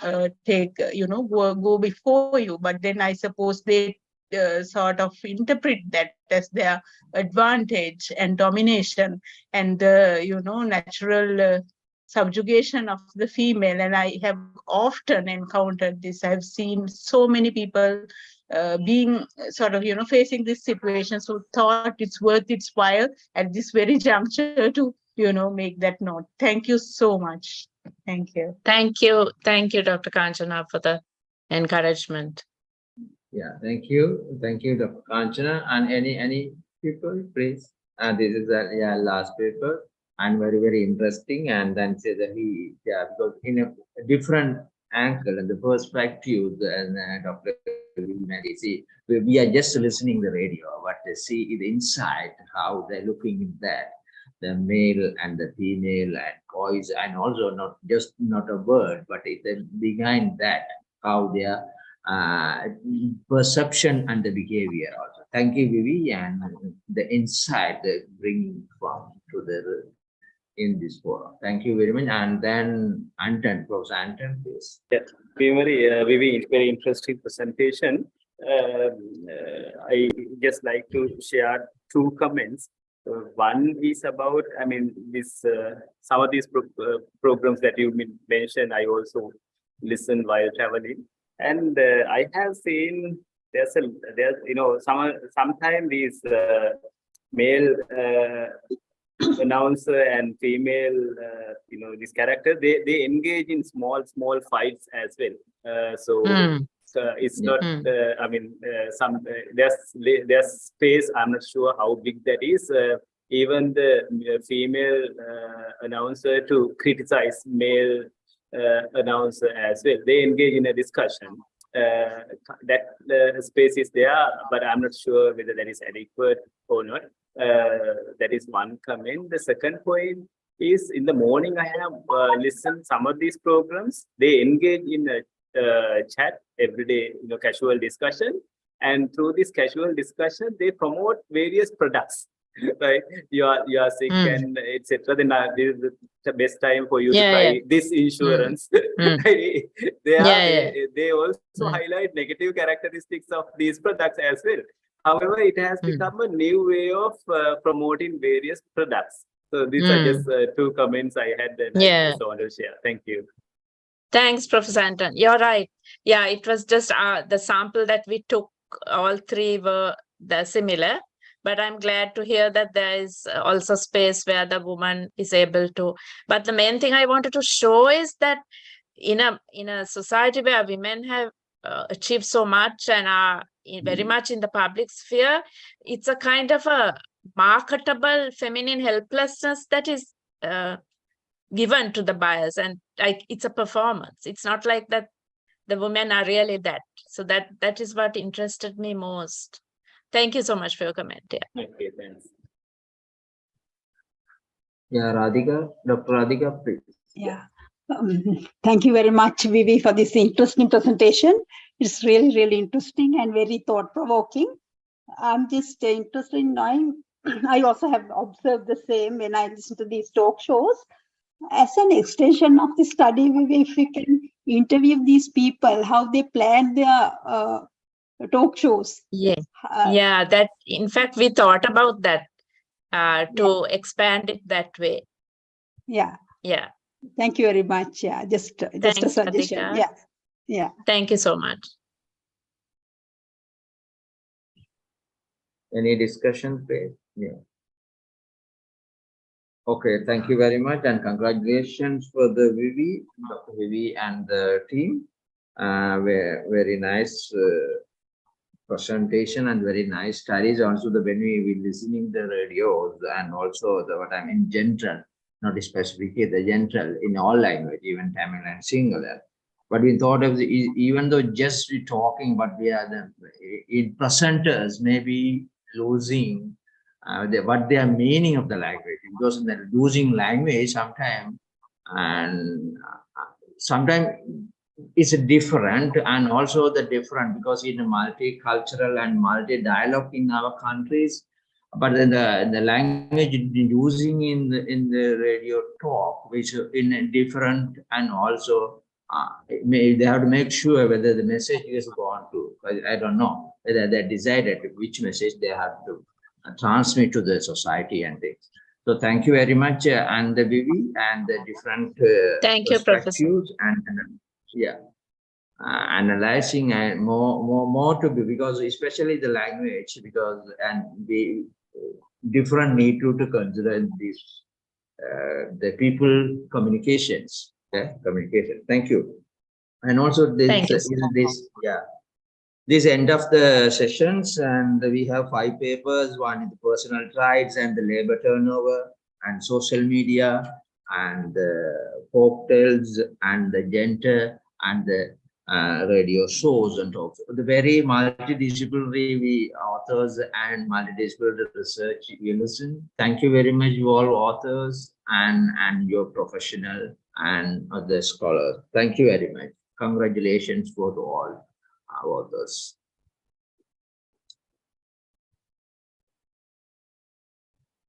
take, go before you. But then I suppose they sort of interpret that as their advantage and domination and natural subjugation of the female. And I have often encountered this. I've seen so many people being sort of facing this situation, so thought it's worth its while at this very juncture to make that note. Thank you so much. Thank you. Thank you, Dr. Kanchana, for the encouragement. Yeah, thank you, Dr. Kanchana. And any people, please. And this is the last paper, and very interesting. And then say that because in a different angle and the perspective, and Dr. See, we are just listening the radio, but they see the inside how they're looking in that, the male and the female and boys, and also not a word, but it's behind that how their perception and the behavior also. Thank you, Vivi, and the insight they bring from to the in this forum. Thank you very much. And then Anton, Professor Anton, please. Yeah, Vivi, very interesting presentation. I just like to share two comments. One is about, this some of these programs that you mentioned, I also listen while traveling, and I have seen sometimes these male announcer and female this character, they engage in small fights as well. So it's not there's space. I'm not sure how big that is. Even the female announcer to criticize male announcer as well. They engage in a discussion. That space is there, but I'm not sure whether that is adequate or not. That is one comment. The second point is, in the morning I have listened some of these programs. They engage in a chat every day, casual discussion, and through this casual discussion they promote various products. Right, you are sick and etc. Then this is the best time for you to try this insurance. They also highlight negative characteristics of these products as well. However, it has become a new way of promoting various products. So these are just two comments I had that I just want to share. Thank you. Thanks, Professor Anton. You're right. Yeah, it was just the sample that we took. All three were similar. But I'm glad to hear that there is also space where the woman is able to. But the main thing I wanted to show is that in a society where women have achieved so much and are very much in the public sphere, it's a kind of a marketable feminine helplessness that is given to the buyers, and it's a performance. It's not like that the women are really that. So that is what interested me most. Thank you so much for your comment. Yeah. Okay, thanks. Yeah, Radhika, Dr. Radhika, please. Yeah. Thank you very much, Vivi, for this interesting presentation. It's really interesting and very thought-provoking. I'm just interested in knowing, I also have observed the same when I listen to these talk shows. As an extension of the study, Vivi, if we can interview these people, how they plan their talk shows. Yeah, that in fact we thought about that to expand it that way. Yeah. Thank you very much. Yeah, just Thanks, a suggestion. Radhika. Yeah. Thank you so much. Any discussion, please? Yeah. Okay, thank you very much, and congratulations for the Vivi, Dr. Vivi and the team. Very nice presentation and very nice studies. Also, when we were listening the radios and also in general, not specifically the general in all language, even Tamil and Sinhala. But we thought of even though just we talking, but we are the presenters maybe losing what their meaning of the language, because they're losing language sometimes, and sometimes it's different, and also the different because in a multicultural and multi-dialogue in our countries, but then the language using in the radio talk, which in a different, and also they have to make sure whether the message is gone to I don't know whether they decided which message they have to transmit to the society and things. So thank you very much, and the Vivi and the different Thank you, Professor. perspectives and analyzing and more to be, because especially the language, because and the different need to consider this the people communications. Communication. Thank you. And also this end of the sessions, and we have 5 papers. One is the personal rights and the labor turnover and social media and the folk tales and the gender and the radio shows and talk. The very multidisciplinary authors and multidisciplinary research you listen. Thank you very much, you all authors and your professional and other scholars. Thank you very much. Congratulations for all our authors.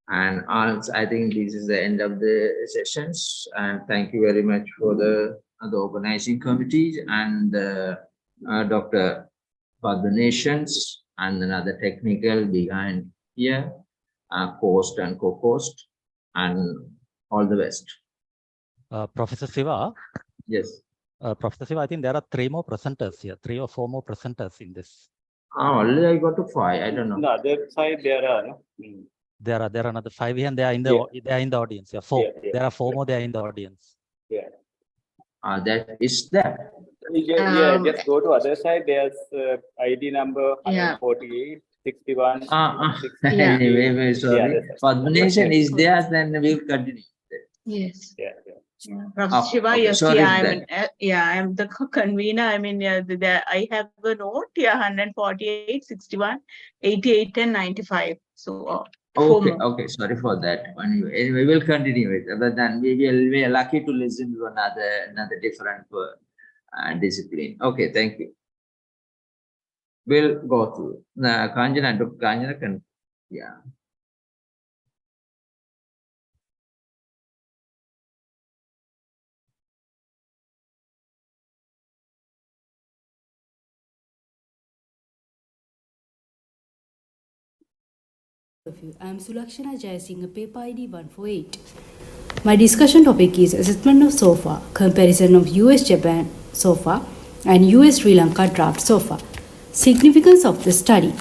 And I think this is the end of the sessions. And thank you very much for the organizing committees and Dr. Nations and another technical behind here, host and co-host, and all the best. Professor Siva. Yes. Professor Siva, I think there are 3 more presenters here, 3 or 4 more presenters in this. Already I got to 5. I don't know. On the other side, there are no. There are another 5 here, and they are in the audience. Yeah, 4. There are 4 more. They are in the audience. Yeah. That is that. Just go to other side. There's ID number 148, 61. Anyway, sorry. Nation is there, then we'll continue. Yes. Yeah. Professor Shiva, okay. yes, Sorry I'm the convener. I mean, I have a note. 148, 61, 88, and 95. So. Okay. Sorry for that. Anyway, we'll continue it. But then we are lucky to listen to another different discipline. Okay, thank you. We'll go through. Kanjana, Dr. Kanjana can, I am Sulakshana Jayasinghe, paper ID 148. My discussion topic is assessment of SOFA, comparison of US-Japan SOFA and US-Sri Lanka draft SOFA. Significance of the study.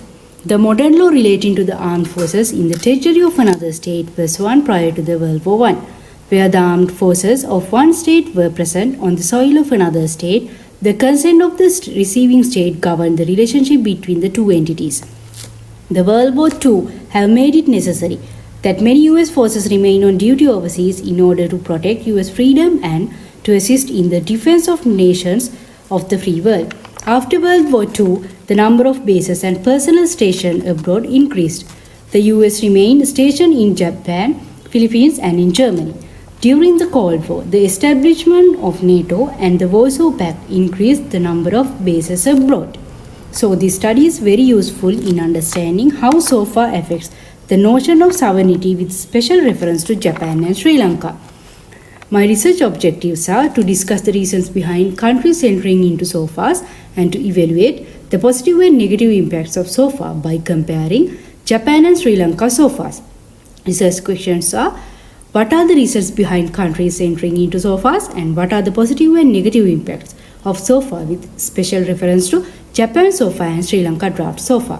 The modern law relating to the armed forces in the territory of another state was one prior to the World War I, where the armed forces of one state were present on the soil of another state. The consent of the receiving state governed the relationship between the two entities. The World War II have made it necessary that many US forces remain on duty overseas in order to protect US freedom and to assist in the defense of nations of the free world. After World War II, the number of bases and personnel stationed abroad increased. The US remained stationed in Japan, Philippines, and in Germany. During the Cold War, the establishment of NATO and the Warsaw Pact increased the number of bases abroad. So this study is very useful in understanding how SOFA affects the notion of sovereignty with special reference to Japan and Sri Lanka. My research objectives are to discuss the reasons behind countries entering into SOFAs and to evaluate the positive and negative impacts of SOFA by comparing Japan and Sri Lanka SOFAs. Research questions are: what are the reasons behind countries entering into SOFAs, and what are the positive and negative impacts of SOFA with special reference to Japan SOFA and Sri Lanka draft SOFA?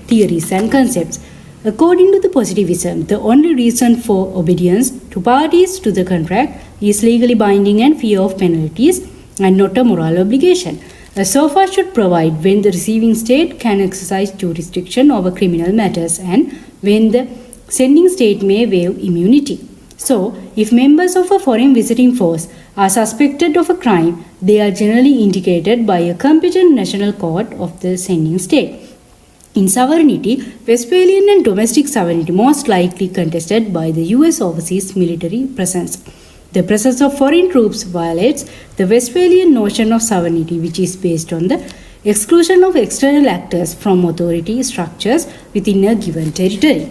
Theories and concepts. According to the positivism, the only reason for obedience to parties to the contract is legally binding and fear of penalties, and not a moral obligation. A SOFA should provide when the receiving state can exercise jurisdiction over criminal matters and when the sending state may waive immunity. So, if members of a foreign visiting force are suspected of a crime, they are generally indicated by a competent national court of the sending state. In sovereignty, Westphalian and domestic sovereignty most likely contested by the US overseas military presence. The presence of foreign troops violates the Westphalian notion of sovereignty, which is based on the exclusion of external actors from authority structures within a given territory.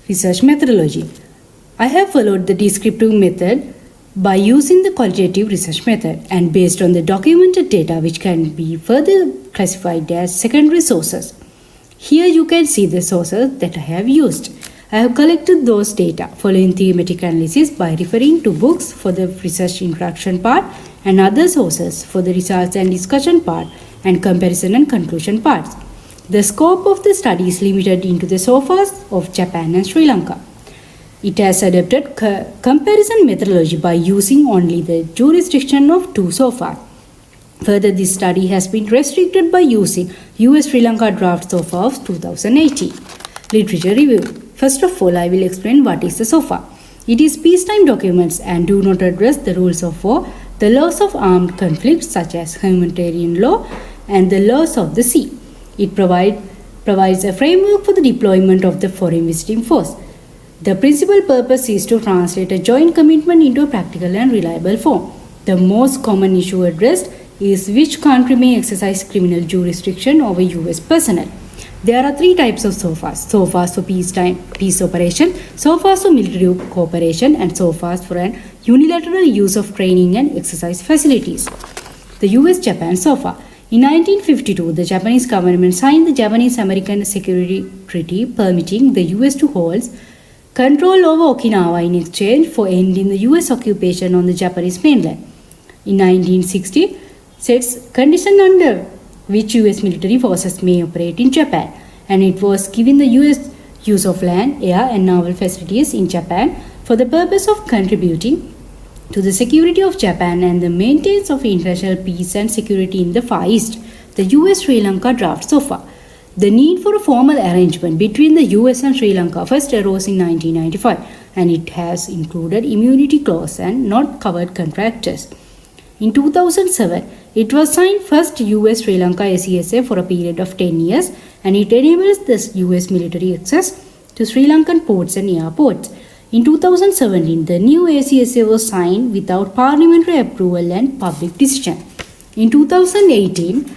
Research methodology. I have followed the descriptive method by using the qualitative research method and based on the documented data which can be further classified as secondary sources. Here you can see the sources that I have used. I have collected those data following thematic analysis by referring to books for the research introduction part and other sources for the results and discussion part and comparison and conclusion parts. The scope of the study is limited into the SOFAs of Japan and Sri Lanka. It has adopted comparison methodology by using only the jurisdiction of 2 SOFAs. Further, this study has been restricted by using US Sri Lanka draft SOFA of 2018. Literature review. First of all, I will explain what is the SOFA. It is peacetime documents and do not address the rules of war, the laws of armed conflicts such as humanitarian law and the laws of the sea. It provides a framework for the deployment of the foreign visiting force. The principal purpose is to translate a joint commitment into a practical and reliable form. The most common issue addressed is which country may exercise criminal jurisdiction over US personnel. There are 3 types of SOFAs: SOFAs for peace operation, SOFAs for military cooperation, and SOFAs for an unilateral use of training and exercise facilities. The US-Japan SOFA. In 1952, the Japanese government signed the Japanese-American Security Treaty permitting the US to hold control over Okinawa in exchange for ending the US occupation on the Japanese mainland. In 1960, sets conditions under which US military forces may operate in Japan, and it was given the US use of land, air and naval facilities in Japan for the purpose of contributing to the security of Japan and the maintenance of international peace and security in the Far East. The US-Sri Lanka draft SOFA. The need for a formal arrangement between the US and Sri Lanka first arose in 1995, and it has included immunity clause and not covered contractors. In 2007, it was signed first US-Sri Lanka ACSA for a period of 10 years, and it enables the US military access to Sri Lankan ports and airports. In 2017, the new ACSA was signed without parliamentary approval and public decision. In 2018,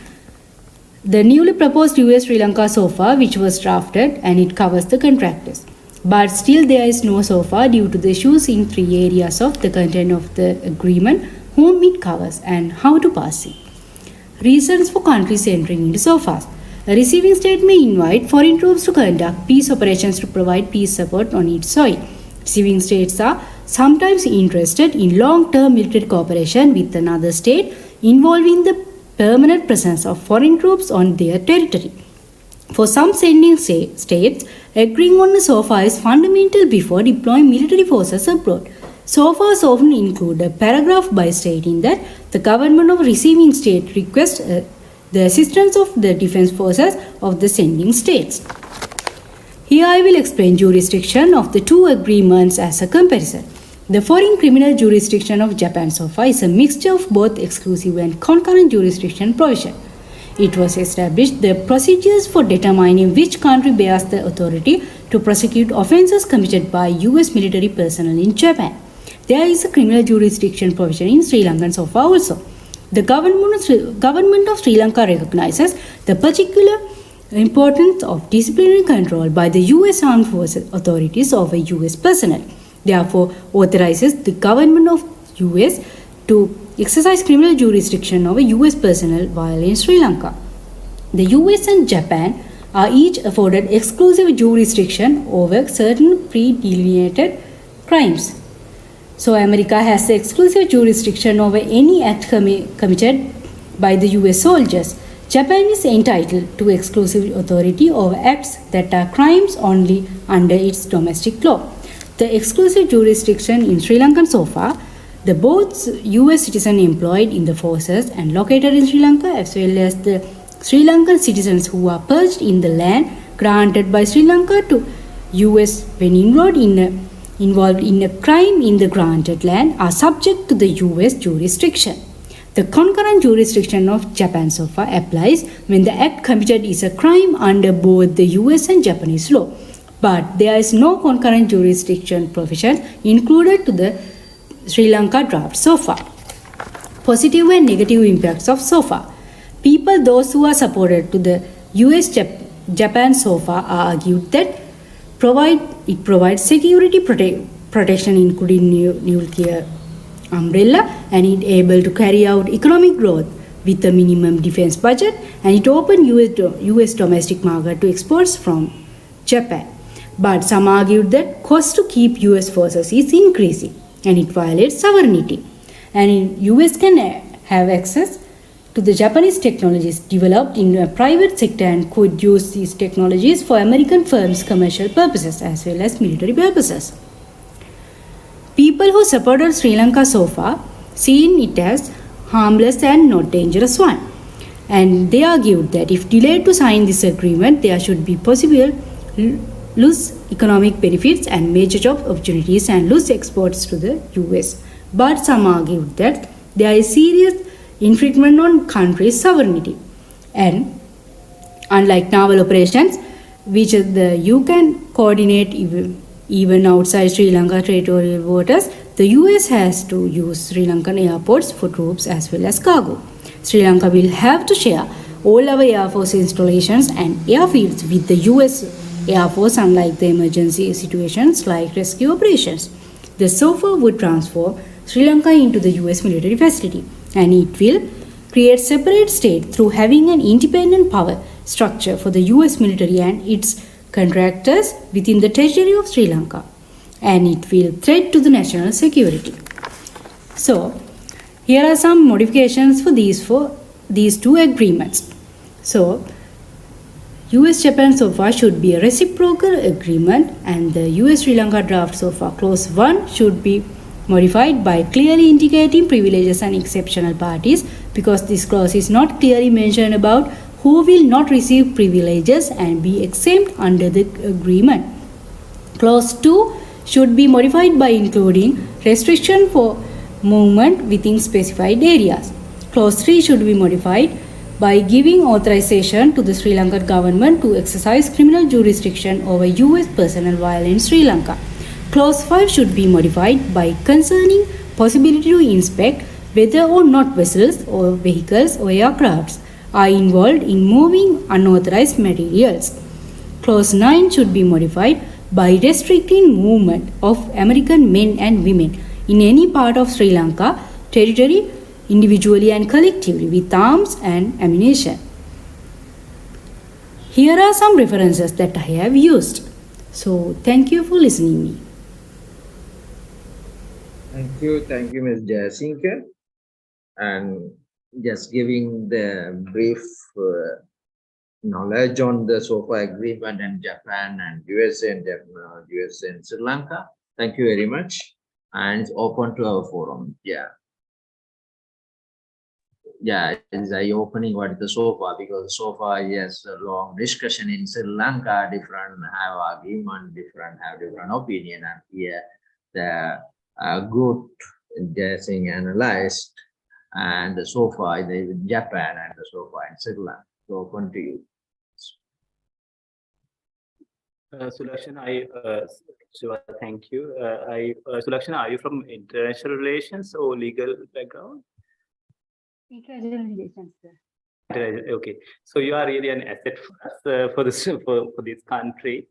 the newly proposed US-Sri Lanka SOFA, which was drafted, and it covers the contractors. But still there is no SOFA due to the issues in 3 areas of the content of the agreement, whom it covers and how to pass it. Reasons for countries entering into SOFAs. A receiving state may invite foreign troops to conduct peace operations to provide peace support on its soil. Receiving states are sometimes interested in long-term military cooperation with another state involving the permanent presence of foreign troops on their territory. For some sending states, agreeing on a SOFA is fundamental before deploying military forces abroad. SOFAs often include a paragraph by stating that the government of receiving state requests the assistance of the defense forces of the sending states. Here I will explain jurisdiction of the 2 agreements as a comparison. The foreign criminal jurisdiction of Japan SOFA is a mixture of both exclusive and concurrent jurisdiction provision. It was established the procedures for determining which country bears the authority to prosecute offences committed by US military personnel in Japan. There is a criminal jurisdiction provision in Sri Lankan SOFA also. The government of Sri Lanka recognizes the particular importance of disciplinary control by the US armed forces authorities over US personnel. Therefore, authorizes the government of US to exercise criminal jurisdiction over US personnel while in Sri Lanka. The US and Japan are each afforded exclusive jurisdiction over certain pre-delineated crimes. So America has the exclusive jurisdiction over any act committed by the US soldiers. Japan is entitled to exclusive authority over acts that are crimes only under its domestic law. The exclusive jurisdiction in Sri Lankan SOFA, the both US citizens employed in the forces and located in Sri Lanka, as well as the Sri Lankan citizens who are purged in the land granted by Sri Lanka to US when involved in a crime in the granted land, are subject to the US jurisdiction. The concurrent jurisdiction of Japan SOFA applies when the act committed is a crime under both the US and Japanese law, but there is no concurrent jurisdiction provision included to the Sri Lanka draft SOFA. Positive and negative impacts of SOFA. People, those who are supported to the US-Japan SOFA, are argued that it provides security protection including nuclear umbrella, and it able to carry out economic growth with a minimum defense budget, and it opened US domestic market to exports from Japan. But some argued that cost to keep US forces is increasing and it violates sovereignty. And US can have access to the Japanese technologies developed in a private sector and could use these technologies for American firms' commercial purposes as well as military purposes. People who supported Sri Lanka so far seen it as harmless and not dangerous one. And they argued that if delayed to sign this agreement, there should be possible lose economic benefits and major job opportunities and lose exports to the US. But some argued that there is serious infringement on country's sovereignty. And unlike naval operations, which you can coordinate even outside Sri Lanka territorial waters, the US has to use Sri Lankan airports for troops as well as cargo. Sri Lanka will have to share all our Air Force installations and airfields with the US Air Force, unlike the emergency situations like rescue operations. The SOFA would transform Sri Lanka into the US military facility, and it will create separate state through having an independent power structure for the US military and its contractors within the territory of Sri Lanka, and it will threat to the national security. So here are some modifications for these two agreements. So US-Japan SOFA should be a reciprocal agreement, and the US-Sri Lanka draft SOFA Clause 1 should be modified by clearly indicating privileges and exceptional parties, because this clause is not clearly mentioned about who will not receive privileges and be exempt under the agreement. Clause 2 should be modified by including restriction for movement within specified areas. Clause 3 should be modified by giving authorization to the Sri Lankan government to exercise criminal jurisdiction over US personnel while in Sri Lanka. Clause 5 should be modified by concerning possibility to inspect whether or not vessels or vehicles or aircrafts are involved in moving unauthorized materials. Clause 9 should be modified by restricting movement of American men and women in any part of Sri Lanka territory individually and collectively with arms and ammunition. Here are some references that I have used. So thank you for listening me. Thank you, Ms. Jayasinka. And just giving the brief knowledge on the SOFA agreement and Japan and USA and USA and Sri Lanka. Thank you very much. And it's open to our forum. Yeah, it's eye-opening what is the SOFA, because SOFA is a long discussion in Sri Lanka, different have argument, different have different opinion, and here the good guessing analyzed, and the SOFA in Japan and the SOFA in Sri Lanka. So open to you. Sulakshan, Shiva, thank you. Sulakshan, are you from international relations or legal background? International relations, sir. Okay, so you are really an asset for this country,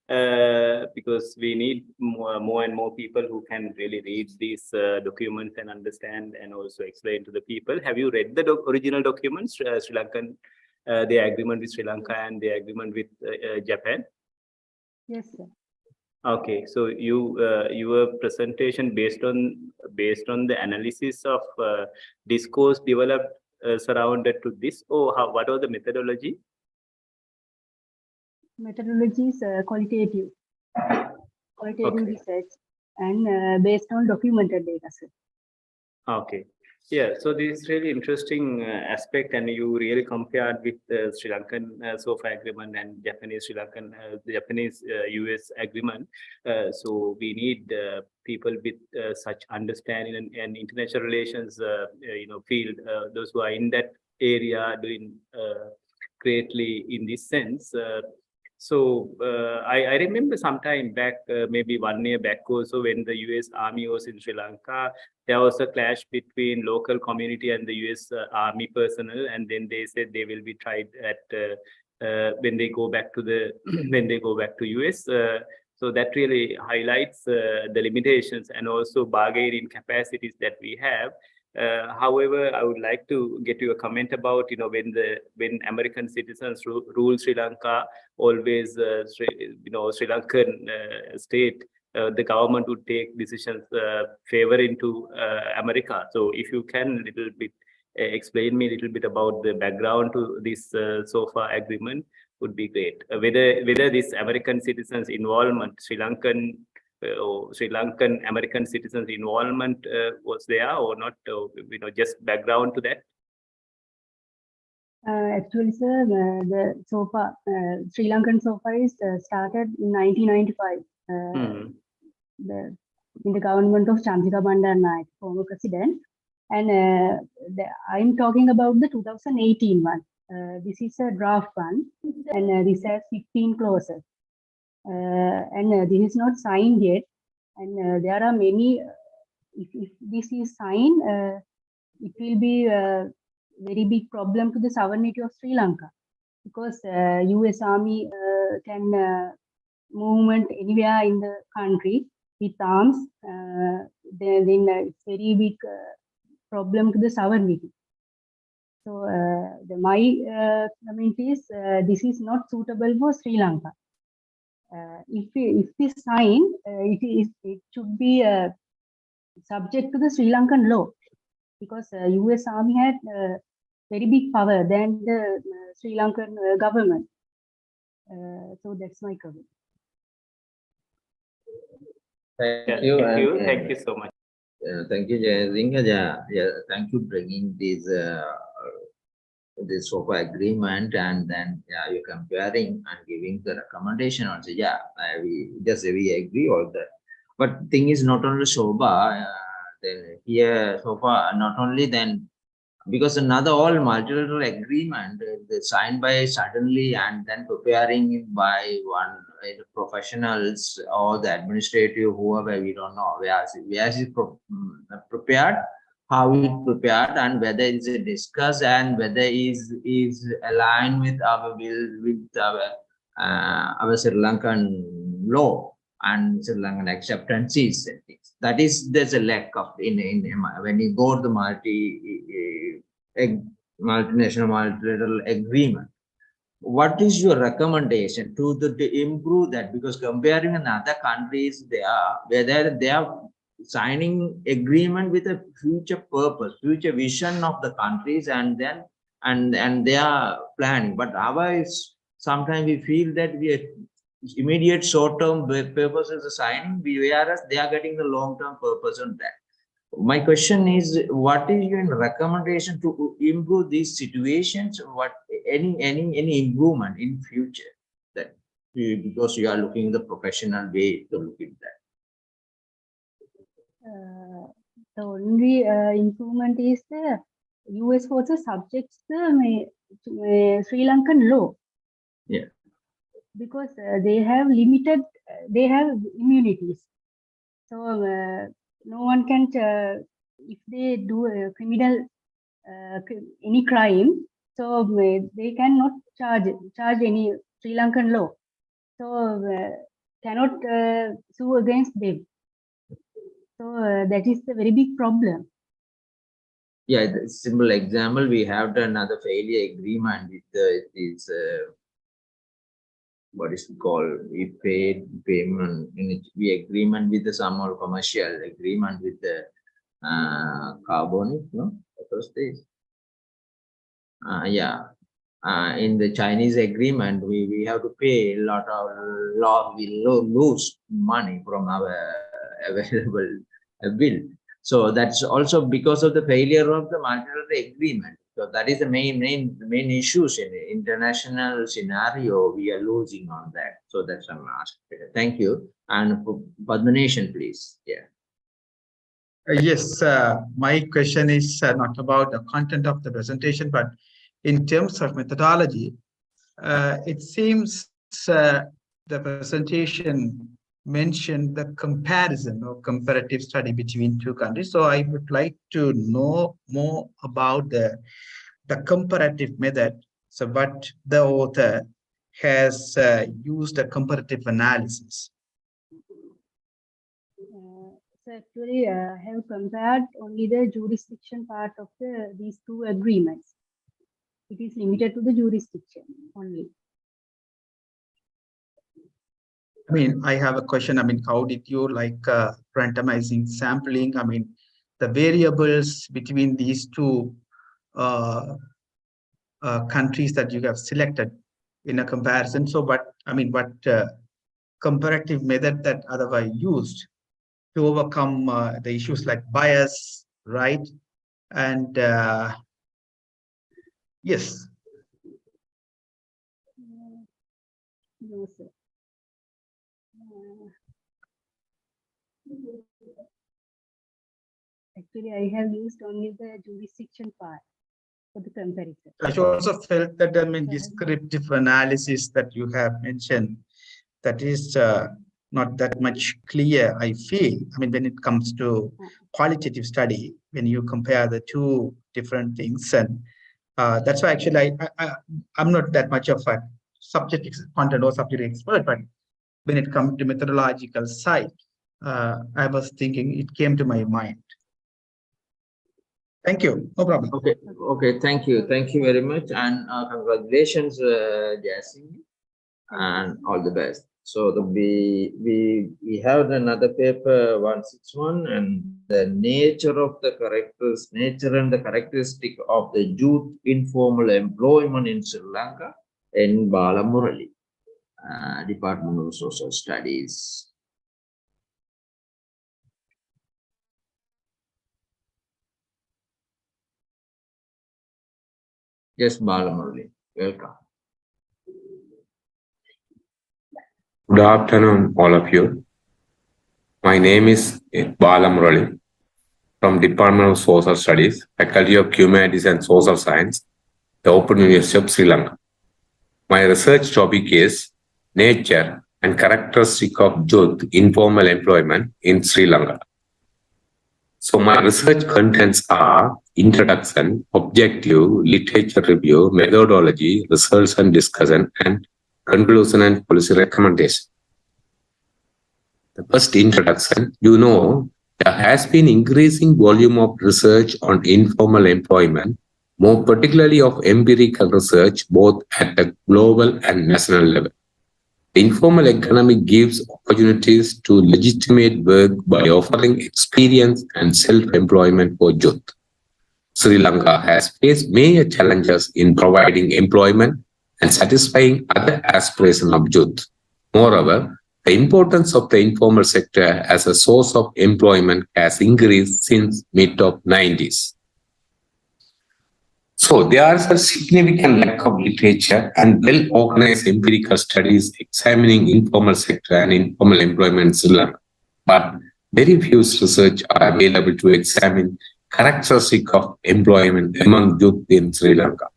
because we need more and more people who can really read these documents and understand and also explain to the people. Have you read the original documents, Sri Lankan, the agreement with Sri Lanka and the agreement with Japan? Yes, sir. Okay, so your presentation based on the analysis of discourse developed surrounded to this, or what was the methodology? Methodology is qualitative Okay. research and based on documented data, sir. Okay. Yeah, so this is really interesting aspect, and you really compared with the Sri Lankan SOFA agreement and Japanese Sri Lankan Japanese US agreement. So we need people with such understanding and international relations field, those who are in that area doing greatly in this sense. So I remember sometime back, maybe 1 year back also, when the US Army was in Sri Lanka, there was a clash between local community and the US Army personnel, and then they said they will be tried at when they go back to the when they go back to US. So that really highlights the limitations and also bargaining capacities that we have. However, I would like to get your comment about, when American citizens rule Sri Lanka, always, Sri Lankan state, the government would take decisions favoring to America. So if you can little bit explain me a little bit about the background to this SOFA agreement, would be great. Whether this American citizens involvement, Sri Lankan American citizens involvement was there or not, just background to that. Actually, sir, the SOFA, Sri Lankan SOFA is started in 1995. In the government of Chandrika Bandaranaike, former president. And I'm talking about the 2018 one. This is a draft one, and this has 15 clauses. And this is not signed yet. And there are many, if this is signed, it will be a very big problem to the sovereignty of Sri Lanka, because US Army can movement anywhere in the country with arms, then it's very big problem to the sovereignty. So my comment is this is not suitable for Sri Lanka. If we sign, it should be subject to the Sri Lankan law, because US Army had very big power than the Sri Lankan government. So that's my comment. Thank you. Thank you so much. Thank you, Jayasinha. Yeah, thank you bringing this SOFA agreement, and then you're comparing and giving the recommendation also. We agree all that. But thing is not only SOFA, then here SOFA not only then, because another all multilateral agreement signed by suddenly and then preparing by one professionals or the administrative, whoever, we don't know where is prepared, how it prepared, and whether it's discussed and whether is aligned with our will, with our Sri Lankan law and Sri Lankan acceptances and things. That is, there's a lack of in when you go to the multinational multilateral agreement. What is your recommendation to improve that? Because comparing in other countries, they are signing agreement with a future purpose, future vision of the countries, and then and they are planning. But ours, sometimes we feel that we are immediate short-term purposes are signing, whereas they are getting the long-term purpose on that. My question is, what is your recommendation to improve these situations? What any improvement in future, that because you are looking the professional way to look at that? The only improvement is the US forces subjects the Sri Lankan law. Yeah. Because they have limited, they have immunities. So no one can, if they do a criminal, any crime, so they cannot charge any Sri Lankan law. So cannot sue against them. So that is a very big problem. Yeah, the simple example, we have another failure agreement with what is it called? We paid payment in agreement with the some more commercial agreement with the carbonic, no? First days. In the Chinese agreement, we have to pay a lot of we lose money from our available bill. So that's also because of the failure of the multilateral agreement. So that is the main issues in the international scenario. We are losing on that. So that's what I'm asking. Thank you. And Padmanation, please. Yeah. Yes, my question is not about the content of the presentation, but in terms of methodology. It seems the presentation mentioned the comparison or comparative study between two countries. So I would like to know more about the comparative method. So what the author has used a comparative analysis. So actually, I have compared only the jurisdiction part of these two agreements. It is limited to the jurisdiction only. I mean, I have a question. I mean, how did you like randomizing sampling? I mean, the variables between these two countries that you have selected in a comparison. So, what comparative method that otherwise used to overcome the issues like bias, right? And yes. No, sir. Actually, I have used only the jurisdiction part for the comparison. I also felt that descriptive analysis that you have mentioned, that is not that much clear, I feel. I mean, when it comes to qualitative study, when you compare the two different things, and that's why actually I'm not that much of a subject content or subject expert, but when it comes to methodological side, I was thinking, it came to my mind. Thank you. No problem. Okay. Thank you very much, and congratulations, Jasmine, and all the best. So we have another paper 161, and the nature and the characteristic of the youth informal employment in Sri Lanka, in Bala Murali, Department of Social Studies. Yes, Bala Murali, welcome. Good afternoon, all of you. My name is Bala Murali from Department of Social Studies, Faculty of Humanities and Social Science, the Open University of Sri Lanka. My research topic is nature and characteristic of youth informal employment in Sri Lanka. So my research contents are introduction, objective, literature review, methodology, results and discussion, and conclusion and policy recommendation. The first introduction, there has been increasing volume of research on informal employment, more particularly of empirical research, both at the global and national level. The informal economy gives opportunities to legitimate work by offering experience and self-employment for youth. Sri Lanka has faced major challenges in providing employment and satisfying other aspirations of youth. Moreover, the importance of the informal sector as a source of employment has increased since mid-90s. So there is a significant lack of literature and well-organized empirical studies examining informal sector and informal employment in Sri Lanka. But very few research are available to examine characteristics of employment among youth in Sri Lanka.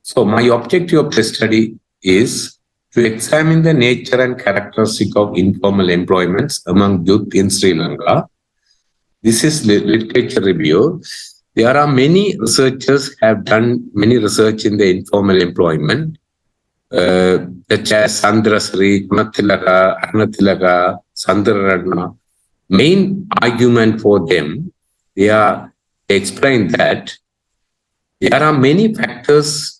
So my objective of the study is to examine the nature and characteristic of informal employments among youth in Sri Lanka. This is literature review. There are many researchers have done many research in the informal employment, such as Sandrasri, Gunatilaka, Arnatilaka, Sandraratna. Main argument for them, they explain that there are many factors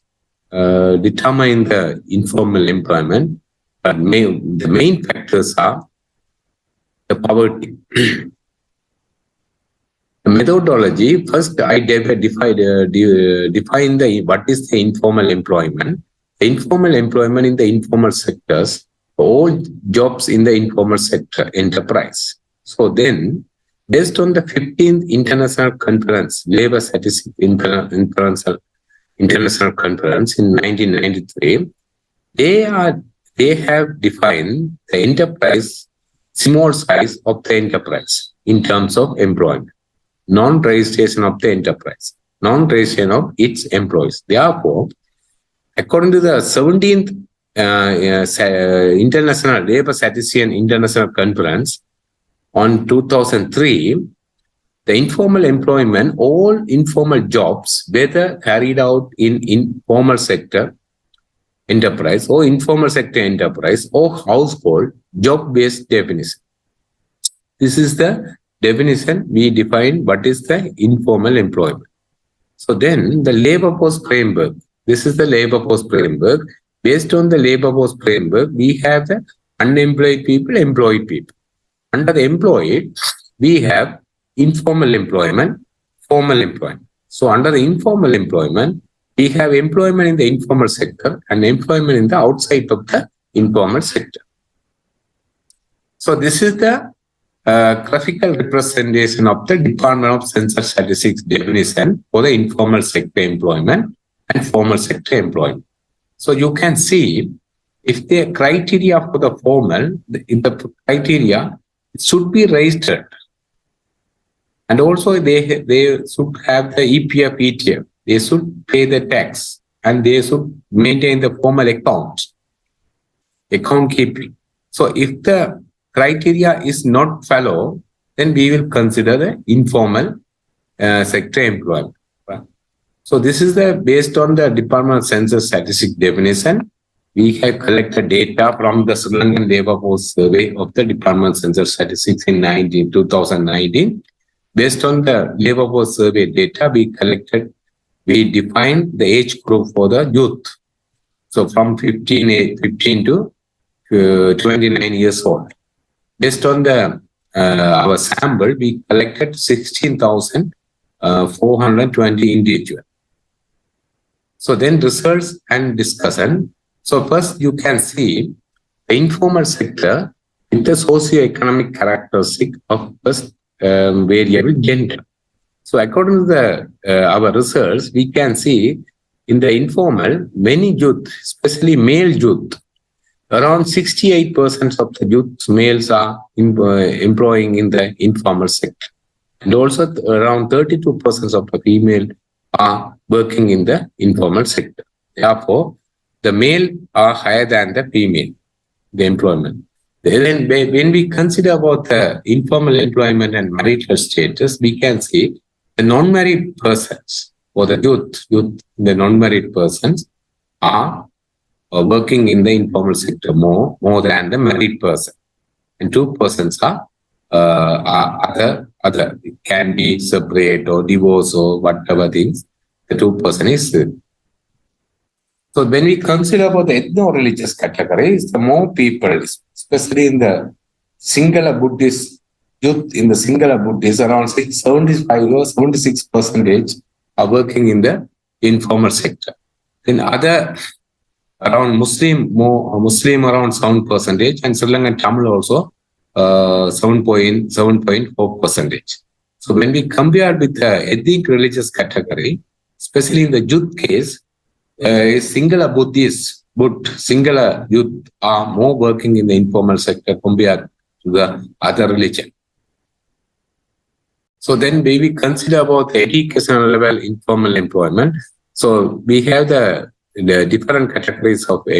determine the informal employment, but the main factors are the poverty. The methodology, first I define what is the informal employment. The informal employment in the informal sectors, all jobs in the informal sector enterprise. So then, based on the 15th International Conference, Labour Statistics International Conference in 1993, they have defined the enterprise, small size of the enterprise in terms of employment. Non-registration of the enterprise, non-registration of its employees. Therefore, according to the 17th International Labour Statistics International Conference on 2003, the informal employment, all informal jobs, whether carried out in informal sector enterprise or informal sector enterprise or household, job-based definition. This is the definition we define what is the informal employment. So then the labor force framework, this is the labor force framework. Based on the labor force framework, we have the unemployed people, employed people. Under the employed, we have informal employment, formal employment. So under the informal employment, we have employment in the informal sector and employment in the outside of the informal sector. So this is the graphical representation of the Department of Census Statistics definition for the informal sector employment and formal sector employment. So you can see if the criteria for the formal, the criteria should be registered. And also they should have the EPF, ETF. They should pay the tax and they should maintain the formal accounts, account keeping. So if the criteria is not followed, then we will consider the informal sector employment. So this is the based on the Department of Census Statistics definition. We have collected data from the Sri Lankan Labour Force Survey of the Department of Census Statistics in 2019. Based on the Labour Force Survey data we defined the age group for the youth. So from 15 to 29 years old. Based on the our sample, we collected 16,420 individuals. So then results and discussion. So first you can see the informal sector with the socio-economic characteristic of first variable gender. So according to our research, we can see in the informal, many youth, especially male youth, around 68% of the youth males are employing in the informal sector. And also around 32% of the female are working in the informal sector. Therefore, the male are higher than the female, the employment. Then when we consider about the informal employment and marital status, we can see the non-married persons or the youth, the non-married persons are working in the informal sector more than the married person. And 2 persons are other. It can be separate or divorce or whatever things. The 2 person is. So when we consider about the ethno-religious categories, the more people, especially in the Sinhala Buddhist youth, in the Sinhala Buddhist, around 75 or 76% are working in the informal sector. In other, around Muslim around 7%, and Sri Lankan Tamil also 7.4%. So when we compare with the ethnic religious category, especially in the youth case, Sinhala Buddhist, Sinhala youth are more working in the informal sector compared to the other religion. So then we consider about the educational level informal employment. So we have the different categories of the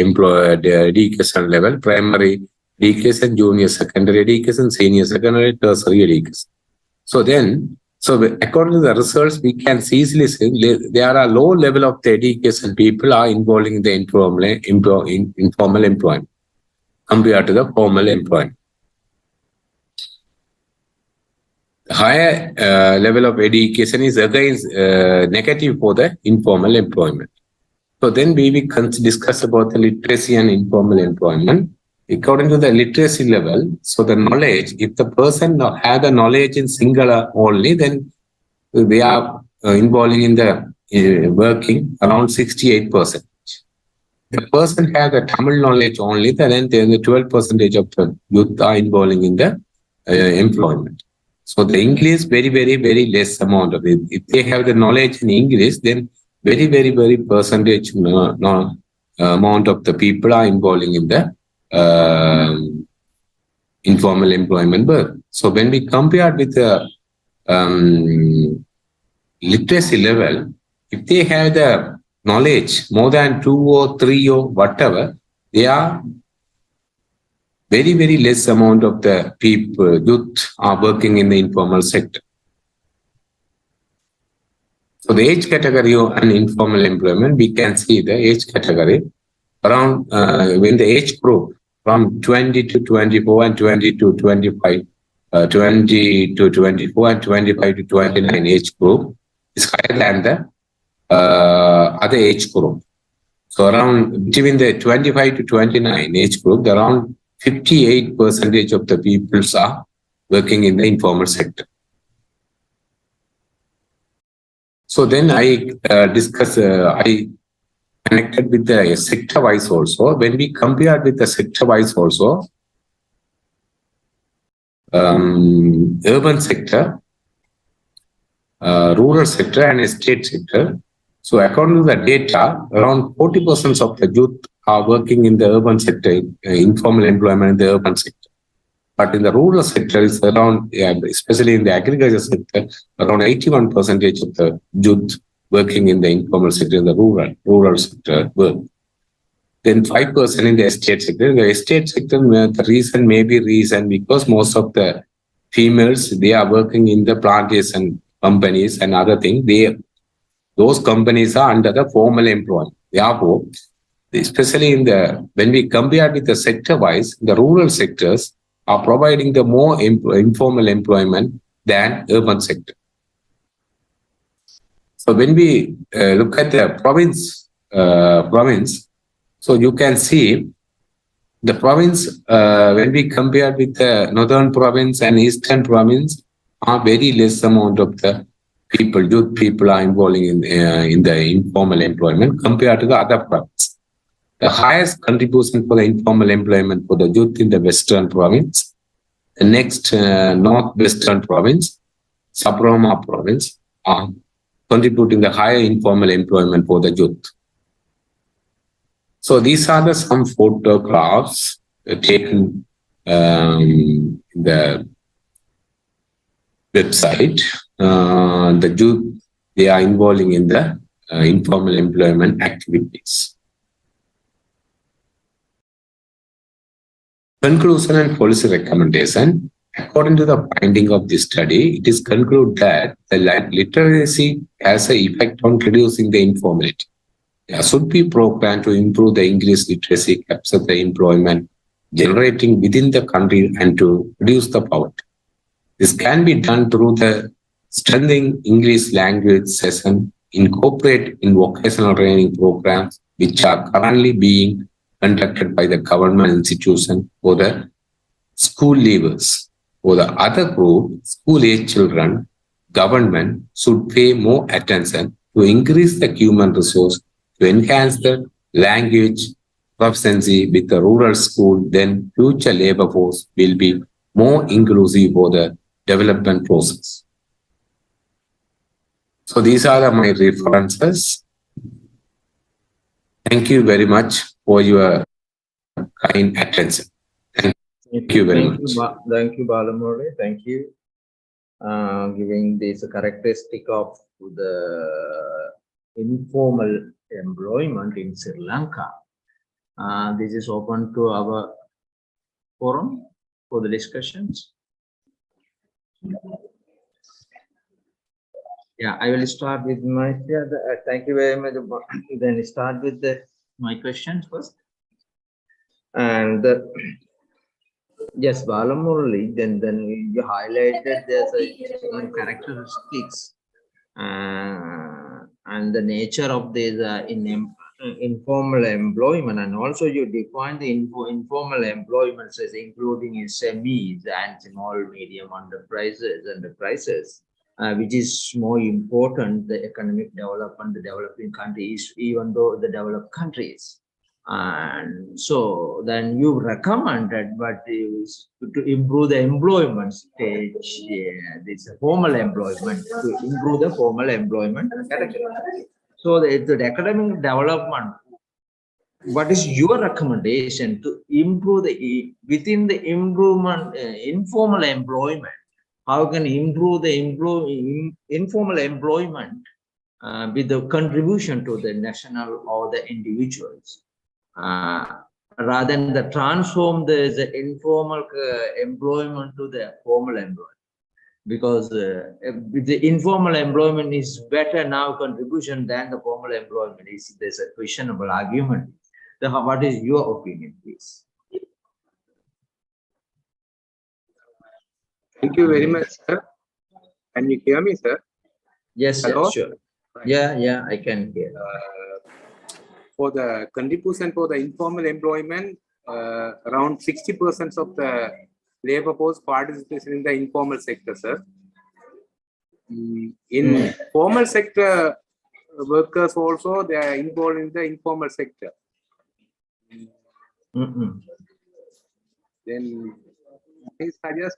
education level: primary education, junior secondary education, senior secondary, tertiary education. So according to the results, we can easily say there are low level of the education people are involved in the informal employment compared to the formal employment. Higher level of education is again negative for the informal employment. So then we will discuss about the literacy and informal employment. According to the literacy level, so the knowledge, if the person have the knowledge in Sinhala only, then they are involving in the working around 68%. The person have the Tamil knowledge only, then the 12% of the youth are involving in the employment. So the English, very, very, very less amount of it. If they have the knowledge in English, then very, very, very percentage amount of the people are involving in the informal employment work. So when we compare with the literacy level, if they have the knowledge more than 2 or 3 or whatever, they are very, very less amount of the people, youth are working in the informal sector. So the age category and informal employment, we can see the age category around when the age group from 20 to 24 and 20 to 25 20 to 24 and 25 to 29 age group is higher than the other age group. So around between the 25 to 29 age group, around 58% of the people are working in the informal sector. So then I I connected with the sector-wise also. When we compared with the sector-wise also, urban sector, rural sector and estate sector. So according to the data, around 40% of the youth are working in the urban sector, informal employment in the urban sector. But in the rural sector, it's around, especially in the agriculture sector, around 81% of the youth working in the informal sector, in the rural sector work. Then 5% in the estate sector. In the estate sector, the reason may be because most of the females, they are working in the plantation companies and other things. Those companies are under the formal employment. Therefore, especially when we compare with the sector-wise, the rural sectors are providing the more informal employment than urban sector. So when we look at the province, so you can see the province, when we compare with the northern province and eastern province, are very less amount of the youth people are involving in the informal employment compared to the other provinces. The highest contribution for the informal employment for the youth in the western province, the next northwestern province, Sabroma province, are contributing the higher informal employment for the youth. So these are some photographs taken in the website. The youth, they are involving in the informal employment activities. Conclusion and policy recommendation. According to the finding of this study, it is concluded that the literacy has an effect on reducing the informality. There should be programs to improve the English literacy, capture the employment generating within the country, and to reduce the poverty. This can be done through the strengthening English language session, incorporate in vocational training programs, which are currently being conducted by the government institution for the school leavers. For the other group, school-age children, government should pay more attention to increase the human resource to enhance the language proficiency with the rural school. Then future labor force will be more inclusive for the development process. So these are my references. Thank you very much for your kind attention. Thank you very much. Thank you, Balamurali. Thank you. Giving this characteristic of the informal employment in Sri Lanka. This is open to our forum for the discussions. Yeah, I will start with my, thank you very much. Then start with my questions first. And yes, Balamurali, then you highlighted there's a characteristics and the nature of this informal employment, and also you define the informal employment as including SMEs and small medium enterprises, which is more important, the economic development, the developing countries, even though the developed countries. And so then you recommended what is to improve the employment stage, this formal employment, to improve the formal employment category. So the academic development, what is your recommendation to improve within the improvement informal employment? How can improve the informal employment with the contribution to the national or the individuals? Rather than the transform the informal employment to the formal employment, because the informal employment is better now contribution than the formal employment. There's a questionable argument. So what is your opinion, please? Thank you very much, sir. Can you hear me, sir? Yes, Hello? sure. Yeah, I can hear. For the contribution for the informal employment, around 60% of the labor force participates in the informal sector, sir. In formal sector workers also, they are involved in the informal sector. Then I suggest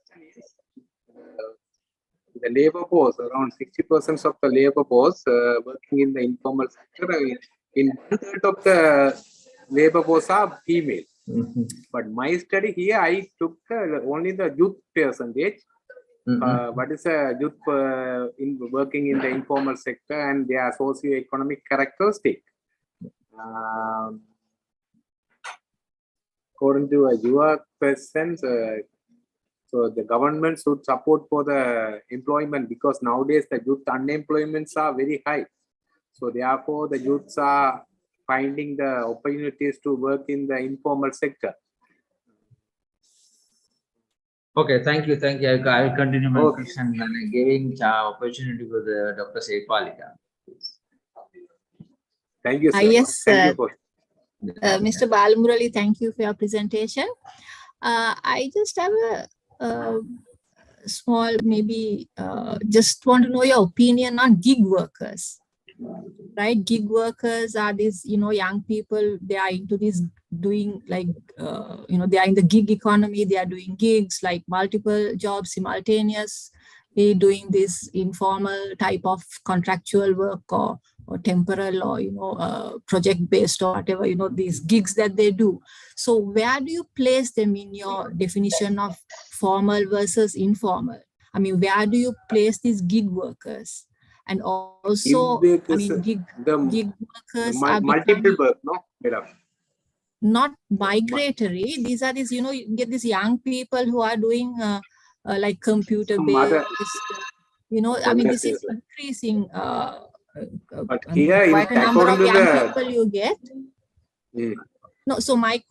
the labor force, around 60% of the labor force working in the informal sector. In 1/3 of the labor force are female. But my study here, I took only the youth percentage. What is a youth working in the informal sector and their socio-economic characteristic. According to your questions, so the government should support for the employment, because nowadays the youth unemployments are very high. So therefore the youths are finding the opportunities to work in the informal sector. Okay, thank you. I will continue my question and giving opportunity for the Dr. Saipalika. Thank you, sir. Yes, thank you for Mr. Balamurali, thank you for your presentation. I just have a small, maybe just want to know your opinion on gig workers. Right, gig workers are these, young people. They are into this doing like, they are in the gig economy. They are doing gigs, like multiple jobs simultaneously, doing this informal type of contractual work or temporal or project based or whatever, these gigs that they do. So where do you place them in your definition of formal versus informal? I mean, where do you place these gig workers? And also, gig workers are multiple work, no? Not migratory. These are these, you get these young people who are doing like computer based, I mean, this is increasing. But here, quite a number of young people you get. No, so my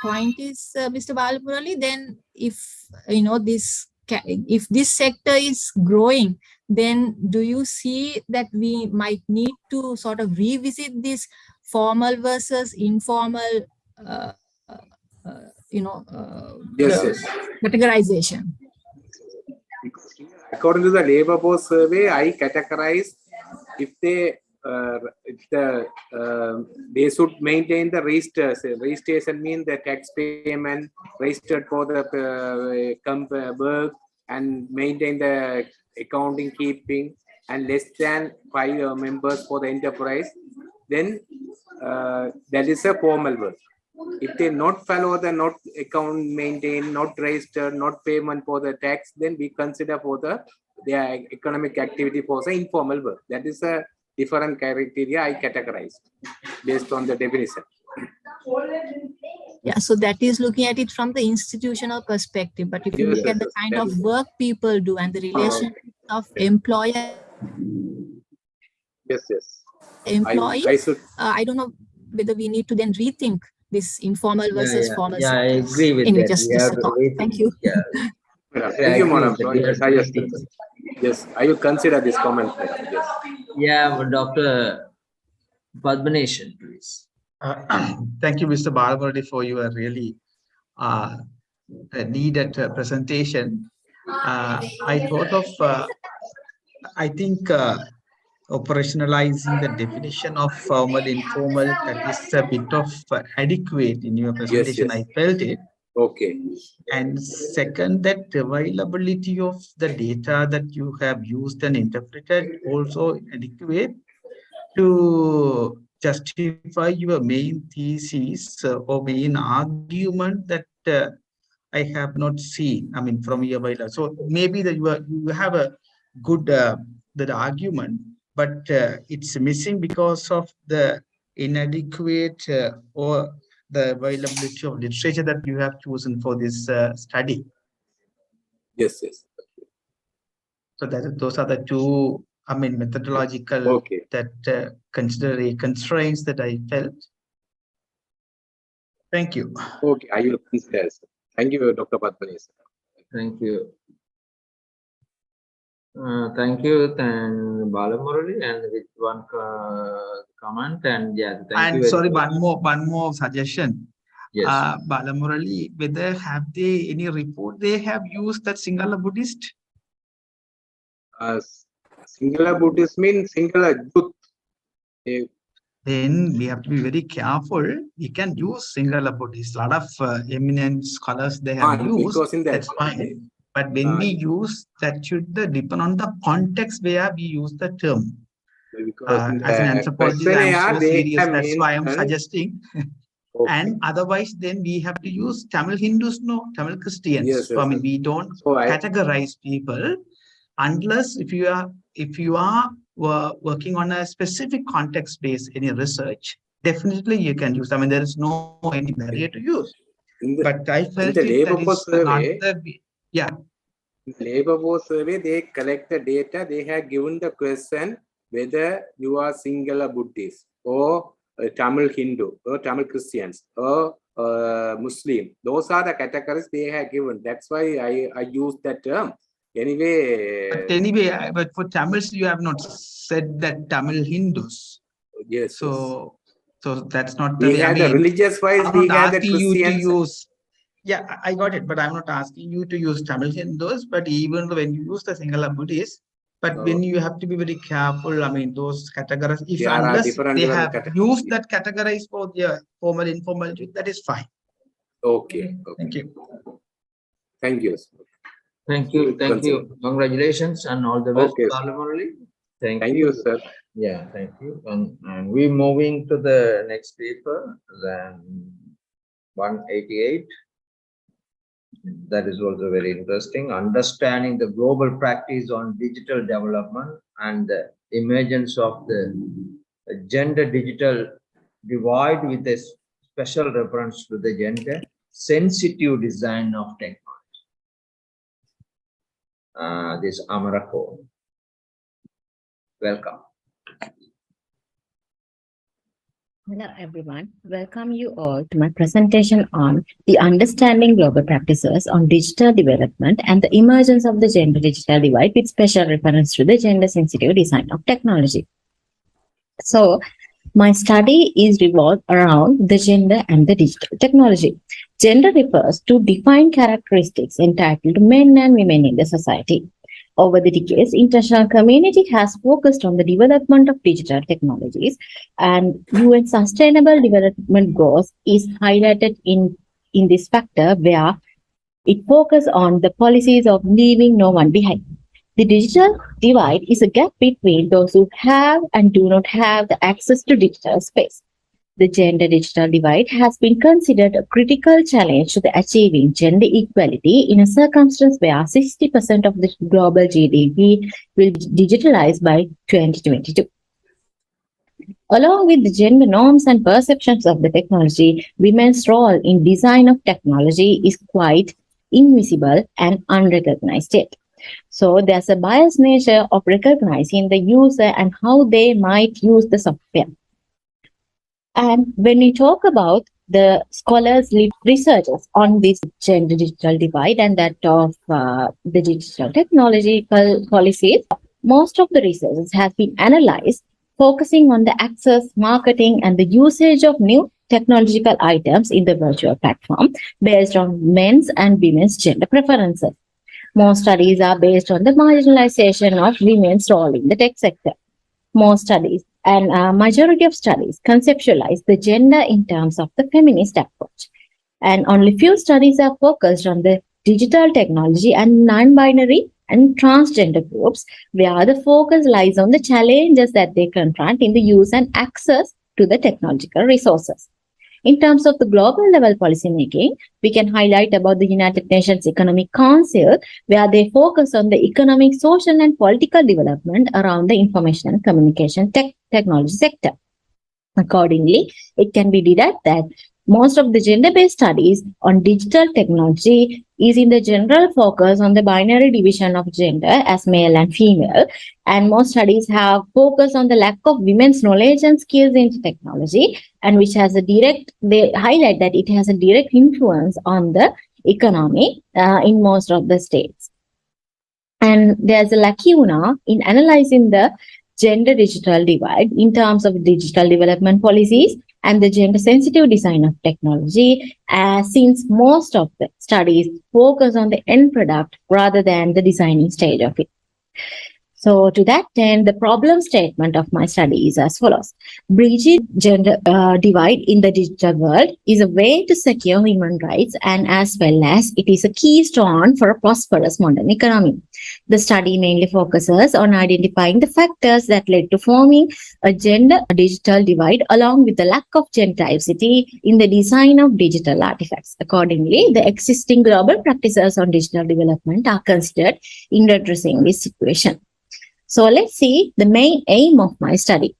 point is, Mr. Balamurali, then if if this sector is growing, then do you see that we might need to sort of revisit this formal versus informal categorization? According to the labor force survey, I categorize if they should maintain the registration. Registration means the tax payment, registered for the work, and maintain the accounting keeping, and less than 5 members for the enterprise. Then that is a formal work. If they not follow the not account maintain, not register, not payment for the tax, then we consider for their economic activity for the informal work. That is a different criteria I categorized based on the definition. Yeah, so that is looking at it from the institutional perspective. But if you look at the kind of work people do and the relationship of employer, employee, I don't know whether we need to then rethink this informal versus formal sectors. I agree with anyway, that. just a thought. Thank you. Thank you, madam. Yes, I will consider this comment. Yes. Yeah, Dr. Padmanation, please. Thank you, Mr. Balamurali, for your really needed presentation. I thought of, I think, operationalizing the definition of formal, informal, that is a bit of adequate in your presentation. Yes. I felt it. Okay. And second, that availability of the data that you have used and interpreted also adequate to justify your main thesis or main argument that I have not seen, I mean, from your bylaw. So maybe that you have a good that argument, but it's missing because of the inadequate or the availability of literature that you have chosen for this study. Yes. So those are the two, I mean, methodological that constraints that I felt. Thank you. Okay, I will consider. Thank you, Dr. Padmanation. Thank you. Thank you, and Balamurali, and with one comment, and yeah, thank you And very sorry, much. one more suggestion. Yes. Balamurali, whether have they any report they have used that Sinhala Buddhist? Sinhala Buddhist means Sinhala Youth. Then we have to be very careful. We can use Sinhala Buddhist. A lot of eminent scholars they have used. Because in that, that's fine. But when we use, that should depend on the context where we use the term. As an anthropologist, I am so serious. That's why I am suggesting. And otherwise, then we have to use Tamil Hindus, no, Tamil Christians. Yes, I mean, we don't categorize people unless if you are working on a specific context based any research. Definitely, you can use. I mean, there is no any barrier to use. But I felt in the it that labor is survey, not the yeah. In the labor force survey, they collect the data. They have given the question whether you are Sinhala Buddhist or Tamil Hindu or Tamil Christians or Muslim. Those are the categories they have given. That's why I use that term. Anyway, but for Tamils, you have not said that Tamil Hindus. Yes. So that's not the we way. had I mean, the religious wise. I'm We not had the asking you to Christians. use. Yeah, I got it, but I'm not asking you to use Tamil Hindus. But even when you use the Sinhala Buddhist, but when you have to be very careful. I mean, those categories. If unless they have used that categories for their formal, informal, that is fine. Okay. Thank you. Thank you. Thank you. Thank you. Congratulations and all the best, Balamurali. Thank you, sir. Yeah, thank you. And we're moving to the next paper, then 188. That is also very interesting. Understanding the global practice on digital development and the emergence of the gender digital divide with a special reference to the gender sensitive design of technology. This Amarako. Welcome. Hello everyone, welcome you all to my presentation on the understanding global practices on digital development and the emergence of the gender digital divide with special reference to the gender sensitive design of technology. So my study is revolved around the gender and the digital technology. Gender refers to defined characteristics entitled to men and women in the society. Over the decades, international community has focused on the development of digital technologies, and UN Sustainable Development Goals is highlighted in this factor where it focuses on the policies of leaving no one behind. The digital divide is a gap between those who have and do not have the access to digital space. The gender digital divide has been considered a critical challenge to the achieving gender equality in a circumstance where 60% of the global GDP will be digitalized by 2022. Along with the gender norms and perceptions of the technology, women's role in design of technology is quite invisible and unrecognized yet. So there's a biased nature of recognizing the user and how they might use the software. And when we talk about the scholars, researchers on this gender digital divide and that of the digital technological policies, most of the researchers have been analyzed focusing on the access, marketing, and the usage of new technological items in the virtual platform based on men's and women's gender preferences. Most studies are based on the marginalization of women's role in the tech sector. Most studies and a majority of studies conceptualize the gender in terms of the feminist approach. And only few studies are focused on the digital technology and non-binary and transgender groups, where the focus lies on the challenges that they confront in the use and access to the technological resources. In terms of the global level policymaking, we can highlight about the United Nations Economic Council, where they focus on the economic, social, and political development around the information and communication technology sector. Accordingly, it can be deducted that most of the gender-based studies on digital technology is in the general focus on the binary division of gender as male and female, and most studies have focused on the lack of women's knowledge and skills in technology, and which has they highlight that it has a direct influence on the economy in most of the states. And there's a lacuna in analyzing the gender digital divide in terms of digital development policies and the gender sensitive design of technology, since most of the studies focus on the end product rather than the designing stage of it. So to that end, the problem statement of my study is as follows. Bridging gender divide in the digital world is a way to secure human rights, and as well as it is a keystone for a prosperous modern economy. The study mainly focuses on identifying the factors that led to forming a gender digital divide along with the lack of gender diversity in the design of digital artifacts. Accordingly, the existing global practices on digital development are considered in addressing this situation. So let's see the main aim of my study.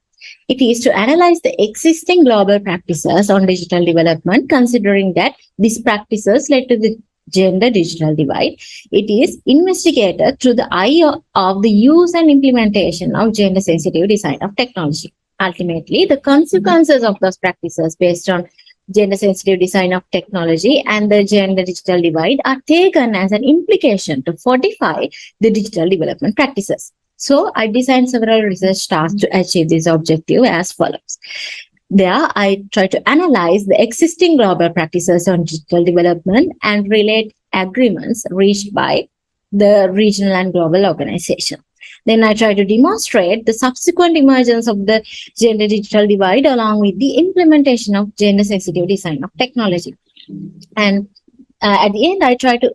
It is to analyze the existing global practices on digital development, considering that these practices led to the gender digital divide. It is investigated through the eye of the use and implementation of gender sensitive design of technology. Ultimately, the consequences of those practices based on gender sensitive design of technology and the gender digital divide are taken as an implication to fortify the digital development practices. So I designed several research tasks to achieve this objective as follows. There, I try to analyze the existing global practices on digital development and relate agreements reached by the regional and global organization. Then I try to demonstrate the subsequent emergence of the gender digital divide along with the implementation of gender sensitive design of technology. And at the end, I try to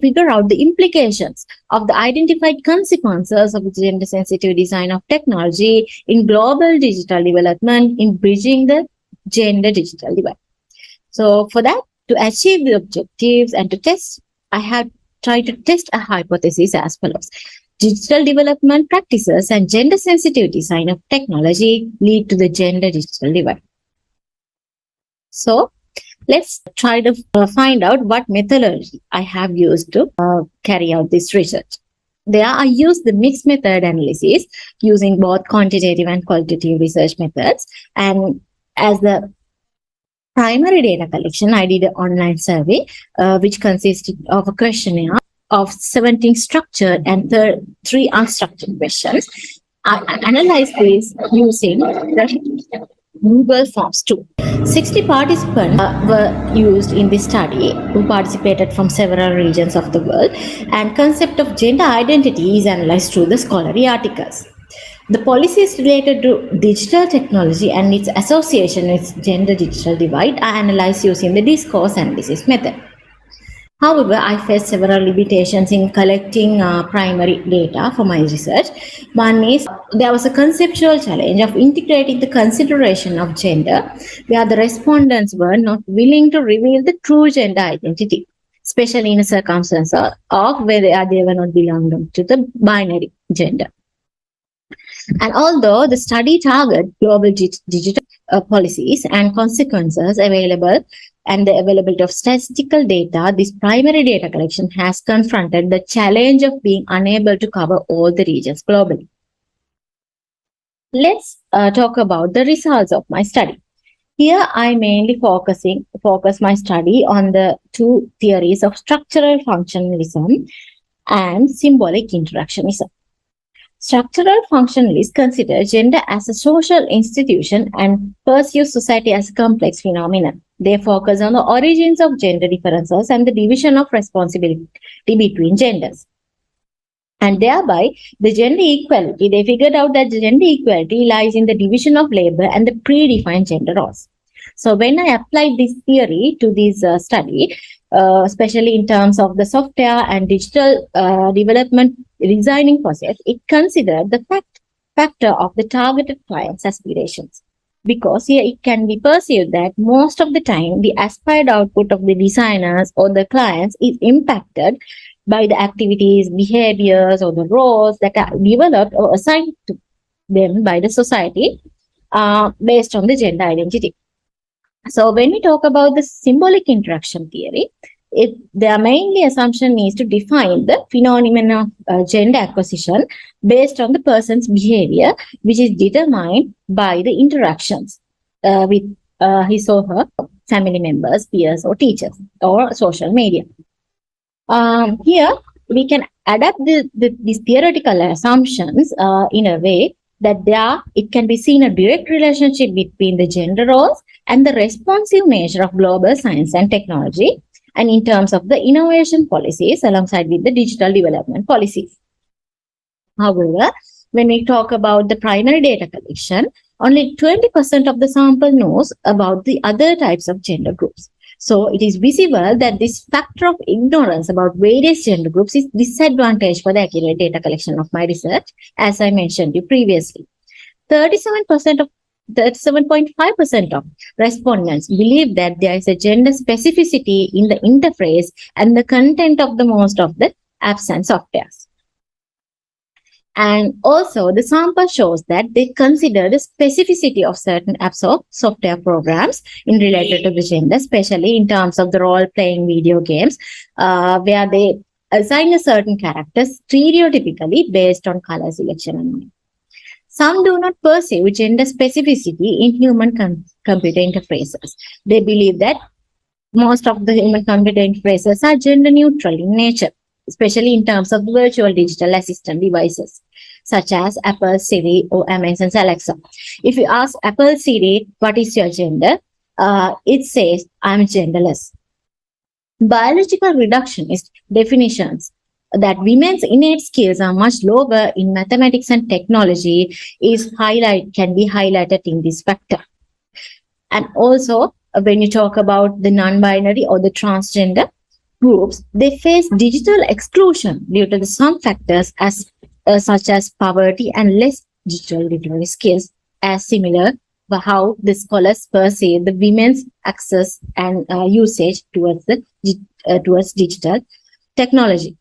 figure out the implications of the identified consequences of gender sensitive design of technology in global digital development in bridging the gender digital divide. So for that, to achieve the objectives and to test, I have tried to test a hypothesis as follows. Digital development practices and gender sensitive design of technology lead to the gender digital divide. So let's try to find out what methodology I have used to carry out this research. There I used the mixed method analysis using both quantitative and qualitative research methods. And as the primary data collection, I did an online survey which consisted of a questionnaire of 17 structured and 3 unstructured questions. I analyzed this using the Google Forms too. 60 participants were used in this study who participated from several regions of the world, and concept of gender identity is analyzed through the scholarly articles. The policies related to digital technology and its association with gender digital divide are analyzed using the discourse analysis method. However, I faced several limitations in collecting primary data for my research. One is there was a conceptual challenge of integrating the consideration of gender, where the respondents were not willing to reveal the true gender identity, especially in a circumstance of where they were not belonging to the binary gender. And although the study targeted global digital policies and consequences available and the availability of statistical data, this primary data collection has confronted the challenge of being unable to cover all the regions globally. Let's talk about the results of my study. Here, I mainly focus my study on the 2 theories of structural functionalism and symbolic interactionism. Structural functionalists consider gender as a social institution and perceive society as a complex phenomenon. They focus on the origins of gender differences and the division of responsibility between genders. And thereby, the gender equality, they figured out that the gender equality lies in the division of labor and the predefined gender roles. So when I applied this theory to this study, especially in terms of the software and digital development designing process, it considered the factor of the targeted client's aspirations. Because here it can be perceived that most of the time the aspired output of the designers or the clients is impacted by the activities, behaviors, or the roles that are developed or assigned to them by the society based on the gender identity. So when we talk about the symbolic interaction theory, their mainly assumption is to define the phenomenon of gender acquisition based on the person's behavior, which is determined by the interactions with his or her family members, peers, or teachers, or social media. Here, we can adapt these theoretical assumptions in a way that it can be seen a direct relationship between the gender roles and the responsive nature of global science and technology, and in terms of the innovation policies alongside with the digital development policies. However, when we talk about the primary data collection, only 20% of the sample knows about the other types of gender groups. So it is visible that this factor of ignorance about various gender groups is disadvantage for the accurate data collection of my research, as I mentioned you previously. 37.5% of respondents believe that there is a gender specificity in the interface and the content of the most of the apps and softwares. And also the sample shows that they consider the specificity of certain apps or software programs in related to the gender, especially in terms of the role-playing video games, where they assign a certain character stereotypically based on color selection. Some do not perceive gender specificity in human computer interfaces. They believe that most of the human computer interfaces are gender neutral in nature, especially in terms of virtual digital assistant devices, such as Apple Siri or Amazon's Alexa. If you ask Apple Siri, what is your gender? It says, I'm genderless. Biological reductionist definitions that women's innate skills are much lower in mathematics and technology can be highlighted in this factor. And also, when you talk about the non-binary or the transgender groups, they face digital exclusion due to some factors such as poverty and less digital literary skills, as similar to how the scholars perceive the women's access and usage towards digital technology.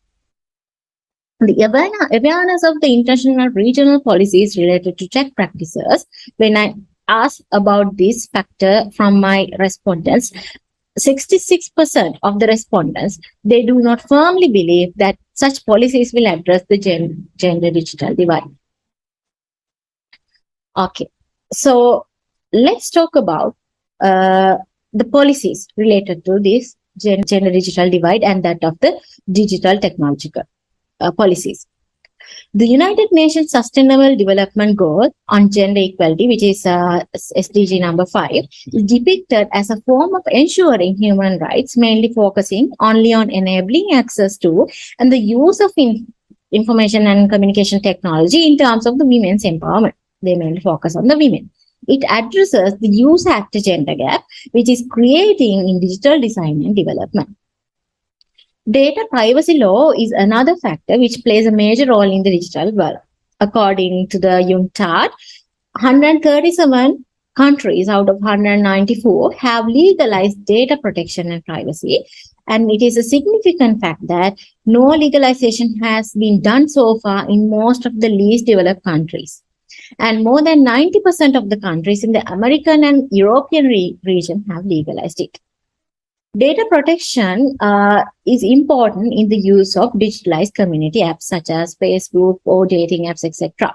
The awareness of the international regional policies related to tech practices, when I asked about this factor from my respondents, 66% of the respondents, they do not firmly believe that such policies will address the gender digital divide. Okay, so let's talk about the policies related to this gender digital divide and that of the digital technological policies. The United Nations Sustainable Development Goal on Gender Equality, which is SDG number 5, is depicted as a form of ensuring human rights, mainly focusing only on enabling access to and the use of information and communication technology in terms of the women's empowerment. They mainly focus on the women. It addresses the user actor gender gap, which is creating in digital design and development. Data privacy law is another factor which plays a major role in the digital world. According to the UNCTAD, 137 countries out of 194 have legalized data protection and privacy. And it is a significant fact that no legalization has been done so far in most of the least developed countries. And more than 90% of the countries in the American and European region have legalized it. Data protection is important in the use of digitalized community apps such as Facebook or dating apps, etc.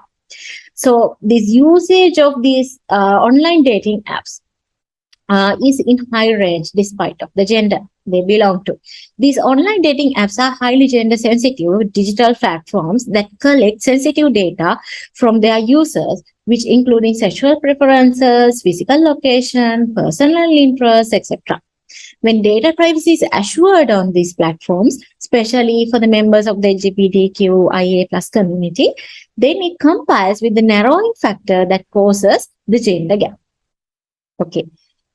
So this usage of these online dating apps is in high range despite of the gender they belong to. These online dating apps are highly gender sensitive digital platforms that collect sensitive data from their users, which including sexual preferences, physical location, personal interests, etc. When data privacy is assured on these platforms, especially for the members of the LGBTQIA+ community, then it complies with the narrowing factor that causes the gender gap. Okay,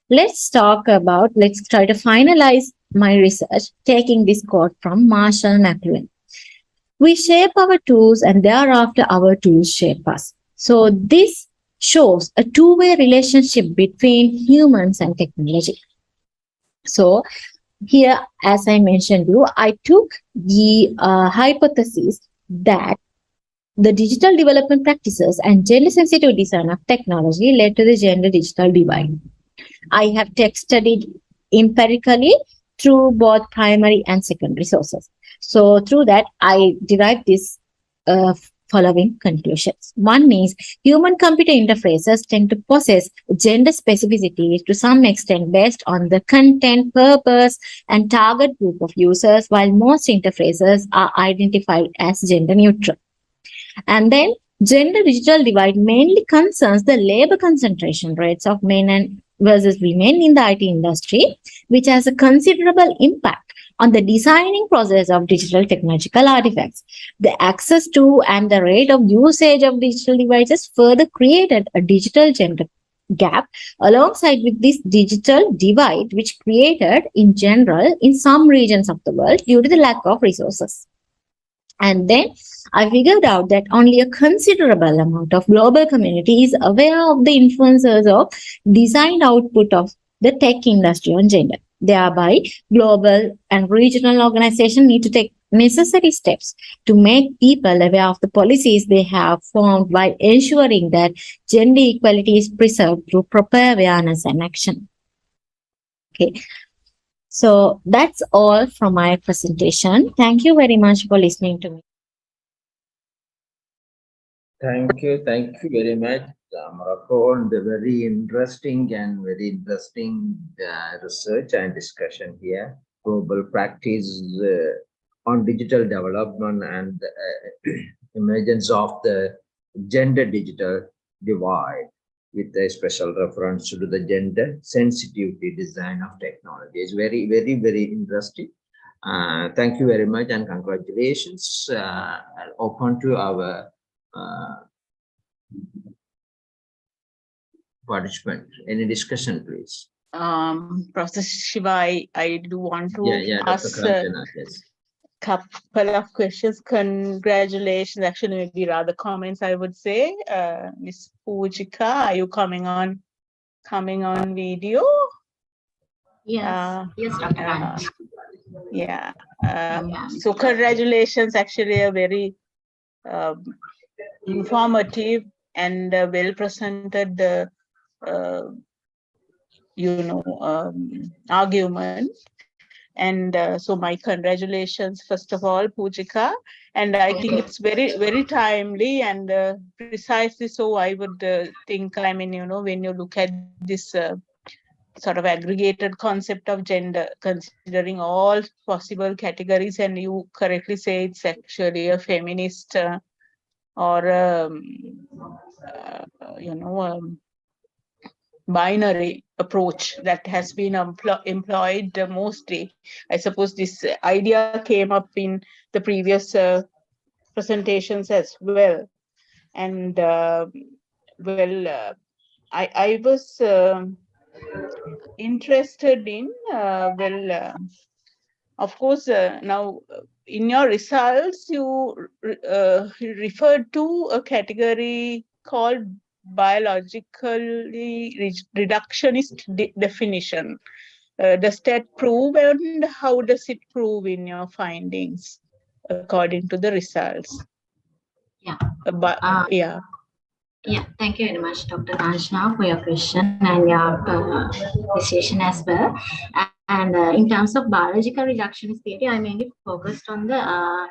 let's try to finalize my research taking this quote from Marshall McLuhan. We shape our tools and thereafter our tools shape us. So this shows a two-way relationship between humans and technology. So here, as I mentioned you, I took the hypothesis that the digital development practices and gender sensitive design of technology led to the gender digital divide. I have tested it empirically through both primary and secondary sources. So through that, I derived this following conclusions. One is human-computer interfaces tend to possess gender specificity to some extent based on the content, purpose, and target group of users, while most interfaces are identified as gender neutral. And then gender digital divide mainly concerns the labor concentration rates of men and versus women in the IT industry, which has a considerable impact on the designing process of digital technological artifacts. The access to and the rate of usage of digital devices further created a digital gender gap alongside with this digital divide, which created in general in some regions of the world due to the lack of resources. And then I figured out that only a considerable amount of global community is aware of the influences of design output of the tech industry on gender. Thereby, global and regional organizations need to take necessary steps to make people aware of the policies they have formed by ensuring that gender equality is preserved through proper awareness and action. Okay. So that's all from my presentation. Thank you very much for listening to me. Thank you very much, Morocco, on the very interesting research and discussion here. Global practice on digital development and emergence of the gender digital divide, with a special reference to the gender sensitivity design of technology. It's very, very, very interesting. Thank you very much and congratulations. Open to our participant. Any discussion, please? Professor Shiva, I do want to ask Dr. yes. Couple of questions. Congratulations, actually maybe rather comments, I would say. Miss Pujika, are you coming on video? Yes, yes, Dr. Yeah. So congratulations, actually a very informative and well presented argument. And so my congratulations, first of all, Pujika. And I think it's very, very timely and precisely so I would think, I mean, when you look at this sort of aggregated concept of gender, considering all possible categories, and you correctly say it's actually a feminist binary approach that has been employed mostly. I suppose this idea came up in the previous presentations as well. And I was interested in, of course, now in your results, you referred to a category called biologically reductionist definition. Does that prove, and how does it prove in your findings according to the results? Yeah. Yeah. Yeah, thank you very much, Dr. Ranjana, for your question and your decision as well. And in terms of biological reductionist theory, I mainly focused on the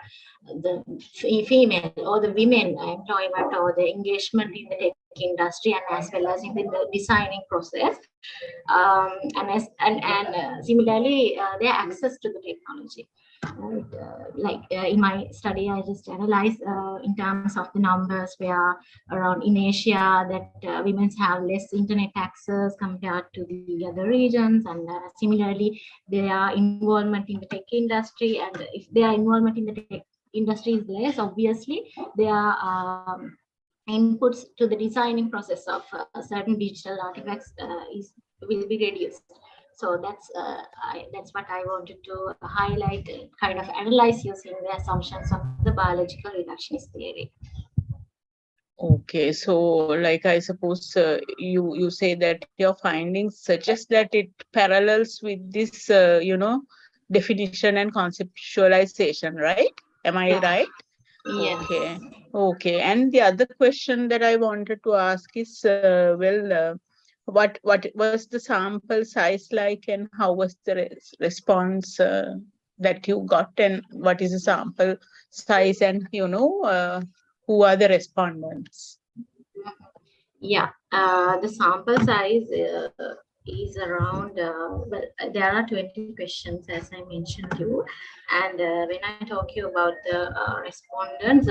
female or the women employment or the engagement in the tech industry, and as well as in the designing process, and similarly their access to the technology. In my study, I just analyzed in terms of the numbers where around in Asia that women have less internet access compared to the other regions, and similarly their involvement in the tech industry, and if their involvement in the tech industry is less, obviously their inputs to the designing process of certain digital artifacts will be reduced. So that's what I wanted to highlight, kind of analyze using the assumptions of the biological reductionist theory. Okay, so like I suppose you say that your findings suggest that it parallels with this, definition and conceptualization, right? Am I right? Yes. Okay. And the other question that I wanted to ask is, what was the sample size like, and how was the response that you got, and what is the sample size, and who are the respondents? Yeah, the sample size is around, well, there are 20 questions as I mentioned you. And when I talk you about the respondents,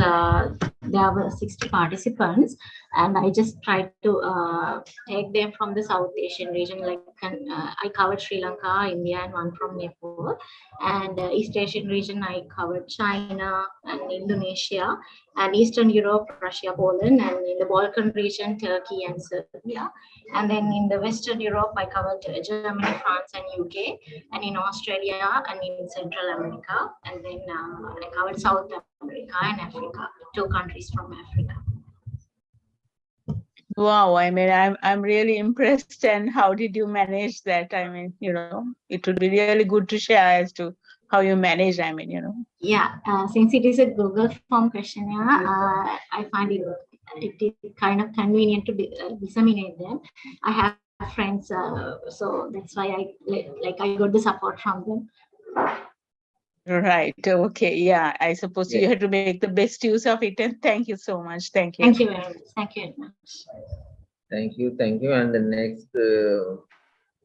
there were 60 participants, and I just tried to take them from the South Asian region. Like I covered Sri Lanka, India, and one from Nepal. And East Asian region, I covered China and Indonesia, and Eastern Europe, Russia, Poland, and in the Balkan region, Turkey and Serbia. And then in the Western Europe, I covered Germany, France, and UK, and in Australia and in Central America. And then I covered South America and Africa, 2 countries from Africa. Wow, I mean, I'm really impressed. And how did you manage that? I mean, you know, it would be really good to share as to how you manage. I mean, you know. Yeah, since it is a Google form questionnaire, I find it is kind of convenient to disseminate them. I have friends, so that's why I got the support from them. Right. Okay. Yeah. I suppose you have to make the best use of it. And thank you so much. Thank you. Thank you very much. Thank you very much. Thank you. Thank you. And the next,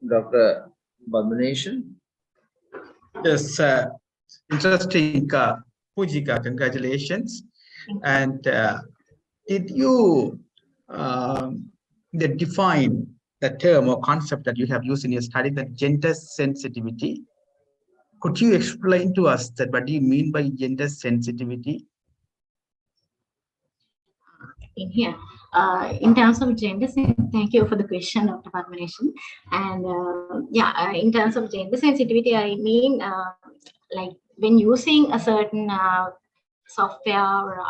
Dr. Badmanation. Yes, interesting, Pujika, congratulations. And did you define the term or concept that you have used in your study, the gender sensitivity? Could you explain to us that what do you mean by gender sensitivity? In here, in terms of gender, thank you for the question, Dr. Padmanation. And in terms of gender sensitivity, I mean, like when using a certain software or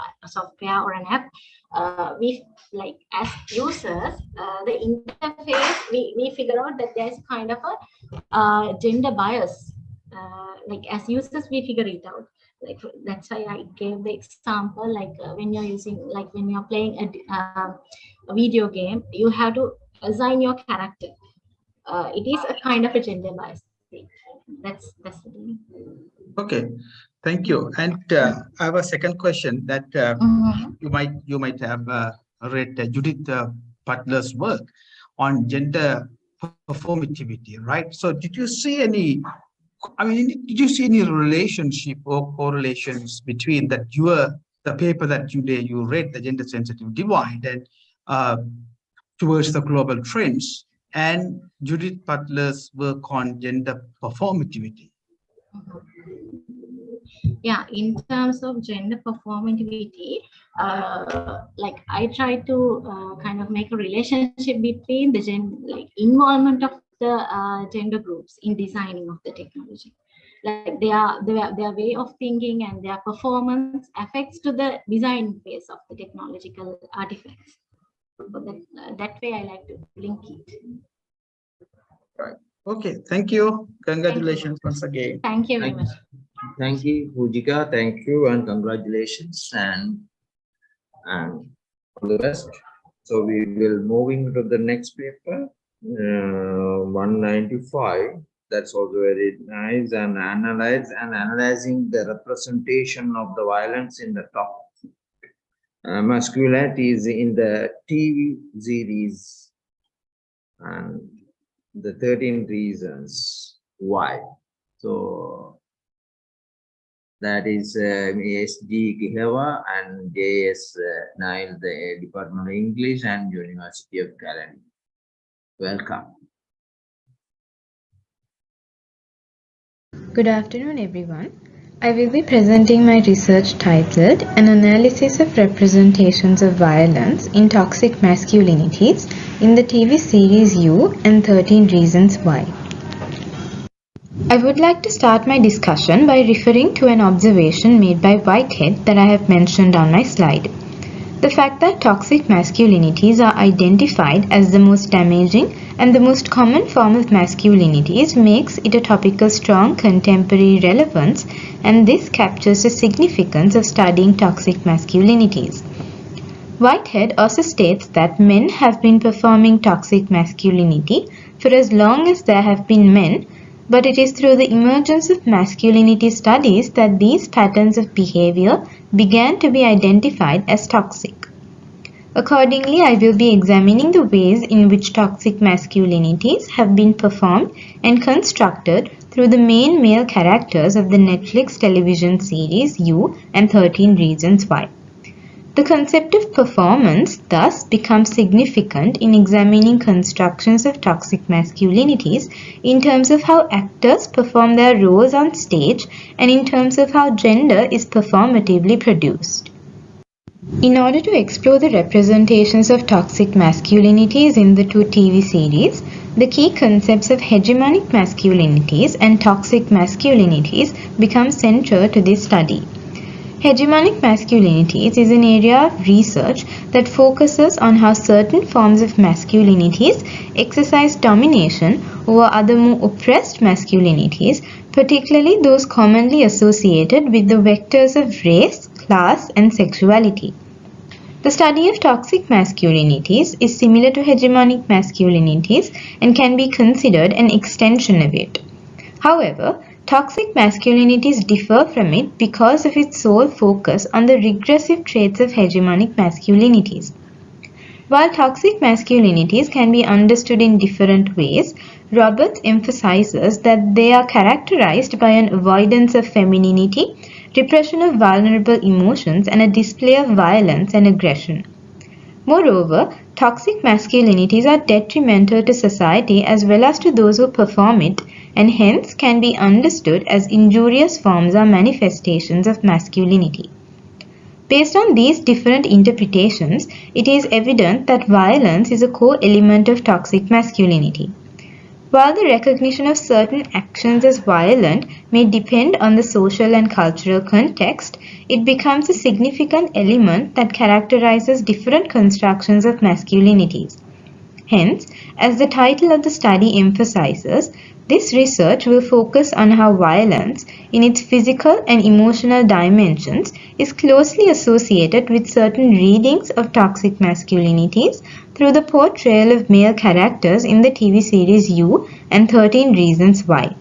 an app, we like as users, the interface, we figure out that there's kind of a gender bias. Like as users, we figure it out. Like that's why I gave the example. Like when you're playing a video game, you have to assign your character. It is a kind of a gender bias. That's the thing. Okay, thank you. And I have a second question that you might have read Judith Butler's work on gender performativity, right? So did you see any? I mean, did you see any relationship or correlations between that the paper that you read, the gender sensitive divide, and towards the global trends, and Judith Butler's work on gender performativity? Yeah, in terms of gender performativity, like I try to kind of make a relationship between the involvement of the gender groups in designing of the technology. Like their way of thinking and their performance affects to the design phase of the technological artifacts. So that way I like to link it. Right. Okay, thank you. Congratulations once again. Thank you very much. Thank you, Pujika. Thank you and congratulations and all the best. So we will moving to the next paper, 195. That's also very nice, and analyzing the representation of the violence in the top masculinities in the TV series and the 13 reasons why. So that is S.G. Kihava and J.S. Nail, the Department of English and University of California. Welcome. Good afternoon, everyone. I will be presenting my research titled An Analysis of Representations of Violence in Toxic Masculinities in the TV series You and 13 Reasons Why. I would like to start my discussion by referring to an observation made by Whitehead that I have mentioned on my slide. The fact that toxic masculinities are identified as the most damaging and the most common form of masculinities makes it a topic of strong contemporary relevance, and this captures the significance of studying toxic masculinities. Whitehead also states that men have been performing toxic masculinity for as long as there have been men, but it is through the emergence of masculinity studies that these patterns of behavior began to be identified as toxic. Accordingly, I will be examining the ways in which toxic masculinities have been performed and constructed through the main male characters of the Netflix television series You and 13 Reasons Why. The concept of performance thus becomes significant in examining constructions of toxic masculinities in terms of how actors perform their roles on stage and in terms of how gender is performatively produced. In order to explore the representations of toxic masculinities in the two TV series, the key concepts of hegemonic masculinities and toxic masculinities become central to this study. Hegemonic masculinities is an area of research that focuses on how certain forms of masculinities exercise domination over other more oppressed masculinities, particularly those commonly associated with the vectors of race, class, and sexuality. The study of toxic masculinities is similar to hegemonic masculinities and can be considered an extension of it. However, toxic masculinities differ from it because of its sole focus on the regressive traits of hegemonic masculinities. While toxic masculinities can be understood in different ways, Roberts emphasizes that they are characterized by an avoidance of femininity, repression of vulnerable emotions, and a display of violence and aggression. Moreover, toxic masculinities are detrimental to society as well as to those who perform it, and hence can be understood as injurious forms or manifestations of masculinity. Based on these different interpretations, it is evident that violence is a core element of toxic masculinity. While the recognition of certain actions as violent may depend on the social and cultural context, it becomes a significant element that characterizes different constructions of masculinities. Hence, as the title of the study emphasizes, this research will focus on how violence, in its physical and emotional dimensions, is closely associated with certain readings of toxic masculinities through the portrayal of male characters in the TV series You and 13 Reasons Why.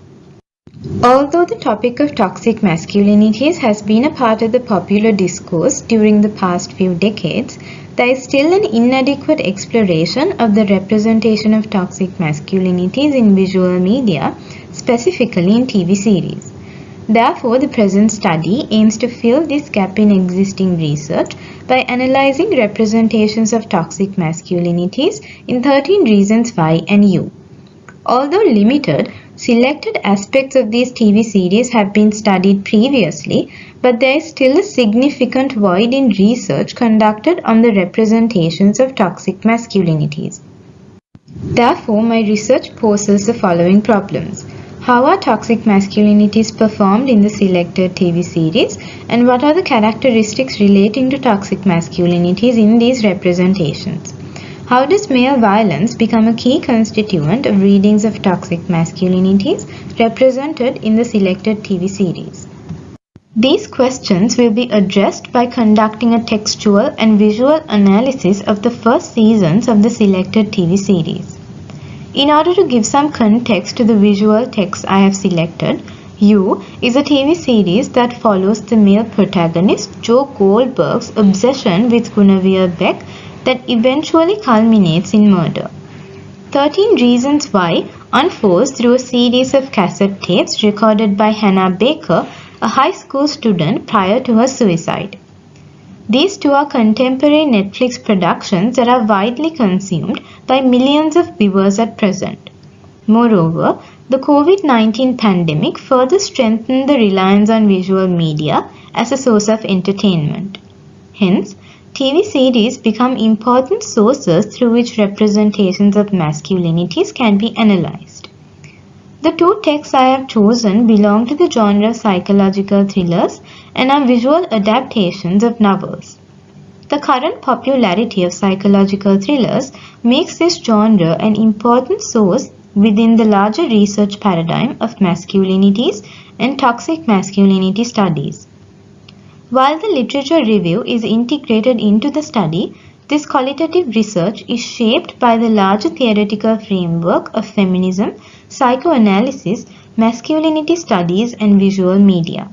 Although the topic of toxic masculinities has been a part of the popular discourse during the past few decades, there is still an inadequate exploration of the representation of toxic masculinities in visual media, specifically in TV series. Therefore, the present study aims to fill this gap in existing research by analyzing representations of toxic masculinities in 13 Reasons Why and You. Although limited, selected aspects of these TV series have been studied previously, but there is still a significant void in research conducted on the representations of toxic masculinities. Therefore, my research poses the following problems. How are toxic masculinities performed in the selected TV series, and what are the characteristics relating to toxic masculinities in these representations? How does male violence become a key constituent of readings of toxic masculinities represented in the selected TV series? These questions will be addressed by conducting a textual and visual analysis of the first seasons of the selected TV series. In order to give some context to the visual text I have selected, You is a TV series that follows the male protagonist Joe Goldberg's obsession with Guinevere Beck that eventually culminates in murder. 13 Reasons Why unfolds through a series of cassette tapes recorded by Hannah Baker, a high school student prior to her suicide. These two are contemporary Netflix productions that are widely consumed by millions of viewers at present. Moreover, the COVID-19 pandemic further strengthened the reliance on visual media as a source of entertainment. Hence, TV series become important sources through which representations of masculinities can be analyzed. The two texts I have chosen belong to the genre of psychological thrillers and are visual adaptations of novels. The current popularity of psychological thrillers makes this genre an important source within the larger research paradigm of masculinities and toxic masculinity studies. While the literature review is integrated into the study, this qualitative research is shaped by the larger theoretical framework of feminism, psychoanalysis, Masculinity Studies and Visual Media.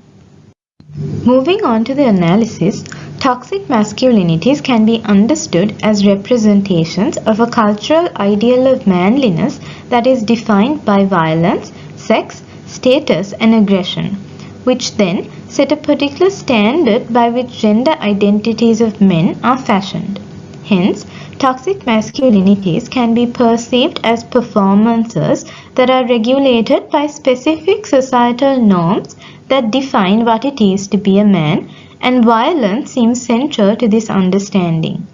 Moving on to the analysis, toxic masculinities can be understood as representations of a cultural ideal of manliness that is defined by violence, sex, status, and aggression, which then set a particular standard by which gender identities of men are fashioned. Hence, toxic masculinities can be perceived as performances that are regulated by specific societal norms that define what it is to be a man, and violence seems central to this understanding.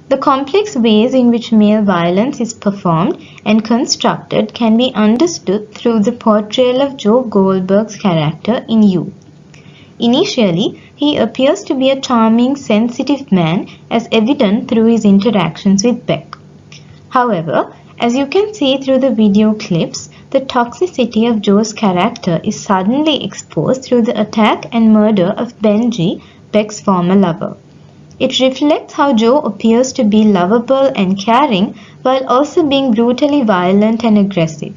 The complex ways in which male violence is performed and constructed can be understood through the portrayal of Joe Goldberg's character in You. Initially, he appears to be a charming, sensitive man, as evident through his interactions with Beck. However, as you can see through the video clips, the toxicity of Joe's character is suddenly exposed through the attack and murder of Benji, Beck's former lover. It reflects how Joe appears to be lovable and caring while also being brutally violent and aggressive.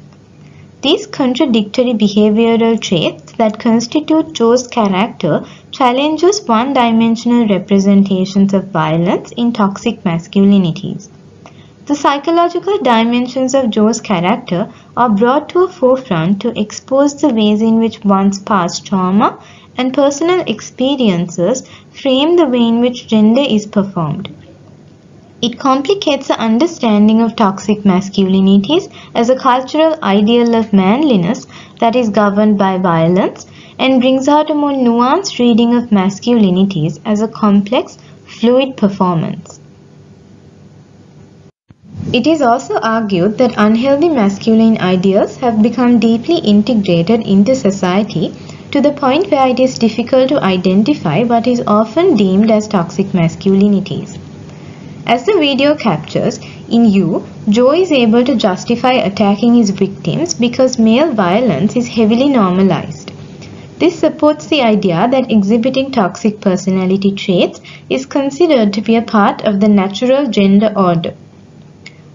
These contradictory behavioral traits that constitute Joe's character challenges one-dimensional representations of violence in toxic masculinities. The psychological dimensions of Joe's character are brought to a forefront to expose the ways in which one's past trauma and personal experiences frame the way in which gender is performed. It complicates the understanding of toxic masculinities as a cultural ideal of manliness that is governed by violence and brings out a more nuanced reading of masculinities as a complex, fluid performance. It is also argued that unhealthy masculine ideals have become deeply integrated into society to the point where it is difficult to identify what is often deemed as toxic masculinities. As the video captures, in You, Joe is able to justify attacking his victims because male violence is heavily normalized. This supports the idea that exhibiting toxic personality traits is considered to be a part of the natural gender order.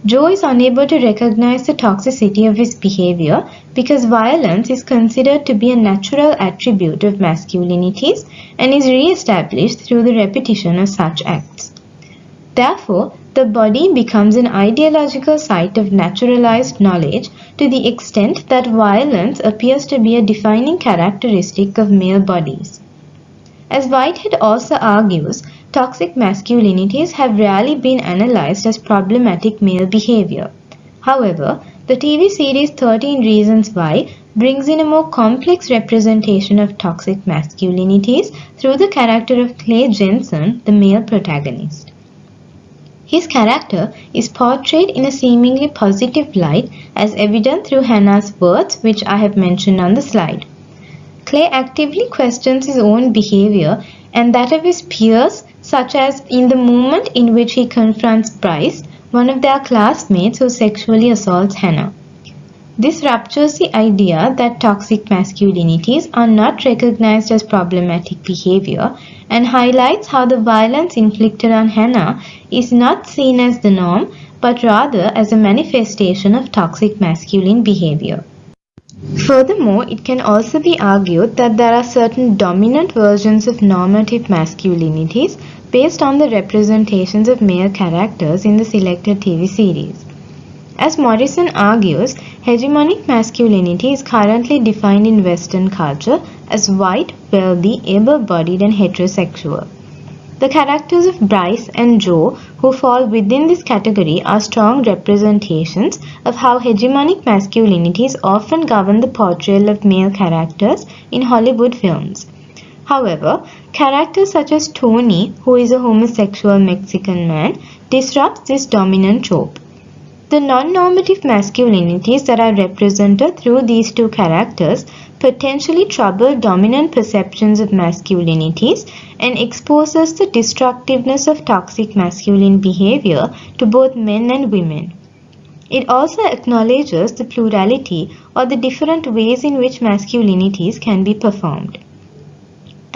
Joe is unable to recognize the toxicity of his behavior because violence is considered to be a natural attribute of masculinities and is re-established through the repetition of such acts. Therefore, the body becomes an ideological site of naturalized knowledge to the extent that violence appears to be a defining characteristic of male bodies. As Whitehead also argues, toxic masculinities have rarely been analyzed as problematic male behavior. However, the TV series 13 Reasons Why brings in a more complex representation of toxic masculinities through the character of Clay Jensen, the male protagonist. His character is portrayed in a seemingly positive light as evident through Hannah's words, which I have mentioned on the slide. Clay actively questions his own behavior and that of his peers, such as in the moment in which he confronts Bryce, one of their classmates who sexually assaults Hannah. This ruptures the idea that toxic masculinities are not recognized as problematic behavior and highlights how the violence inflicted on Hannah is not seen as the norm but rather as a manifestation of toxic masculine behavior. Furthermore, it can also be argued that there are certain dominant versions of normative masculinities based on the representations of male characters in the selected TV series. As Morrison argues, hegemonic masculinity is currently defined in Western culture as white, wealthy, able-bodied and heterosexual. The characters of Bryce and Joe, who fall within this category, are strong representations of how hegemonic masculinities often govern the portrayal of male characters in Hollywood films. However, characters such as Tony, who is a homosexual Mexican man, disrupts this dominant trope. The non-normative masculinities that are represented through these two characters potentially trouble dominant perceptions of masculinities and exposes the destructiveness of toxic masculine behavior to both men and women. It also acknowledges the plurality or the different ways in which masculinities can be performed.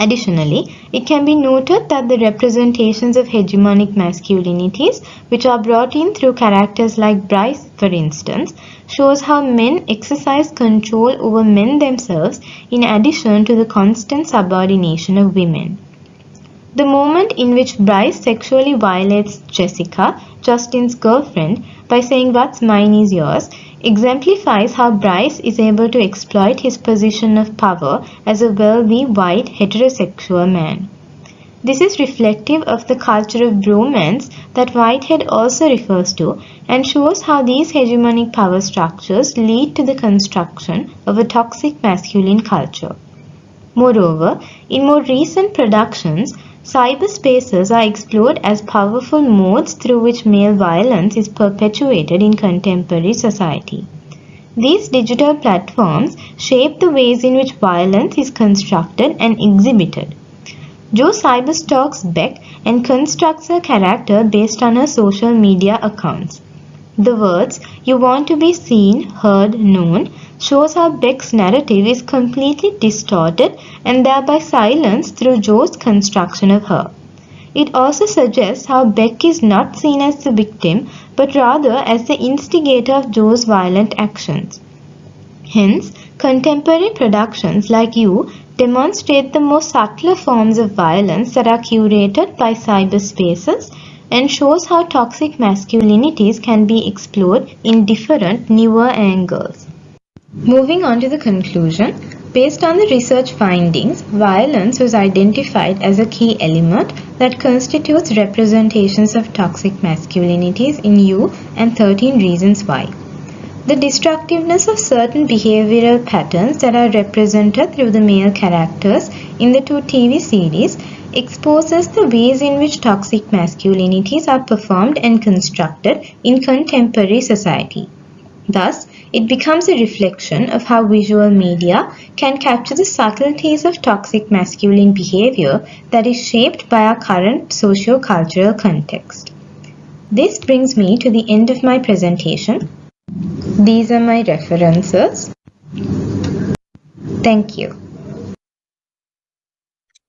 Additionally, it can be noted that the representations of hegemonic masculinities, which are brought in through characters like Bryce, for instance, shows how men exercise control over men themselves in addition to the constant subordination of women. The moment in which Bryce sexually violates Jessica, Justin's girlfriend, by saying what's mine is yours, exemplifies how Bryce is able to exploit his position of power as a wealthy, white, heterosexual man. This is reflective of the culture of bromance that Whitehead also refers to and shows how these hegemonic power structures lead to the construction of a toxic masculine culture. Moreover, in more recent productions, cyberspaces are explored as powerful modes through which male violence is perpetuated in contemporary society. These digital platforms shape the ways in which violence is constructed and exhibited. Jo cyberstalks Beck and constructs her character based on her social media accounts. The words, "You want to be seen, heard, known," shows how Beck's narrative is completely distorted and thereby silenced through Jo's construction of her. It also suggests how Beck is not seen as the victim, but rather as the instigator of Jo's violent actions. Hence, contemporary productions like You demonstrate the more subtler forms of violence that are curated by cyberspaces and shows how toxic masculinities can be explored in different, newer angles. Moving on to the conclusion, based on the research findings, violence was identified as a key element that constitutes representations of toxic masculinities in You and 13 Reasons Why. The destructiveness of certain behavioral patterns that are represented through the male characters in the two TV series exposes the ways in which toxic masculinities are performed and constructed in contemporary society. Thus, it becomes a reflection of how visual media can capture the subtleties of toxic masculine behavior that is shaped by our current socio-cultural context. This brings me to the end of my presentation. These are my references. Thank you.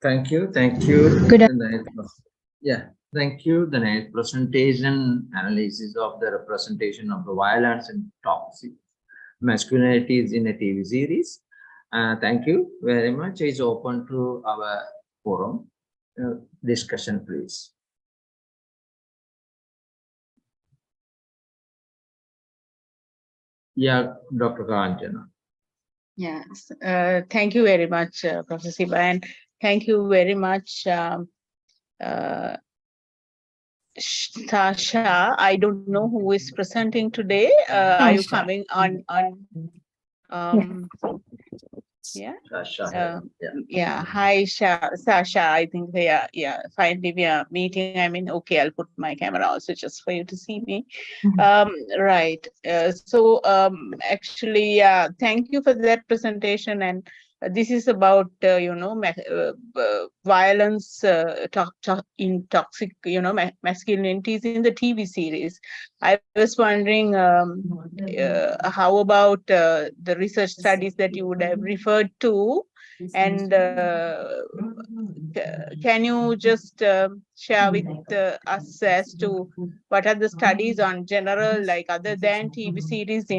Thank you. Thank you. Good. Yeah. Thank you. The next presentation analysis of the representation of the violence and toxic masculinities in a TV series. Thank you very much. It's open to our forum discussion, please. Yeah, Dr. Kanjana. Yes, thank you very much, Professor Siba, and thank you very much, Sasha. I don't know who is presenting today. Are you coming on? Yeah. Yeah. Hi, Sasha. I think yeah. Finally, we are meeting. I mean, okay, I'll put my camera also just for you to see me. Right. Actually, thank you for that presentation. And this is about violence in toxic masculinities in the TV series. I was wondering how about the research studies that you would have referred to, and can you just share with us as to what are the studies on general, like other than TV series,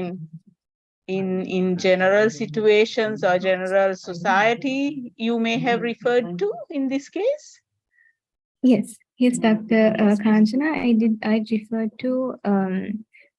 in general situations or general society you may have referred to in this case? Yes, Dr. Kanjana. I referred to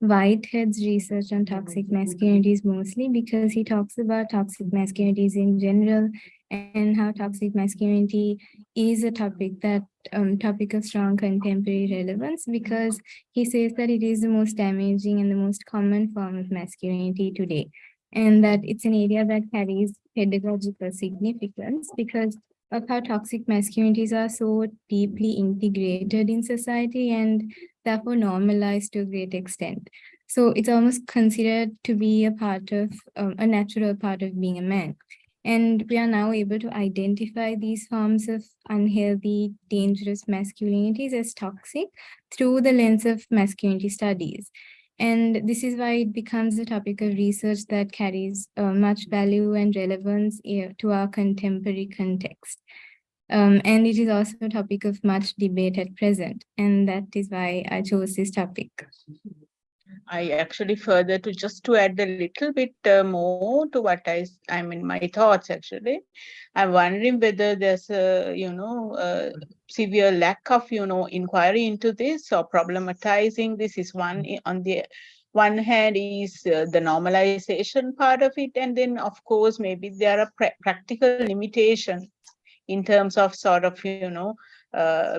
Whitehead's research on toxic masculinities mostly because he talks about toxic masculinities in general and how toxic masculinity is a topic of strong contemporary relevance, because he says that it is the most damaging and the most common form of masculinity today, and that it's an area that carries pedagogical significance because of how toxic masculinities are so deeply integrated in society and therefore normalized to a great extent. So it's almost considered to be a part of a natural part of being a man. And we are now able to identify these forms of unhealthy, dangerous masculinities as toxic through the lens of masculinity studies. And this is why it becomes a topic of research that carries much value and relevance to our contemporary context. And it is also a topic of much debate at present, and that is why I chose this topic. I actually further to add a little bit more to what I mean, my thoughts actually. I'm wondering whether there's a, severe lack of, inquiry into this or problematizing this is one on the one hand is the normalization part of it. And then of course, maybe there are practical limitations in terms of sort of,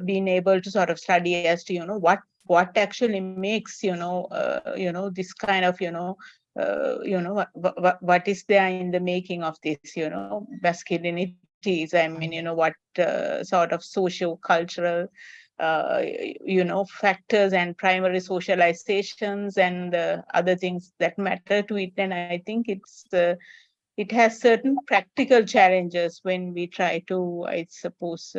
being able to sort of study as to, what actually makes, this kind of, what is there in the making of this, masculinities. I mean, what sort of socio-cultural, factors and primary socializations and other things that matter to it. And I think it has certain practical challenges when we try to, I suppose,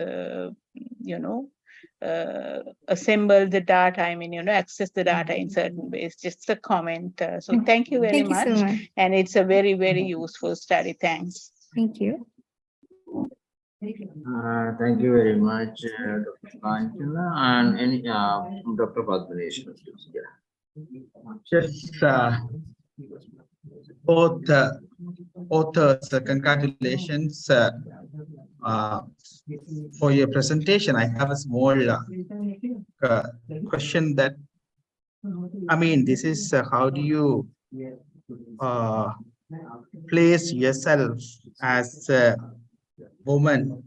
assemble the data. I mean, access the data in certain ways. Just a comment. So thank you very much. So much. And it's a very, very useful study. Thanks. Thank you. Thank you very much, Dr. Kanchana, and any Dr. Padmanesh. Yes, both authors, congratulations for your presentation. I have a small question that, I mean, this is how do you place yourself as a woman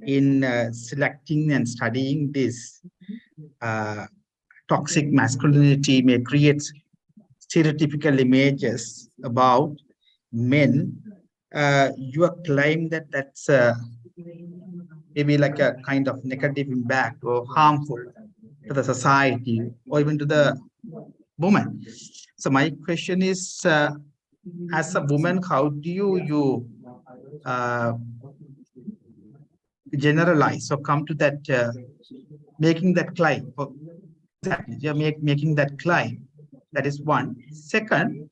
in selecting and studying this toxic masculinity may create stereotypical images about men. Your claim that that's maybe like a kind of negative impact or harmful to the society or even to the woman. So my question is, as a woman, how do you generalize or come to that making that claim? Exactly, you're making that claim. That is one. Second,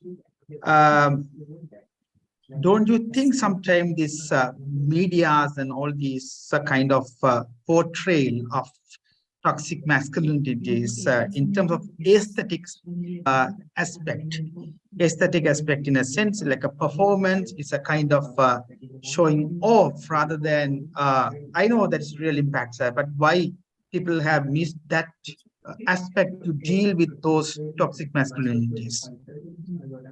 don't you think sometimes this medias and all these kind of portrayal of toxic masculinities in terms of aesthetics aesthetic aspect in a sense, like a performance is a kind of showing off rather than, I know that's real impacts, but why people have missed that aspect to deal with those toxic masculinities?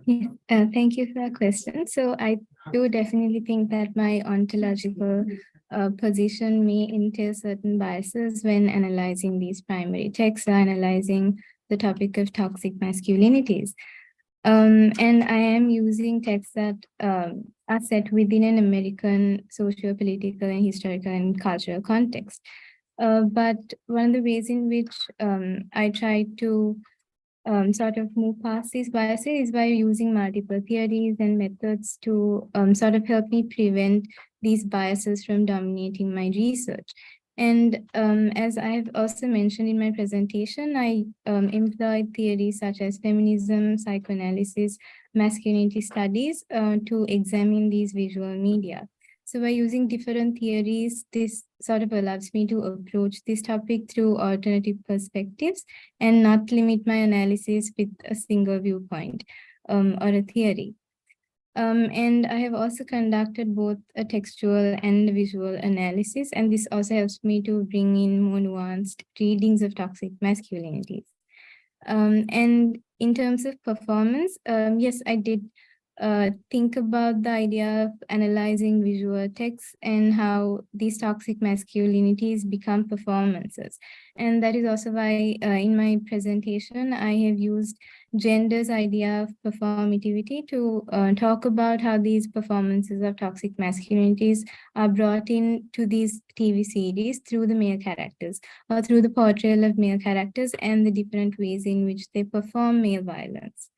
Yes, thank you for that question. So I do definitely think that my ontological position may entail certain biases when analyzing these primary texts or analyzing the topic of toxic masculinities. And I am using texts that are set within an American socio-political and historical and cultural context. But one of the ways in which I try to sort of move past these biases is by using multiple theories and methods to sort of help me prevent these biases from dominating my research. And as I've also mentioned in my presentation, I employed theories such as feminism, psychoanalysis, masculinity studies to examine these visual media. So by using different theories, this sort of allows me to approach this topic through alternative perspectives and not limit my analysis with a single viewpoint or a theory. And I have also conducted both a textual and visual analysis, and this also helps me to bring in more nuanced readings of toxic masculinities. And in terms of performance, yes, I did think about the idea of analyzing visual texts and how these toxic masculinities become performances. And that is also why in my presentation, I have used gender's idea of performativity to talk about how these performances of toxic masculinities are brought in to these TV series through the male characters or through the portrayal of male characters and the different ways in which they perform male violence.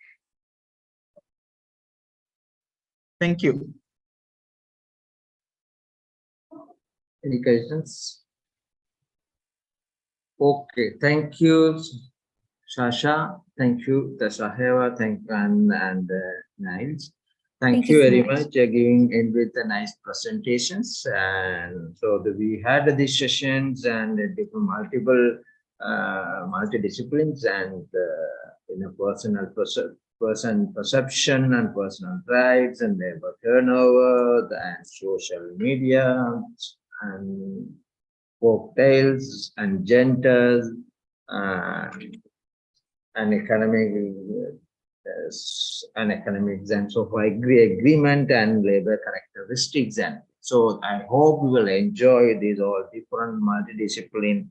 Thank you. Any questions? Okay, thank you, Sasha. Thank you, Tasaheva. Thank you, and Niles. Thank you you so very much. much. Giving in with the nice presentations, and so we had these sessions and different multiple multidisciplines and in a personal person perception and personal rights and labor turnover and social media and folk tales and genders and economics and so for agreement and labor characteristics. And so I hope we will enjoy these all different multidiscipline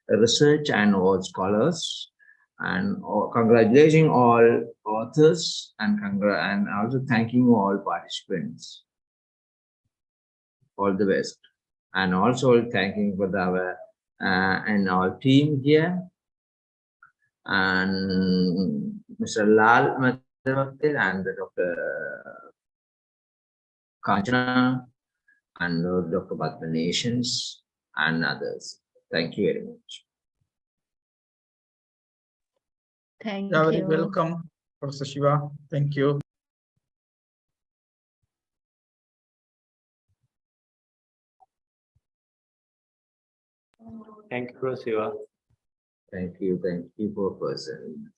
research and all scholars, and congratulating all authors and also thanking all participants. All the best. And also thanking for our and our team here, and Mr. Lal and Dr. Kanchana and Dr. Bhatman Nations and others. Thank you very much. Thank You're very you. welcome, Professor Shiva. Thank you. Thank you, Professor Shiva. Thank you for person.